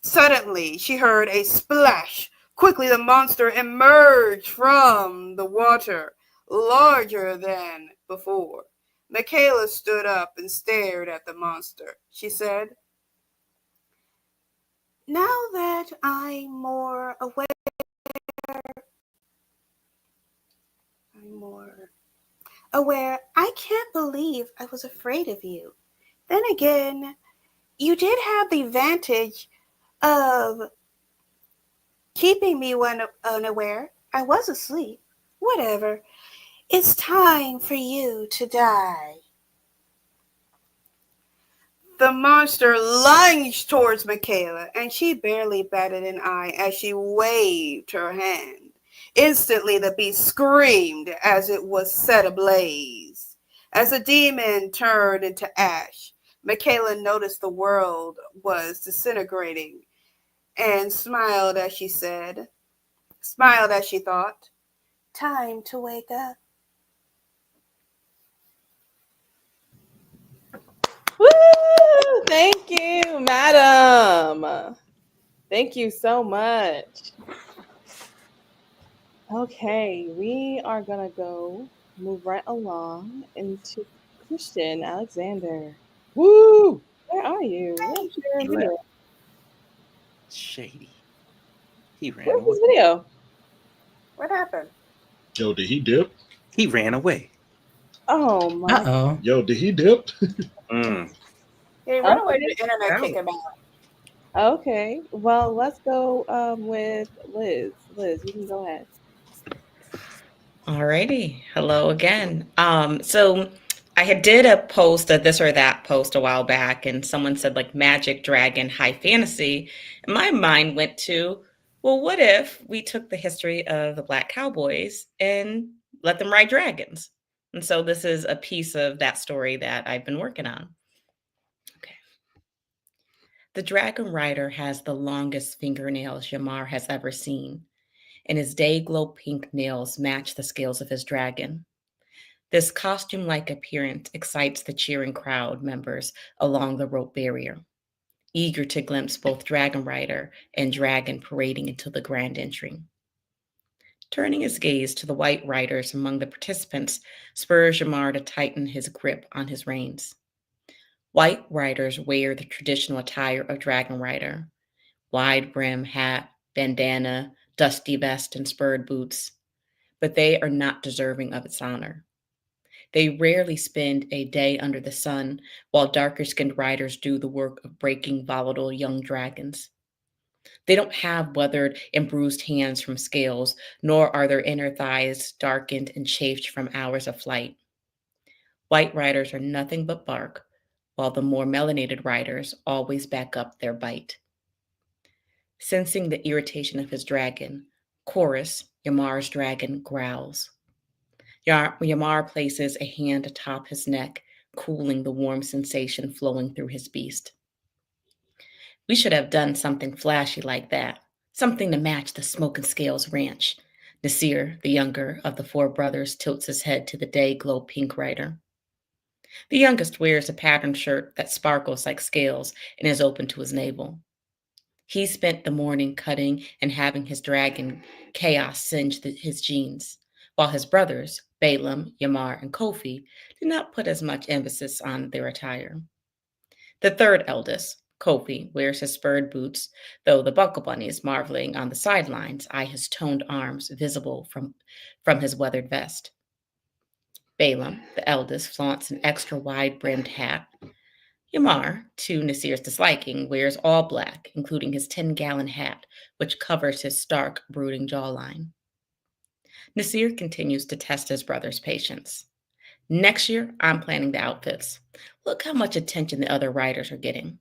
Suddenly, she heard a splash. Quickly, the monster emerged from the water, larger than before. Michaela stood up and stared at the monster. She said, now that I'm more aware, I can't believe I was afraid of you. Then again, you did have the advantage of keeping me when unaware. I was asleep. Whatever. It's time for you to die. The monster lunged towards Michaela, and she barely batted an eye as she waved her hand. Instantly, the beast screamed as it was set ablaze. As the demon turned into ash, Michaela noticed the world was disintegrating and smiled as she thought, time to wake up. Woo! Thank you, madam. Thank you so much. Okay, we are gonna go move right along into Christian Alexander. Woo! Where are you? Where's your He left. video? Shady. He ran Where's away. this video? What happened? Yo, did he dip? He ran away. Oh Uh my. oh. Yo, did he dip? Mm. He ran away to Okay. the internet, kick Out. him out. Okay. Well, let's go with Liz. Liz, you can go ahead. Alrighty. Hello again. So I had did a post, a this or that post a while back, and someone said like magic, dragon, high fantasy. And my mind went to, well, what if we took the history of the Black Cowboys and let them ride dragons? And so this is a piece of that story that I've been working on. Okay. The dragon rider has the longest fingernails Yamar has ever seen, and his day glow pink nails match the scales of his dragon. This costume like appearance excites the cheering crowd members along the rope barrier, eager to glimpse both Dragon Rider and Dragon parading into the grand entry. Turning his gaze to the white riders among the participants spurs Yamar to tighten his grip on his reins. White riders wear the traditional attire of Dragon Rider: wide brim hat, bandana, dusty vest, and spurred boots, but they are not deserving of its honor. They rarely spend a day under the sun, while darker skinned riders do the work of breaking volatile young dragons. They don't have weathered and bruised hands from scales, nor are their inner thighs darkened and chafed from hours of flight. White riders are nothing but bark, while the more melanated riders always back up their bite. Sensing the irritation of his dragon, Chorus, Yamar's dragon, growls. Yamar places a hand atop his neck, cooling the warm sensation flowing through his beast. We should have done something flashy like that, something to match the Smoke and Scales ranch. Nasir, the younger of the four brothers, tilts his head to the day glow pink rider. The youngest wears a patterned shirt that sparkles like scales and is open to his navel. He spent the morning cutting and having his dragon Chaos singe his jeans, while his brothers, Balaam, Yamar, and Kofi, did not put as much emphasis on their attire. The third eldest, Kofi, wears his spurred boots, though the Buckle Bunnies, marveling on the sidelines, eye his toned arms visible from his weathered vest. Balaam, the eldest, flaunts an extra wide brimmed hat. Yamar, to Nasir's disliking, wears all black, including his 10-gallon hat, which covers his stark, brooding jawline. Nasir continues to test his brother's patience. Next year, I'm planning the outfits. Look how much attention the other riders are getting.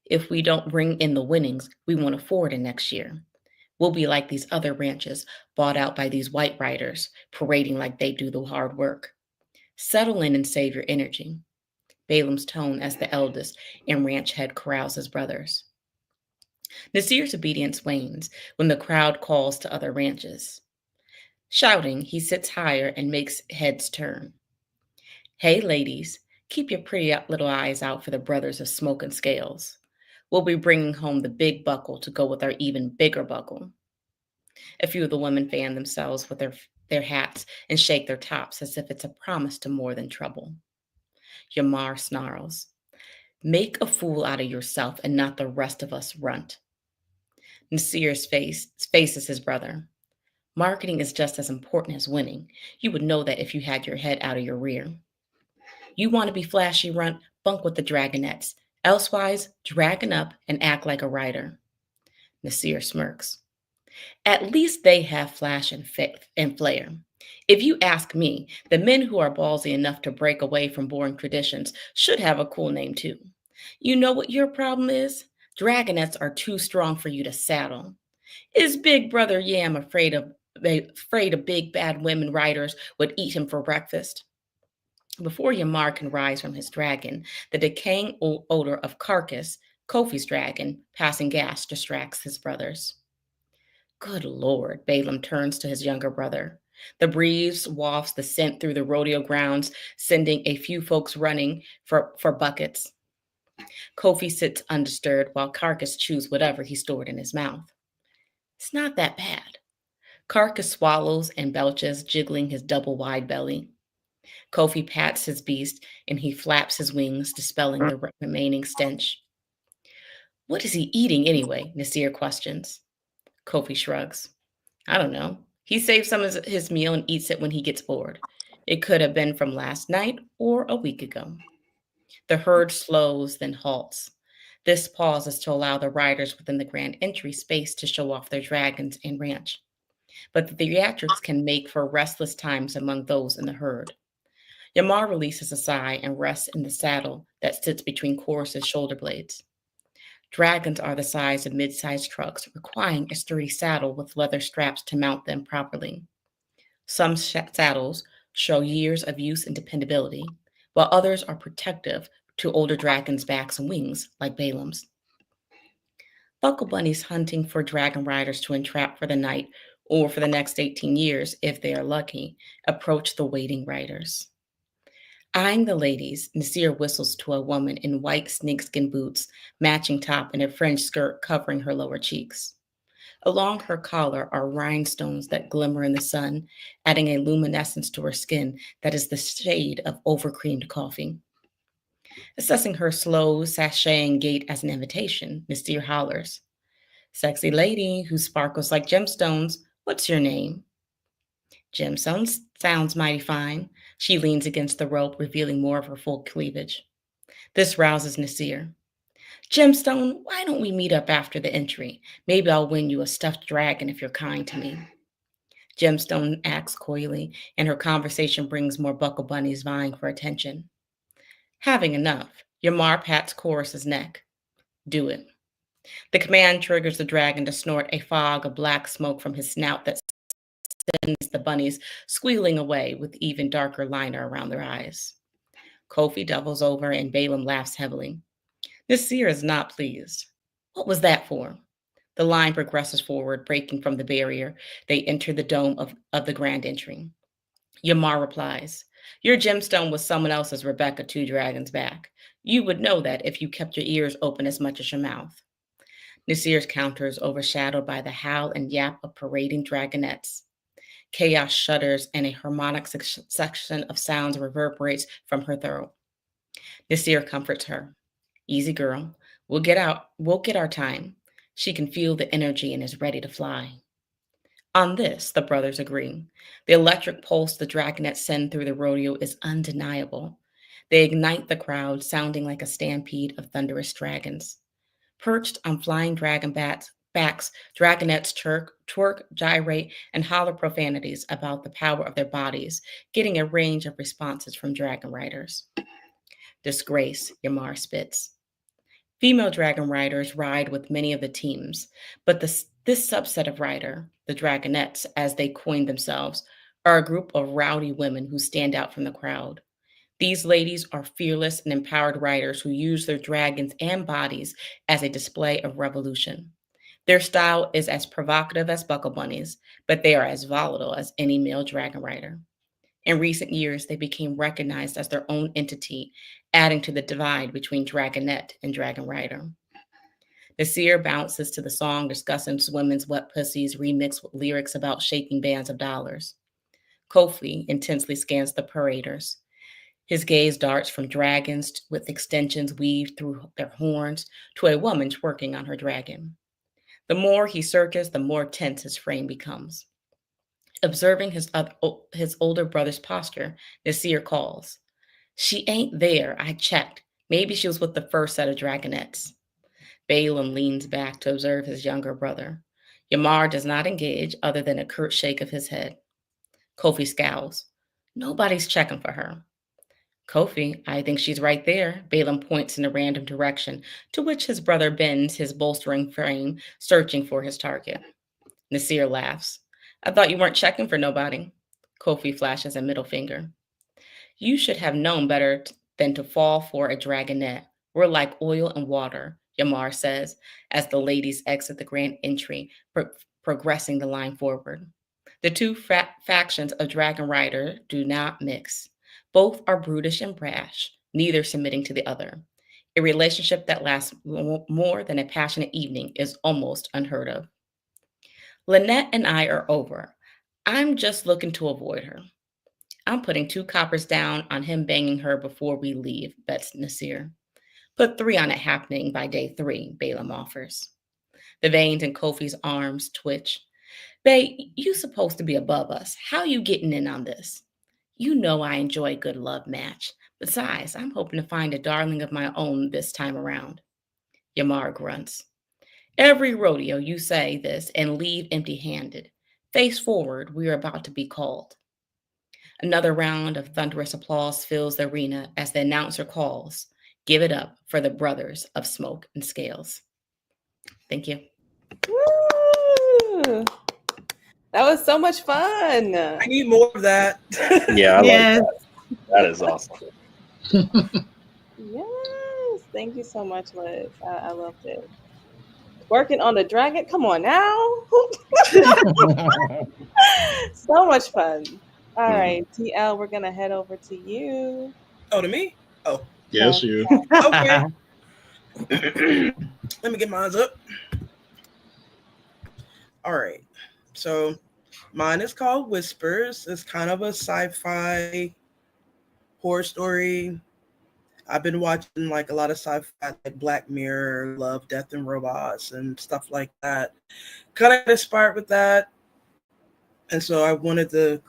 If we don't bring in the winnings, we won't afford it next year. We'll be like these other ranches, bought out by these white riders, parading like they do the hard work. Settle in and save your energy. Balaam's tone as the eldest and ranch head corrals his brothers. Nasir's obedience wanes when the crowd calls to other ranches. Shouting, he sits higher and makes heads turn. Hey, ladies, keep your pretty little eyes out for the brothers of Smoke and Scales. We'll be bringing home the big buckle to go with our even bigger buckle. A few of the women fan themselves with their hats and shake their tops as if it's a promise to more than trouble. Yamar snarls. Make a fool out of yourself and not the rest of us, runt. Nasir's faces his brother. Marketing is just as important as winning. You would know that if you had your head out of your rear. You want to be flashy, runt? Bunk with the dragonettes. Elsewise, dragon up and act like a rider. Nasir smirks. At least they have flash and flair. If you ask me, the men who are ballsy enough to break away from boring traditions should have a cool name too. You know what your problem is? Dragonets are too strong for you to saddle. Is Big Brother Yam afraid of big bad women riders would eat him for breakfast? Before Yamar can rise from his dragon, the decaying odor of carcass, Kofi's dragon, passing gas distracts his brothers. Good Lord, Balaam turns to his younger brother. The breeze wafts the scent through the rodeo grounds, sending a few folks running for buckets. Kofi sits undisturbed while Carcass chews whatever he stored in his mouth. It's not that bad. Carcass swallows and belches, jiggling his double wide belly. Kofi pats his beast and he flaps his wings, dispelling the remaining stench. What is he eating anyway? Nasir questions. Kofi shrugs. I don't know. He saves some of his meal and eats it when he gets bored. It could have been from last night or a week ago. The herd slows, then halts. This pause is to allow the riders within the grand entry space to show off their dragons and ranch. But the theatrics can make for restless times among those in the herd. Yamar releases a sigh and rests in the saddle that sits between Chorus's shoulder blades. Dragons are the size of mid-sized trucks, requiring a sturdy saddle with leather straps to mount them properly. Some saddles show years of use and dependability, while others are protective to older dragons' backs and wings, like Balaam's. Buckle Bunny's hunting for dragon riders to entrap for the night or for the next 18 years, if they are lucky, approach the waiting riders. Eyeing the ladies, Nasir whistles to a woman in white snakeskin boots, matching top, and a fringe skirt covering her lower cheeks. Along her collar are rhinestones that glimmer in the sun, adding a luminescence to her skin that is the shade of overcreamed coffee. Assessing her slow, sashaying gait as an invitation, Nasir hollers, "Sexy lady who sparkles like gemstones, what's your name?" "Gemstones sounds mighty fine." She leans against the rope, revealing more of her full cleavage. This rouses Nasir. "Gemstone, why don't we meet up after the entry? Maybe I'll win you a stuffed dragon if you're kind to me." Gemstone acts coyly, and her conversation brings more Buckle Bunnies vying for attention. Having enough, Yamar pats Chorus's neck. "Do it." The command triggers the dragon to snort a fog of black smoke from his snout that sends the bunnies squealing away with even darker liner around their eyes. Kofi doubles over and Balaam laughs heavily. Nasir is not pleased. What was that for? The line progresses forward, breaking from the barrier. They enter the dome of the grand entry. Yamar replies, "Your gemstone was someone else's Rebecca Two Dragons back. You would know that if you kept your ears open as much as your mouth." Nasir's counter is overshadowed by the howl and yap of parading dragonettes. Chaos shudders and a harmonic section of sounds reverberates from her throat. Nasir comforts her. "Easy, girl. We'll get our time." She can feel the energy and is ready to fly. On this, the brothers agree. The electric pulse the dragonets send through the rodeo is undeniable. They ignite the crowd, sounding like a stampede of thunderous dragons. Perched on flying backs, dragonets twerk, gyrate, and holler profanities about the power of their bodies, getting a range of responses from dragon riders. "Disgrace," Yamar spits. Female dragon riders ride with many of the teams, but this subset of rider, the dragonettes, as they coin themselves, are a group of rowdy women who stand out from the crowd. These ladies are fearless and empowered riders who use their dragons and bodies as a display of revolution. Their style is as provocative as Buckle Bunnies, but they are as volatile as any male dragon rider. In recent years, they became recognized as their own entity, adding to the divide between dragonette and dragon rider. Nasir bounces to the song discussing women's wet pussies remixed with lyrics about shaking bands of dollars. Kofi intensely scans the paraders. His gaze darts from dragons with extensions weaved through their horns to a woman twerking on her dragon. The more he searches, the more tense his frame becomes. Observing his older brother's posture, Nasir calls, "She ain't there. I checked. Maybe she was with the first set of dragonettes." Balaam leans back to observe his younger brother. Yamar does not engage other than a curt shake of his head. Kofi scowls. Nobody's checking for her. Kofi, I think she's right there. Balaam points in a random direction, to which his brother bends his bolstering frame, searching for his target. Nasir laughs. I thought you weren't checking for nobody. Kofi flashes a middle finger. You should have known better than to fall for a dragonette. We're like oil and water, Yamar says, as the ladies exit the grand entry, progressing the line forward. The two factions of Dragon Rider do not mix. Both are brutish and brash, neither submitting to the other. A relationship that lasts more than a passionate evening is almost unheard of. Lynette and I are over. I'm just looking to avoid her. I'm putting 2 coppers down on him banging her before we leave, bets Nasir. Put 3 on it happening by day 3, Balaam offers. The veins in Kofi's arms twitch. Bae, you supposed to be above us. How you getting in on this? You know I enjoy a good love match. Besides, I'm hoping to find a darling of my own this time around. Yamar grunts. Every rodeo you say this and leave empty-handed. Face forward, we are about to be called. Another round of thunderous applause fills the arena as the announcer calls, "Give it up for the brothers of Smoke and Scales." Thank you. Woo! That was so much fun. I need more of that. Yeah, I Yes. like that. That is awesome. Yes. Thank you so much, Liz. I loved it. Working on the dragon. Come on now. So much fun. All right, TL, we're going to head over to you. Oh, to me? Oh, Yes, you. okay. Let me get mine up. All right. So mine is called Whispers. It's kind of a sci-fi horror story. I've been watching like a lot of sci-fi, like Black Mirror, Love, Death, and Robots, and stuff like that. Kind of inspired with that, and so I wanted to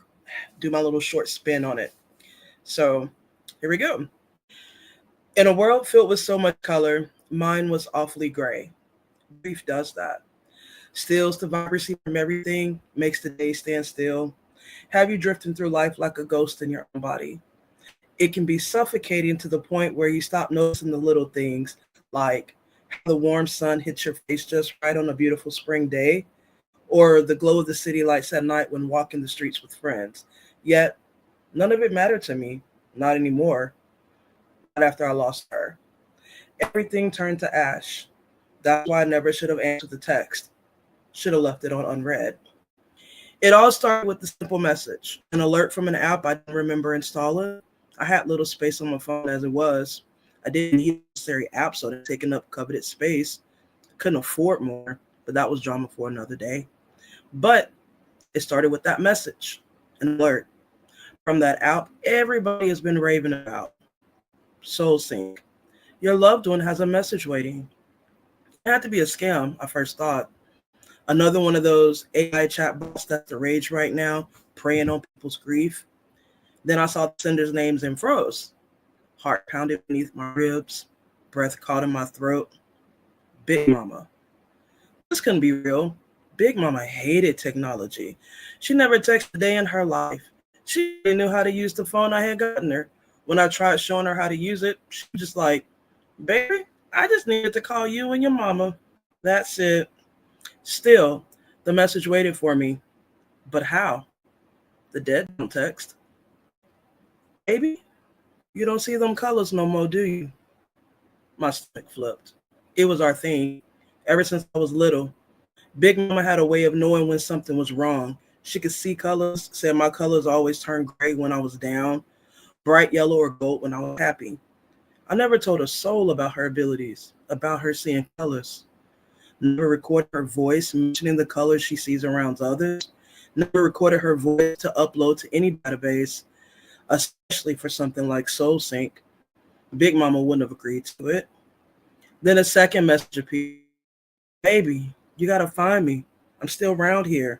do my little short spin on it. So here we go. In a world filled with so much color, mine was awfully gray. Grief does that. Steals the vibrancy from everything, makes the day stand still. Have you drifting through life like a ghost in your own body? It can be suffocating to the point where you stop noticing the little things, like how the warm sun hits your face just right on a beautiful spring day, or the glow of the city lights at night when walking the streets with friends. Yet, none of it mattered to me, not anymore, not after I lost her. Everything turned to ash. That's why I never should have answered the text. Should have left it on unread. It all started with the simple message, an alert from an app I didn't remember installing. I had little space on my phone as it was. I didn't need necessary apps, so they're taking up coveted space. Couldn't afford more, but that was drama for another day. But it started with that message, an alert. From that app, everybody has been raving about. SoulSync. Your loved one has a message waiting. It had to be a scam, I first thought. Another one of those AI chatbots that's the rage right now, preying on people's grief. Then I saw the sender's names and froze. Heart pounded beneath my ribs, breath caught in my throat. Big Mama. This couldn't be real. Big Mama hated technology. She never texted a day in her life. She didn't know how to use the phone I had gotten her. When I tried showing her how to use it, she was just like, "Baby, I just needed to call you and your mama. That's it." Still, the message waited for me. But how? The dead don't text. "Baby, you don't see them colors no more, do you?" My stomach flipped. It was our thing. Ever since I was little, Big Mama had a way of knowing when something was wrong. She could see colors, said my colors always turned gray when I was down, bright yellow or gold when I was happy. I never told a soul about her abilities, about her seeing colors. Never recorded her voice mentioning the colors she sees around others. Never recorded her voice to upload to any database, especially for something like SoulSync. Big Mama wouldn't have agreed to it. Then a second message appeared. "Baby, you gotta find me. I'm still around here."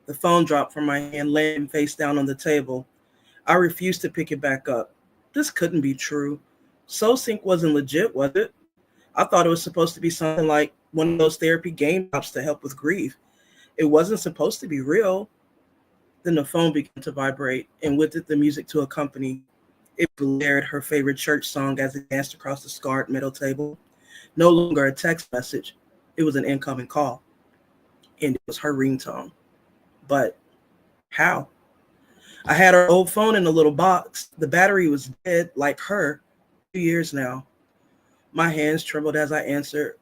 The phone dropped from my hand, laying face down on the table. I refused to pick it back up. This couldn't be true. SoulSync wasn't legit, was it? I thought it was supposed to be something like one of those therapy game apps to help with grief. It wasn't supposed to be real. Then the phone began to vibrate, and with it, the music to accompany. It blared her favorite church song as it danced across the scarred metal table. No longer a text message, it was an incoming call, and it was her ringtone. But how? I had her old phone in a little box. The battery was dead, like her, 2 years now. My hands trembled as I answered,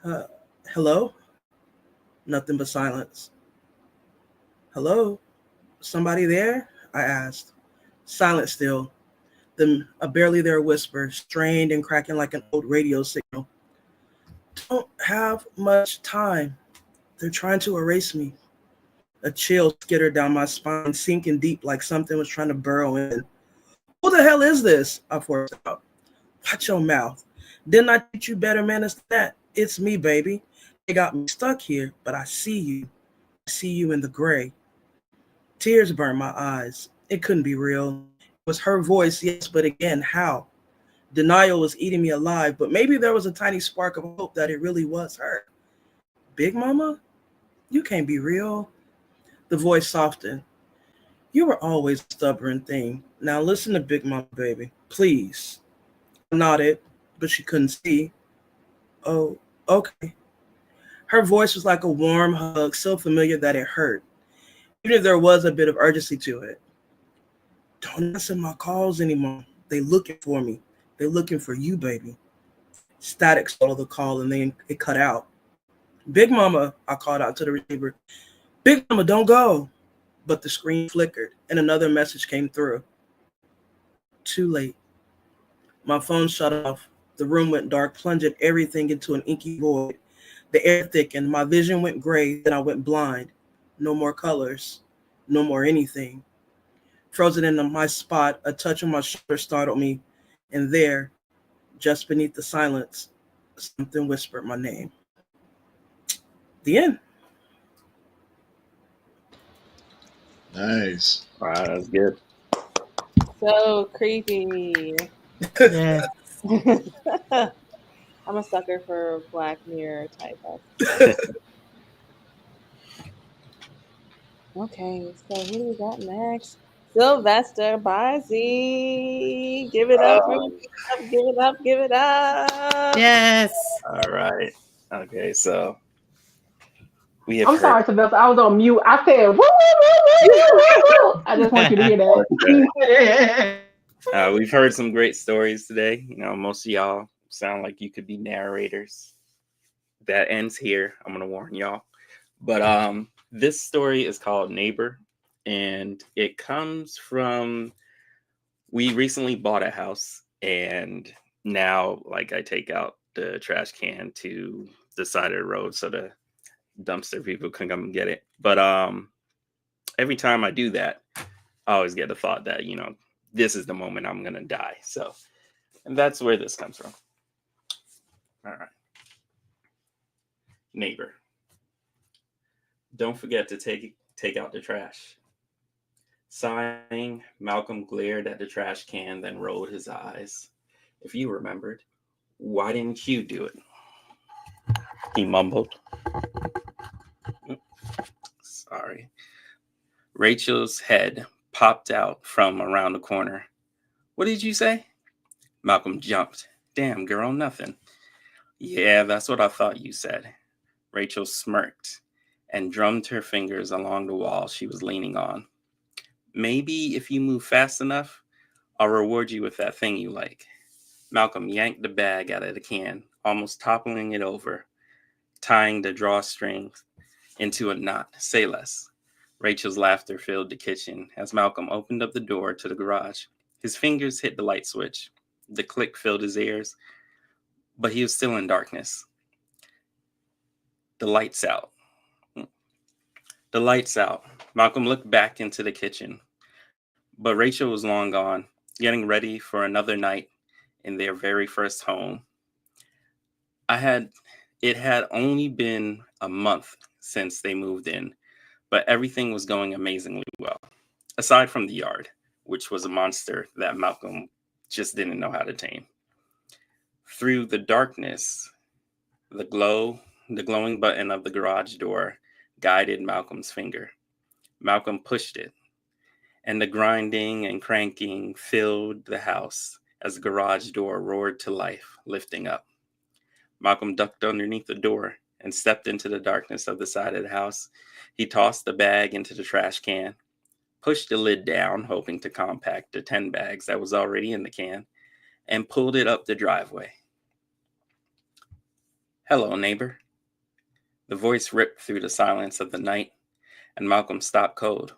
uh, hello? Nothing but silence. Hello? Somebody there? I asked. Silent still. Then a barely there whisper, strained and cracking like an old radio signal. Don't have much time. They're trying to erase me. A chill skittered down my spine, sinking deep like something was trying to burrow in. Who the hell is this? I forced out. Watch your mouth. Didn't I teach you better manners than that? It's me, baby. They got me stuck here, but I see you. I see you in the gray. Tears burned my eyes. It couldn't be real. It was her voice, yes, but again, how? Denial was eating me alive, but maybe there was a tiny spark of hope that it really was her. Big Mama? You can't be real. The voice softened. You were always a stubborn thing. Now listen to Big Mama, baby. Please. I nodded, but she couldn't see. Oh, okay. Her voice was like a warm hug, so familiar that it hurt, even if there was a bit of urgency to it. Don't answer my calls anymore. They looking for me. They're looking for you, baby. Static swallowed the call and then it cut out. Big Mama, I called out to the receiver. Big Mama, don't go. But the screen flickered and another message came through. Too late. My phone shut off. The room went dark, plunging everything into an inky void. The air thickened. My vision went gray. Then I went blind. No more colors. No more anything. Frozen in my spot, a touch on my shoulder startled me. And there, just beneath the silence, something whispered my name. The end. Nice. Wow, that's good. So creepy. Yes. I'm a sucker for Black Mirror type of. Okay, so who do we got next? Sylvester Barzy. Give it up for Um, give it up, give it up. Yes. all right. Okay, so we have I'm heard. sorry, Sylvester. I was on mute. I said, woo, woo, woo, woo, woo, woo. I just want you to hear that. We've heard some great stories today. You know, most of y'all sound like you could be narrators. That ends here. I'm gonna warn y'all. But this story is called Neighbor, and it comes from we recently bought a house, and now like I take out the trash can to the side of the road so the dumpster people can come and get it. But every time I do that, I always get the thought that, you know, this is the moment I'm gonna die. So, and that's where this comes from. All right. Neighbor, don't forget to take out the trash. Sighing, Malcolm glared at the trash can, then rolled his eyes. If you remembered, why didn't you do it? He mumbled. Sorry. Rachel's head popped out from around the corner. What did you say? Malcolm jumped. Damn, girl, nothing. Yeah, that's what I thought you said. Rachel smirked and drummed her fingers along the wall she was leaning on. Maybe if you move fast enough, I'll reward you with that thing you like. Malcolm yanked the bag out of the can, almost toppling it over, tying the drawstring into a knot. Say less. Rachel's laughter filled the kitchen as Malcolm opened up the door to the garage. His fingers hit the light switch. The click filled his ears, but he was still in darkness. The lights out. The lights out. Malcolm looked back into the kitchen, but Rachel was long gone, getting ready for another night in their very first home. It had only been a month since they moved in, but everything was going amazingly well, aside from the yard, which was a monster that Malcolm just didn't know how to tame. Through the darkness, the glowing button of the garage door guided Malcolm's finger. Malcolm pushed it, and the grinding and cranking filled the house as the garage door roared to life, lifting up. Malcolm ducked underneath the door and stepped into the darkness of the side of the house. He tossed the bag into the trash can, pushed the lid down, hoping to compact the 10 bags that was already in the can, and pulled it up the driveway. "Hello, neighbor." The voice ripped through the silence of the night, and Malcolm stopped cold.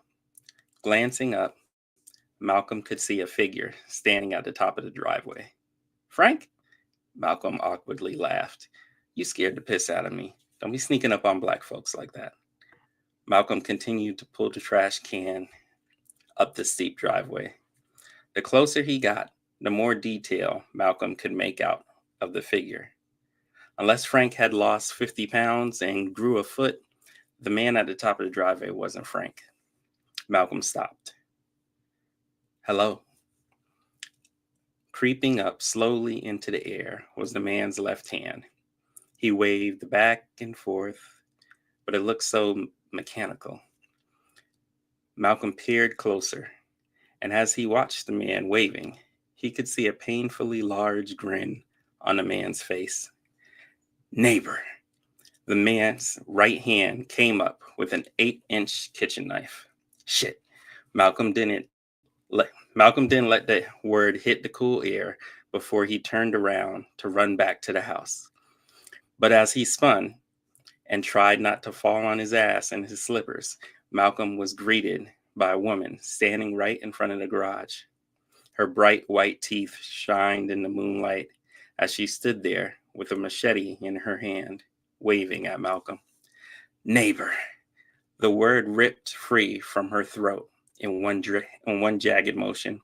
Glancing up, Malcolm could see a figure standing at the top of the driveway. "Frank?" Malcolm awkwardly laughed. "You scared the piss out of me. Don't be sneaking up on black folks like that." Malcolm continued to pull the trash can up the steep driveway. The closer he got, the more detail Malcolm could make out of the figure. Unless Frank had lost 50 pounds and grew a foot, the man at the top of the driveway wasn't Frank. Malcolm stopped. "Hello." Creeping up slowly into the air was the man's left hand. He waved back and forth, but it looked so mechanical. Malcolm peered closer, and as he watched the man waving, he could see a painfully large grin on the man's face. "Neighbor." The man's right hand came up with an 8-inch kitchen knife. Shit. Malcolm didn't let the word hit the cool air before he turned around to run back to the house. But as he spun and tried not to fall on his ass and his slippers, Malcolm was greeted by a woman standing right in front of the garage. Her bright white teeth shined in the moonlight as she stood there with a machete in her hand, waving at Malcolm. "Neighbor." The word ripped free from her throat in one jagged motion.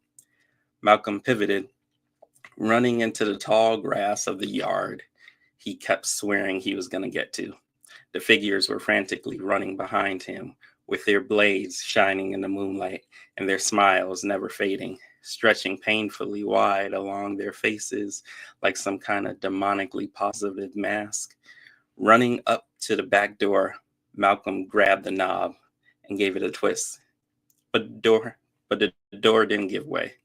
Malcolm pivoted, running into the tall grass of the yard he kept swearing he was going to get to. The figures were frantically running behind him, with their blades shining in the moonlight and their smiles never fading, stretching painfully wide along their faces like some kind of demonically positive mask. Running up to the back door, Malcolm grabbed the knob and gave it a twist. But the door didn't give way.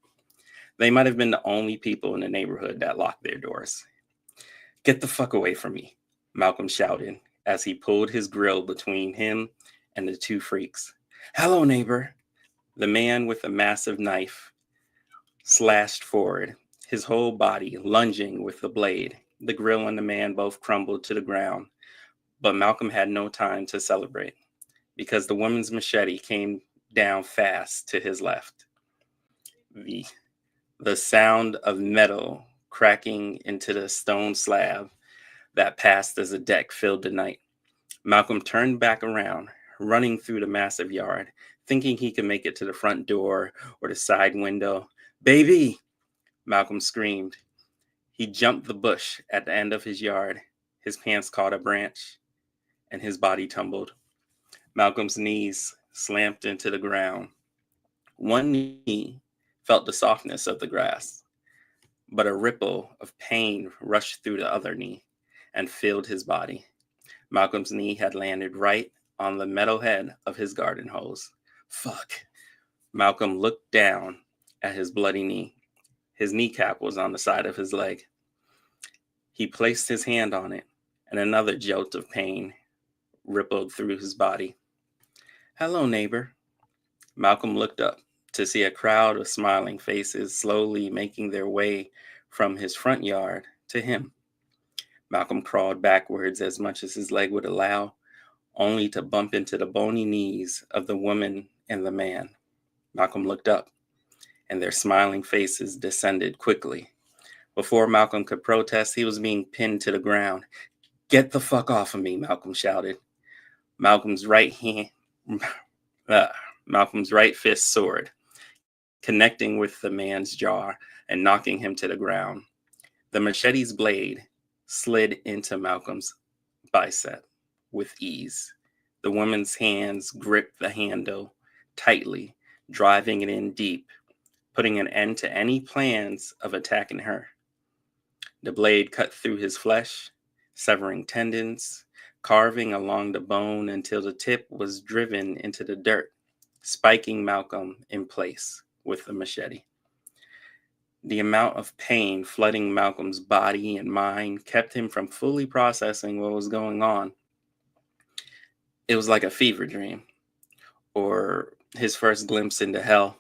They might have been the only people in the neighborhood that locked their doors. "Get the fuck away from me," Malcolm shouted as he pulled his grill between him and the two freaks. "Hello, neighbor." The man with the massive knife slashed forward, his whole body lunging with the blade. The grill and the man both crumbled to the ground, but Malcolm had no time to celebrate because the woman's machete came down fast to his left. The sound of metal cracking into the stone slab that passed as a deck filled the night. Malcolm turned back around, running through the massive yard, thinking he could make it to the front door or the side window. "Baby!" Malcolm screamed. He jumped the bush at the end of his yard. His pants caught a branch, and his body tumbled. Malcolm's knees slammed into the ground. One knee felt the softness of the grass, but a ripple of pain rushed through the other knee and filled his body. Malcolm's knee had landed right on the metal head of his garden hose. Fuck. Malcolm looked down at his bloody knee. His kneecap was on the side of his leg. He placed his hand on it, and another jolt of pain rippled through his body. "Hello, neighbor." Malcolm looked up to see a crowd of smiling faces slowly making their way from his front yard to him. Malcolm crawled backwards as much as his leg would allow, only to bump into the bony knees of the woman and the man. Malcolm looked up, and their smiling faces descended quickly. Before Malcolm could protest, he was being pinned to the ground. "Get the fuck off of me," Malcolm shouted. Malcolm's right fist soared, connecting with the man's jaw and knocking him to the ground. The machete's blade slid into Malcolm's bicep with ease. The woman's hands gripped the handle tightly, driving it in deep, putting an end to any plans of attacking her. The blade cut through his flesh, severing tendons, carving along the bone until the tip was driven into the dirt. spiking Malcolm in place with the machete. The amount of pain flooding Malcolm's body and mind kept him from fully processing what was going on. It was like a fever dream, or his first glimpse into hell.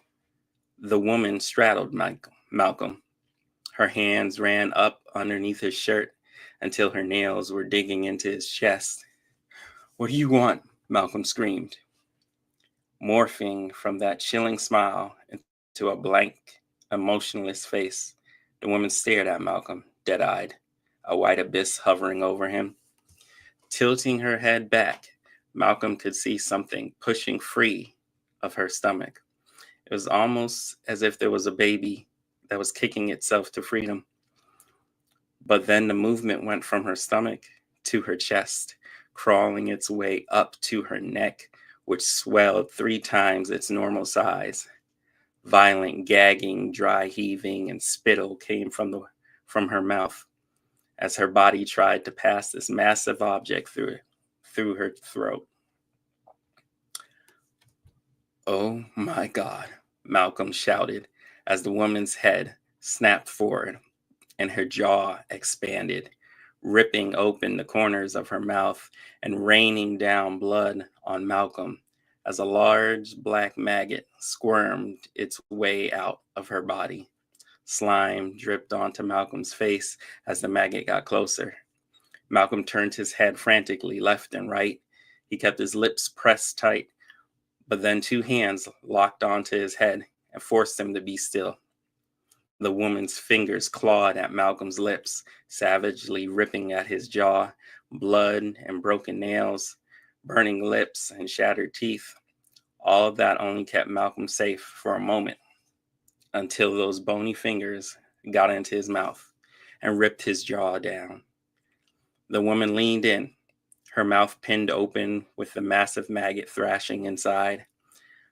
The woman straddled Malcolm. Her hands ran up underneath his shirt until her nails were digging into his chest. "What do you want?" Malcolm screamed. Morphing from that chilling smile into a blank, emotionless face, the woman stared at Malcolm, dead-eyed, a white abyss hovering over him. Tilting her head back, Malcolm could see something pushing free of her stomach. It was almost as if there was a baby that was kicking itself to freedom. But then the movement went from her stomach to her chest, crawling its way up to her neck, which swelled 3 times its normal size. Violent gagging, dry heaving, and spittle came from her mouth as her body tried to pass this massive object through her throat. "Oh my God," Malcolm shouted as the woman's head snapped forward and her jaw expanded, ripping open the corners of her mouth and raining down blood on Malcolm as a large black maggot squirmed its way out of her body. Slime dripped onto Malcolm's face as the maggot got closer. Malcolm turned his head frantically left and right. He kept his lips pressed tight, but then 2 hands locked onto his head and forced him to be still. The woman's fingers clawed at Malcolm's lips, savagely ripping at his jaw, blood and broken nails, burning lips and shattered teeth. All of that only kept Malcolm safe for a moment, until those bony fingers got into his mouth and ripped his jaw down. The woman leaned in, her mouth pinned open with the massive maggot thrashing inside.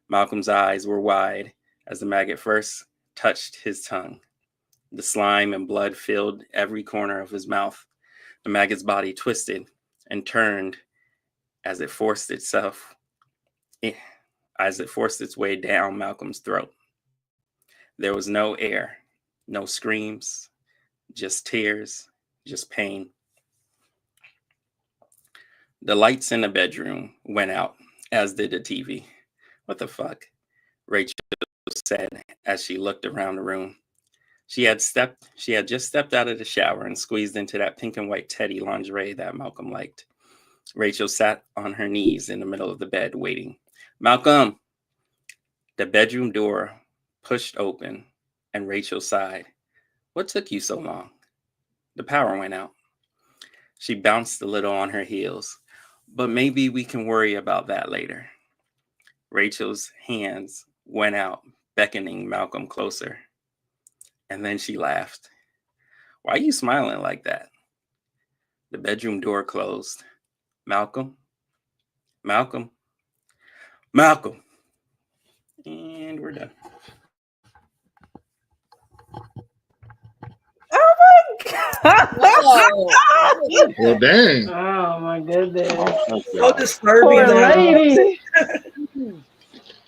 Malcolm's eyes were wide as the maggot first touched his tongue. The slime and blood filled every corner of his mouth. The maggot's body twisted and turned as it forced its way down Malcolm's throat. There was no air, no screams, just tears, just pain. The lights in the bedroom went out, as did the TV. "What the fuck?" Rachel said as she looked around the room. She had just stepped out of the shower and squeezed into that pink and white teddy lingerie that Malcolm liked. Rachel sat on her knees in the middle of the bed, waiting. "Malcolm!" The bedroom door pushed open, and Rachel sighed. "What took you so long?" "The power went out." She bounced a little on her heels. "But maybe we can worry about that later." Rachel's hands went out, beckoning Malcolm closer. And then she laughed. "Why are you smiling like that?" The bedroom door closed. "Malcolm? Malcolm? Malcolm!" And we're done. Oh my God. Whoa. Well, dang. Oh my goodness. So disturbing Poor now. lady.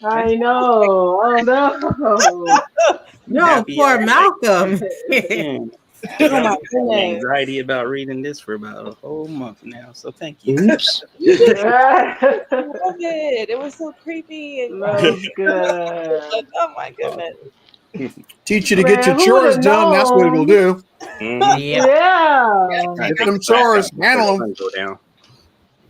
I know. Oh no. No, Happy poor hour. Malcolm. Man, Oh my I've had goodness. anxiety about reading this for about a whole month now, so thank you. Oops. That Love it. It was so creepy and was good. like, oh my goodness. Teach you to get Man, your who chores would've done. That's what it'll known? do. Mhm. Yeah. Yeah. Trying to Get take them the trash chores. out before the Handle them. sun go down.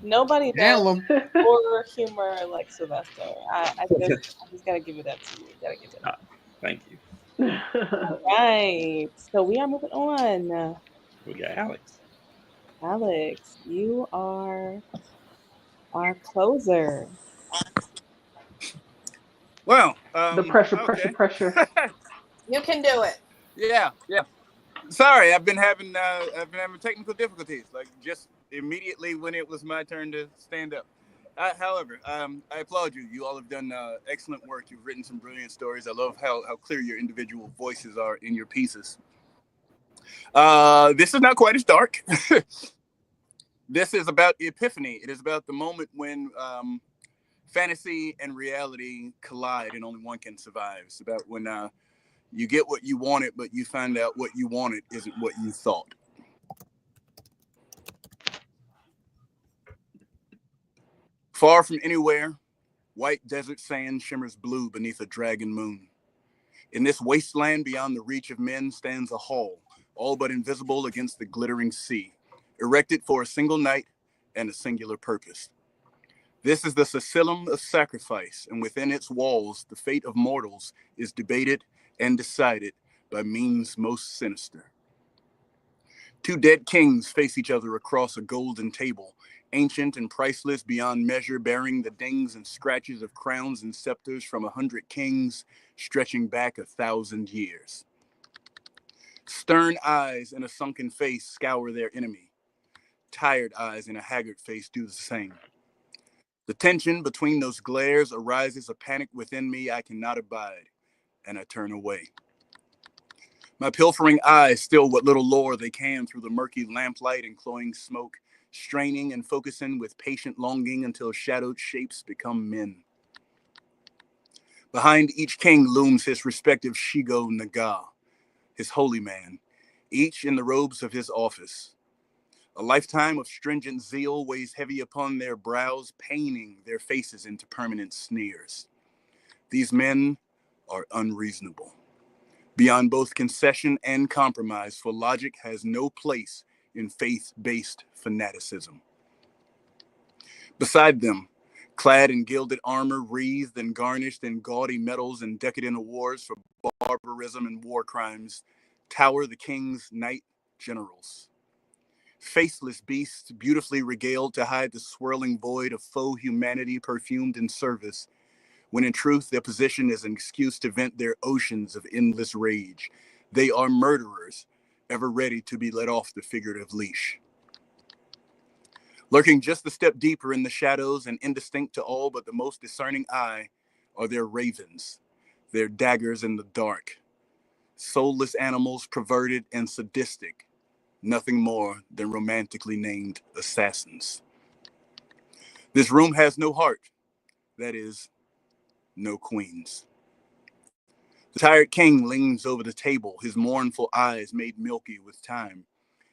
Nobody does Handle them. horror humor like Sylvester. I just gotta give it up to you. Gotta give it up. Thank you. All right. So we are moving on. We got Alex. Alex, you are our closer. Well, The pressure, okay. You can do it. Yeah. Sorry, I've been having technical difficulties. Like just immediately when it was my turn to stand up. However, I applaud you. You all have done excellent work. You've written some brilliant stories. I love how clear your individual voices are in your pieces. This is not quite as dark. This is about Epiphany. It is about the moment when fantasy and reality collide and only one can survive. It's about when you get what you wanted, but you find out what you wanted isn't what you thought. Far from anywhere, white desert sand shimmers blue beneath a dragon moon. In this wasteland beyond the reach of men stands a hall, all but invisible against the glittering sea, erected for a single night and a singular purpose. This is the Sicilium of sacrifice, and within its walls, the fate of mortals is debated and decided by means most sinister. Two dead kings face each other across a golden table, ancient and priceless beyond measure, bearing the dings and scratches of crowns and scepters from 100 kings stretching back 1,000 years. Stern eyes in a sunken face scour their enemy. Tired eyes in a haggard face do the same. The tension between those glares arises a panic within me I cannot abide, and I turn away. My pilfering eyes still what little lore they can through the murky lamplight and cloying smoke, straining and focusing with patient longing until shadowed shapes become men. Behind each king looms his respective Shigo Naga, his holy man, each in the robes of his office. A lifetime of stringent zeal weighs heavy upon their brows, painting their faces into permanent sneers. These men are unreasonable, beyond both concession and compromise, for logic has no place in faith-based fanaticism. Beside them, clad in gilded armor, wreathed and garnished in gaudy medals and decadent awards for barbarism and war crimes, tower the king's knight generals. Faceless beasts, beautifully regaled to hide the swirling void of faux humanity perfumed in service, when in truth their position is an excuse to vent their oceans of endless rage. They are murderers, ever ready to be let off the figurative leash. Lurking just a step deeper in the shadows and indistinct to all but the most discerning eye are their ravens, their daggers in the dark. Soulless animals, perverted and sadistic, nothing more than romantically named assassins. This room has no heart, that is, no queens. The tired king leans over the table, his mournful eyes made milky with time.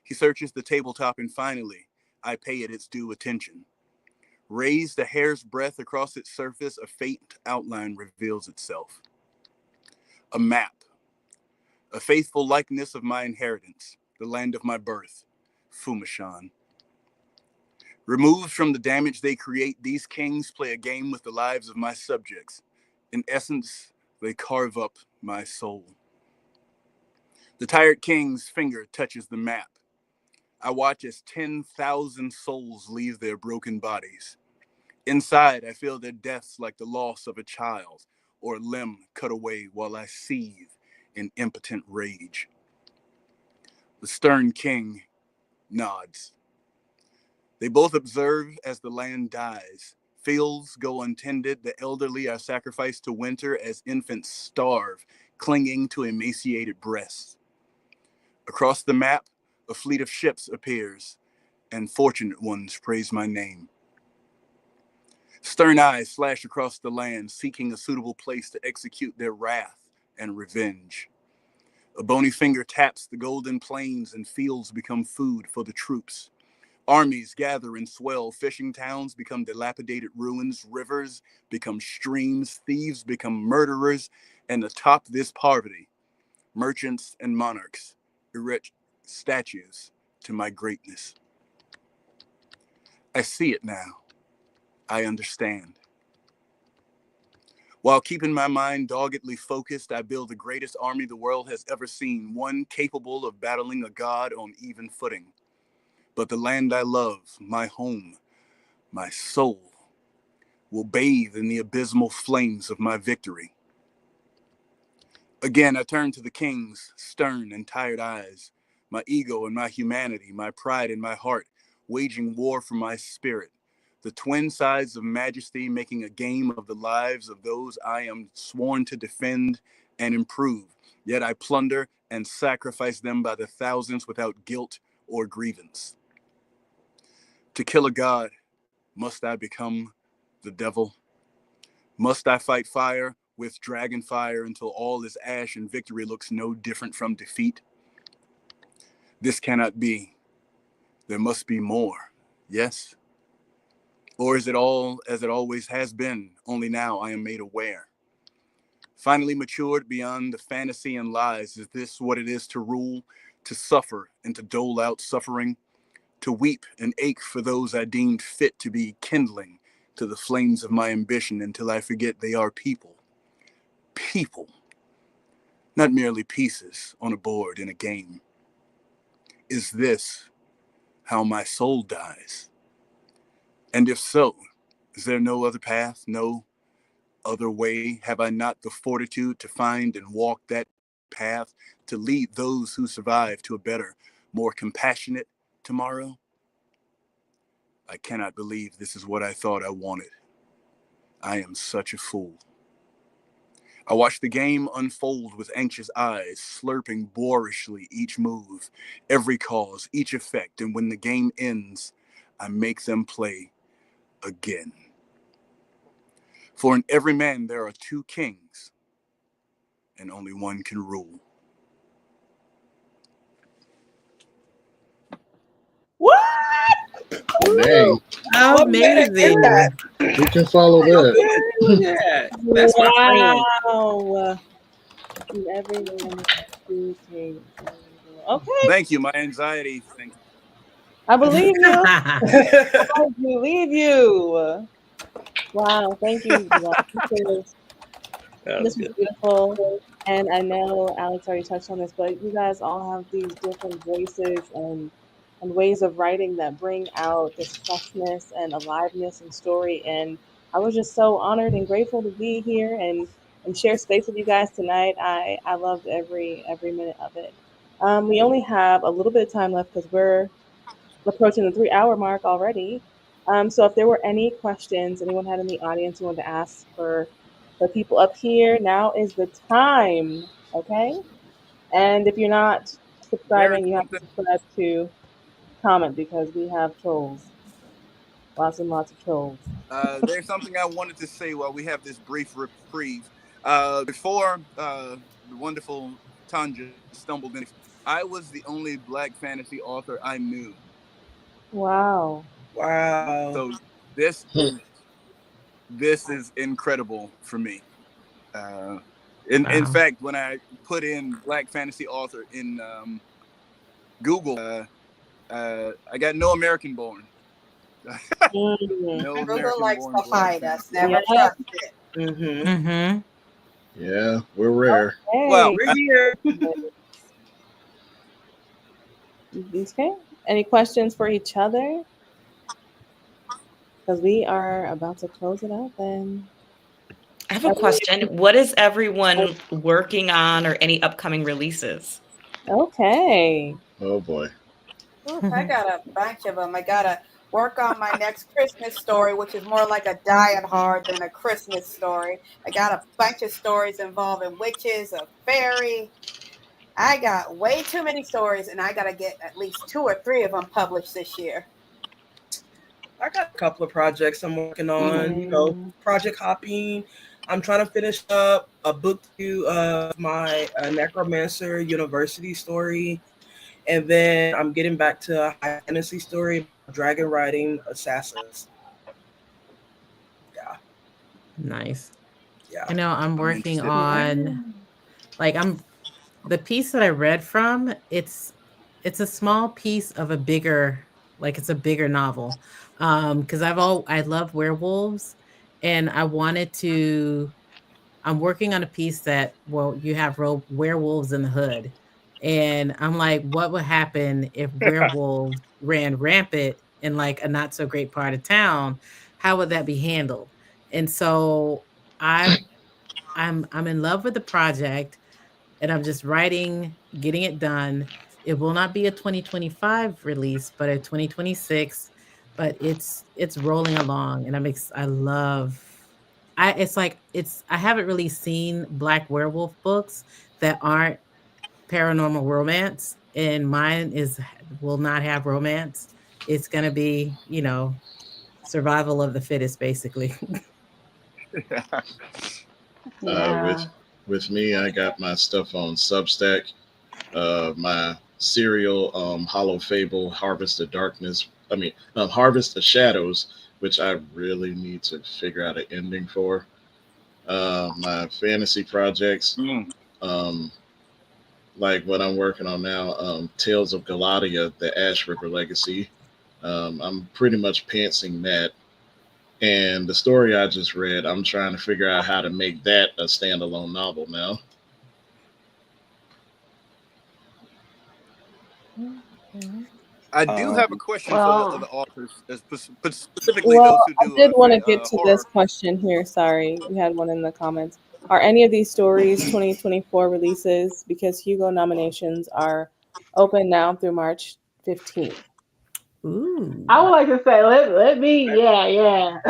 He searches the tabletop and finally, I pay it its due attention. Raised a hair's breadth across its surface, a faint outline reveals itself. A map, a faithful likeness of my inheritance, the land of my birth, Fumashan. Removed from the damage they create, these kings play a game with the lives of my subjects. In essence, they carve up my soul. The tired king's finger touches the map. I watch as 10,000 souls leave their broken bodies. Inside, I feel their deaths like the loss of a child or a limb cut away while I seethe in impotent rage. The stern king nods. They both observe as the land dies. Fields go untended, the elderly are sacrificed to winter as infants starve, clinging to emaciated breasts. Across the map, a fleet of ships appears, and fortunate ones praise my name. Stern eyes flash across the land, seeking a suitable place to execute their wrath and revenge. A bony finger taps the golden plains and fields become food for the troops. Armies gather and swell, fishing towns become dilapidated ruins, rivers become streams, thieves become murderers, and atop this poverty, merchants and monarchs erect statues to my greatness. I see it now. I understand. While keeping my mind doggedly focused, I build the greatest army the world has ever seen, one capable of battling a god on even footing. But the land I love, my home, my soul, will bathe in the abysmal flames of my victory. Again, I turn to the king's stern and tired eyes, my ego and my humanity, my pride and my heart, waging war for my spirit, the twin sides of majesty making a game of the lives of those I am sworn to defend and improve, yet I plunder and sacrifice them by the thousands without guilt or grievance. To kill a god, must I become the devil? Must I fight fire with dragon fire until all is ash and victory looks no different from defeat? This cannot be. There must be more. Yes? Or is it all as it always has been, only now I am made aware? Finally matured beyond the fantasy and lies, is this what it is to rule, to suffer and to dole out suffering, to weep and ache for those I deemed fit to be kindling to the flames of my ambition until I forget they are people. People, not merely pieces on a board in a game. Is this how my soul dies? And if so, is there no other path, no other way? Have I not the fortitude to find and walk that path, to lead those who survive to a better, more compassionate tomorrow? I cannot believe this is what I thought I wanted. I am such a fool. I watch the game unfold with anxious eyes, slurping boorishly each move, every cause, each effect, and when the game ends, I make them play again. For in every man there are two kings, and only one can rule. What? Dang. What way to end that? Amazing. Who can follow that? Yeah, that's my friend. Wow. Everyone two kings. Okay, Thank you, my anxiety. Thank you. I believe you. I believe you. Wow, thank you. That was This was good. beautiful. And I know Alex already touched on this, but you guys all have these different voices and ways of writing that bring out this freshness and aliveness and story. And I was just so honored and grateful to be here and share space with you guys tonight. I loved every minute of it. We only have a little bit of time left because we're approaching the 3 hour mark already. So if there were any questions anyone had in the audience you wanted to ask for the people up here, now is the time. Okay. And if you're not There is subscribing, you have to something. subscribe to comment because we have trolls, lots and lots of trolls. There's something I wanted to say while we have this brief reprieve. Before the wonderful Tanja stumbled in, I was the only Black fantasy author I knew. Wow. Wow. So this is this is incredible for me. Uh, in Wow. fact, when I put in Black fantasy author in Google, I got no American born. Mm. No Google American likes born to Black hide us. fantasy Yeah. Never author. trust it. Mm-hmm. Mm-hmm. Yeah, we're rare. Well, Hey. We're here. Okay. Any questions for each other? Because we are about to close it out then. I have a question. What is everyone working on or any upcoming releases? Okay. Oh boy. Oof, I got a bunch of them. I got to work on my next Christmas story, which is more like a Die Hard than a Christmas story. I got a bunch of stories involving witches, a fairy. I got way too many stories, and I got to get at least two or three of them published this year. I got a couple of projects I'm working on, Mm. project hopping. I'm trying to finish up a book to my Necromancer University story. And then I'm getting back to a high fantasy story, dragon riding assassins. Yeah, Nice. yeah. I know I'm I'm working interested in that. on like I'm the piece that I read from, it's a small piece of a bigger like it's a bigger novel. Because I love werewolves and I wanted to I'm working on a piece that well, you have werewolves in the hood. And I'm like, what would happen if werewolves ran rampant in like a not so great part of town? How would that be handled? And so I I'm in love with the project and I'm just writing, getting it done. It will not be a 2025 release, but a 2026. But it's rolling along, and I love. It's like I haven't really seen Black werewolf books that aren't paranormal romance, and mine is will not have romance. It's gonna be survival of the fittest, basically. With me, I got my stuff on Substack. My serial Hollow Fable, Harvest of Darkness. Harvest of Shadows, which I really need to figure out an ending for. My fantasy projects, um, like what I'm working on now, Tales of Galatia, the Ash River Legacy. I'm pretty much pantsing that. And the story I just read, I'm trying to figure out how to make that a standalone novel now. I do have a question for the other authors, specifically Well, those who I do did want to write get to this horror. question here. Sorry, we had one in the comments. Are any of these stories 2024 releases? Because Hugo nominations are open now through March 15th. Ooh. I would like to say, let me, yeah.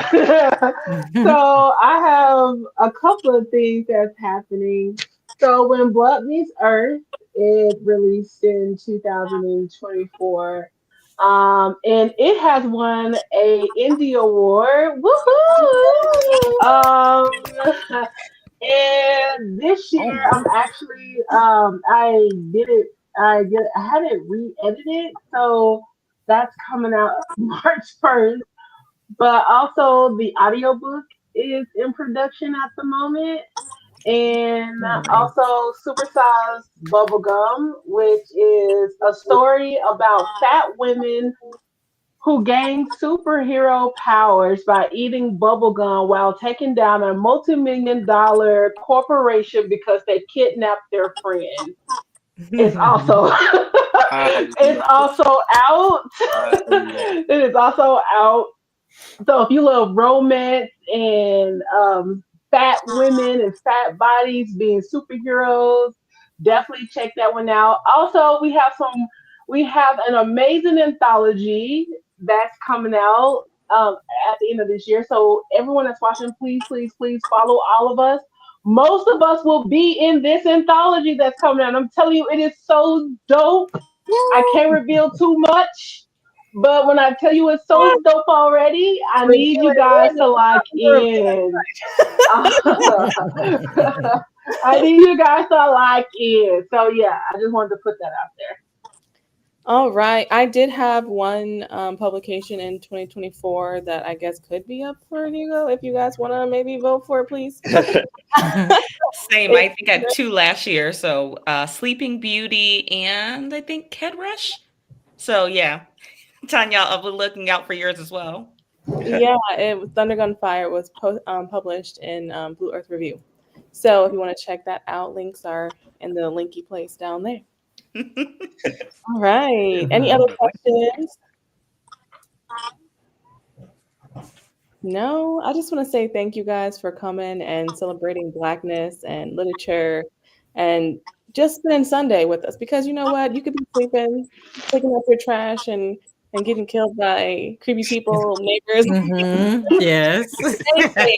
So I have a couple of things that's happening. So when Blood Meets Earth, it released in 2024. And it has won a Indie Award. Woohoo! And this Oh year my! I'm actually I had it re-edited, so that's coming out March 1st. But also the audiobook is in production at the moment. And Nice. also Supersized Bubblegum, which is a story about fat women who gain superhero powers by eating bubblegum while taking down a multi-million-dollar corporation because they kidnapped their friend. It's also I it's love it. also out. I love it. It is also out. So if you love romance and fat women and fat bodies being superheroes, definitely check that one out. Also, we have an amazing anthology that's coming out at the end of this year. So everyone that's watching, please follow all of us. Most of us will be in this anthology that's coming out. I'm telling you, it is so dope. I can't reveal too much, but when I tell you it's so dope already, I Review need you it guys when to it's lock on your in. website. I need you guys to lock in. So yeah, I just wanted to put that out there. All right. I did have one publication in 2024 that I guess could be up for Hugo. If you guys want to maybe vote for it, please. Same. I think I had two last year. So Sleeping Beauty and I think Ked Rush. So yeah, Tanya, I'll be looking out for yours as well. Yeah, it was Thunder Gun Fire was published in Blue Earth Review. So if you want to check that out, links are in the linky place down there. All right. Any other questions? No, I just want to say thank you guys for coming and celebrating Blackness and literature and just spending Sunday with us because you know what? You could be sleeping, picking up your trash and getting killed by creepy people, neighbors. Yes. Anything.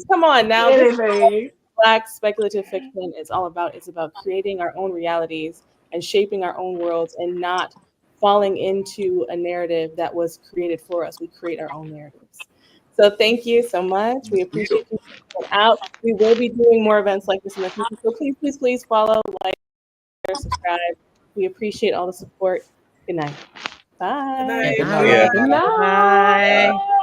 Come on now. This Anything. Black speculative fiction is all about. It's about creating our own realities and shaping our own worlds and not falling into a narrative that was created for us. We create our own narratives. So thank you so much. We appreciate you coming out. We will be doing more events like this in the future. So please follow, like, share, subscribe. We appreciate all the support. Good night. Good Bye. night. Good Good night. night. Good Bye. night.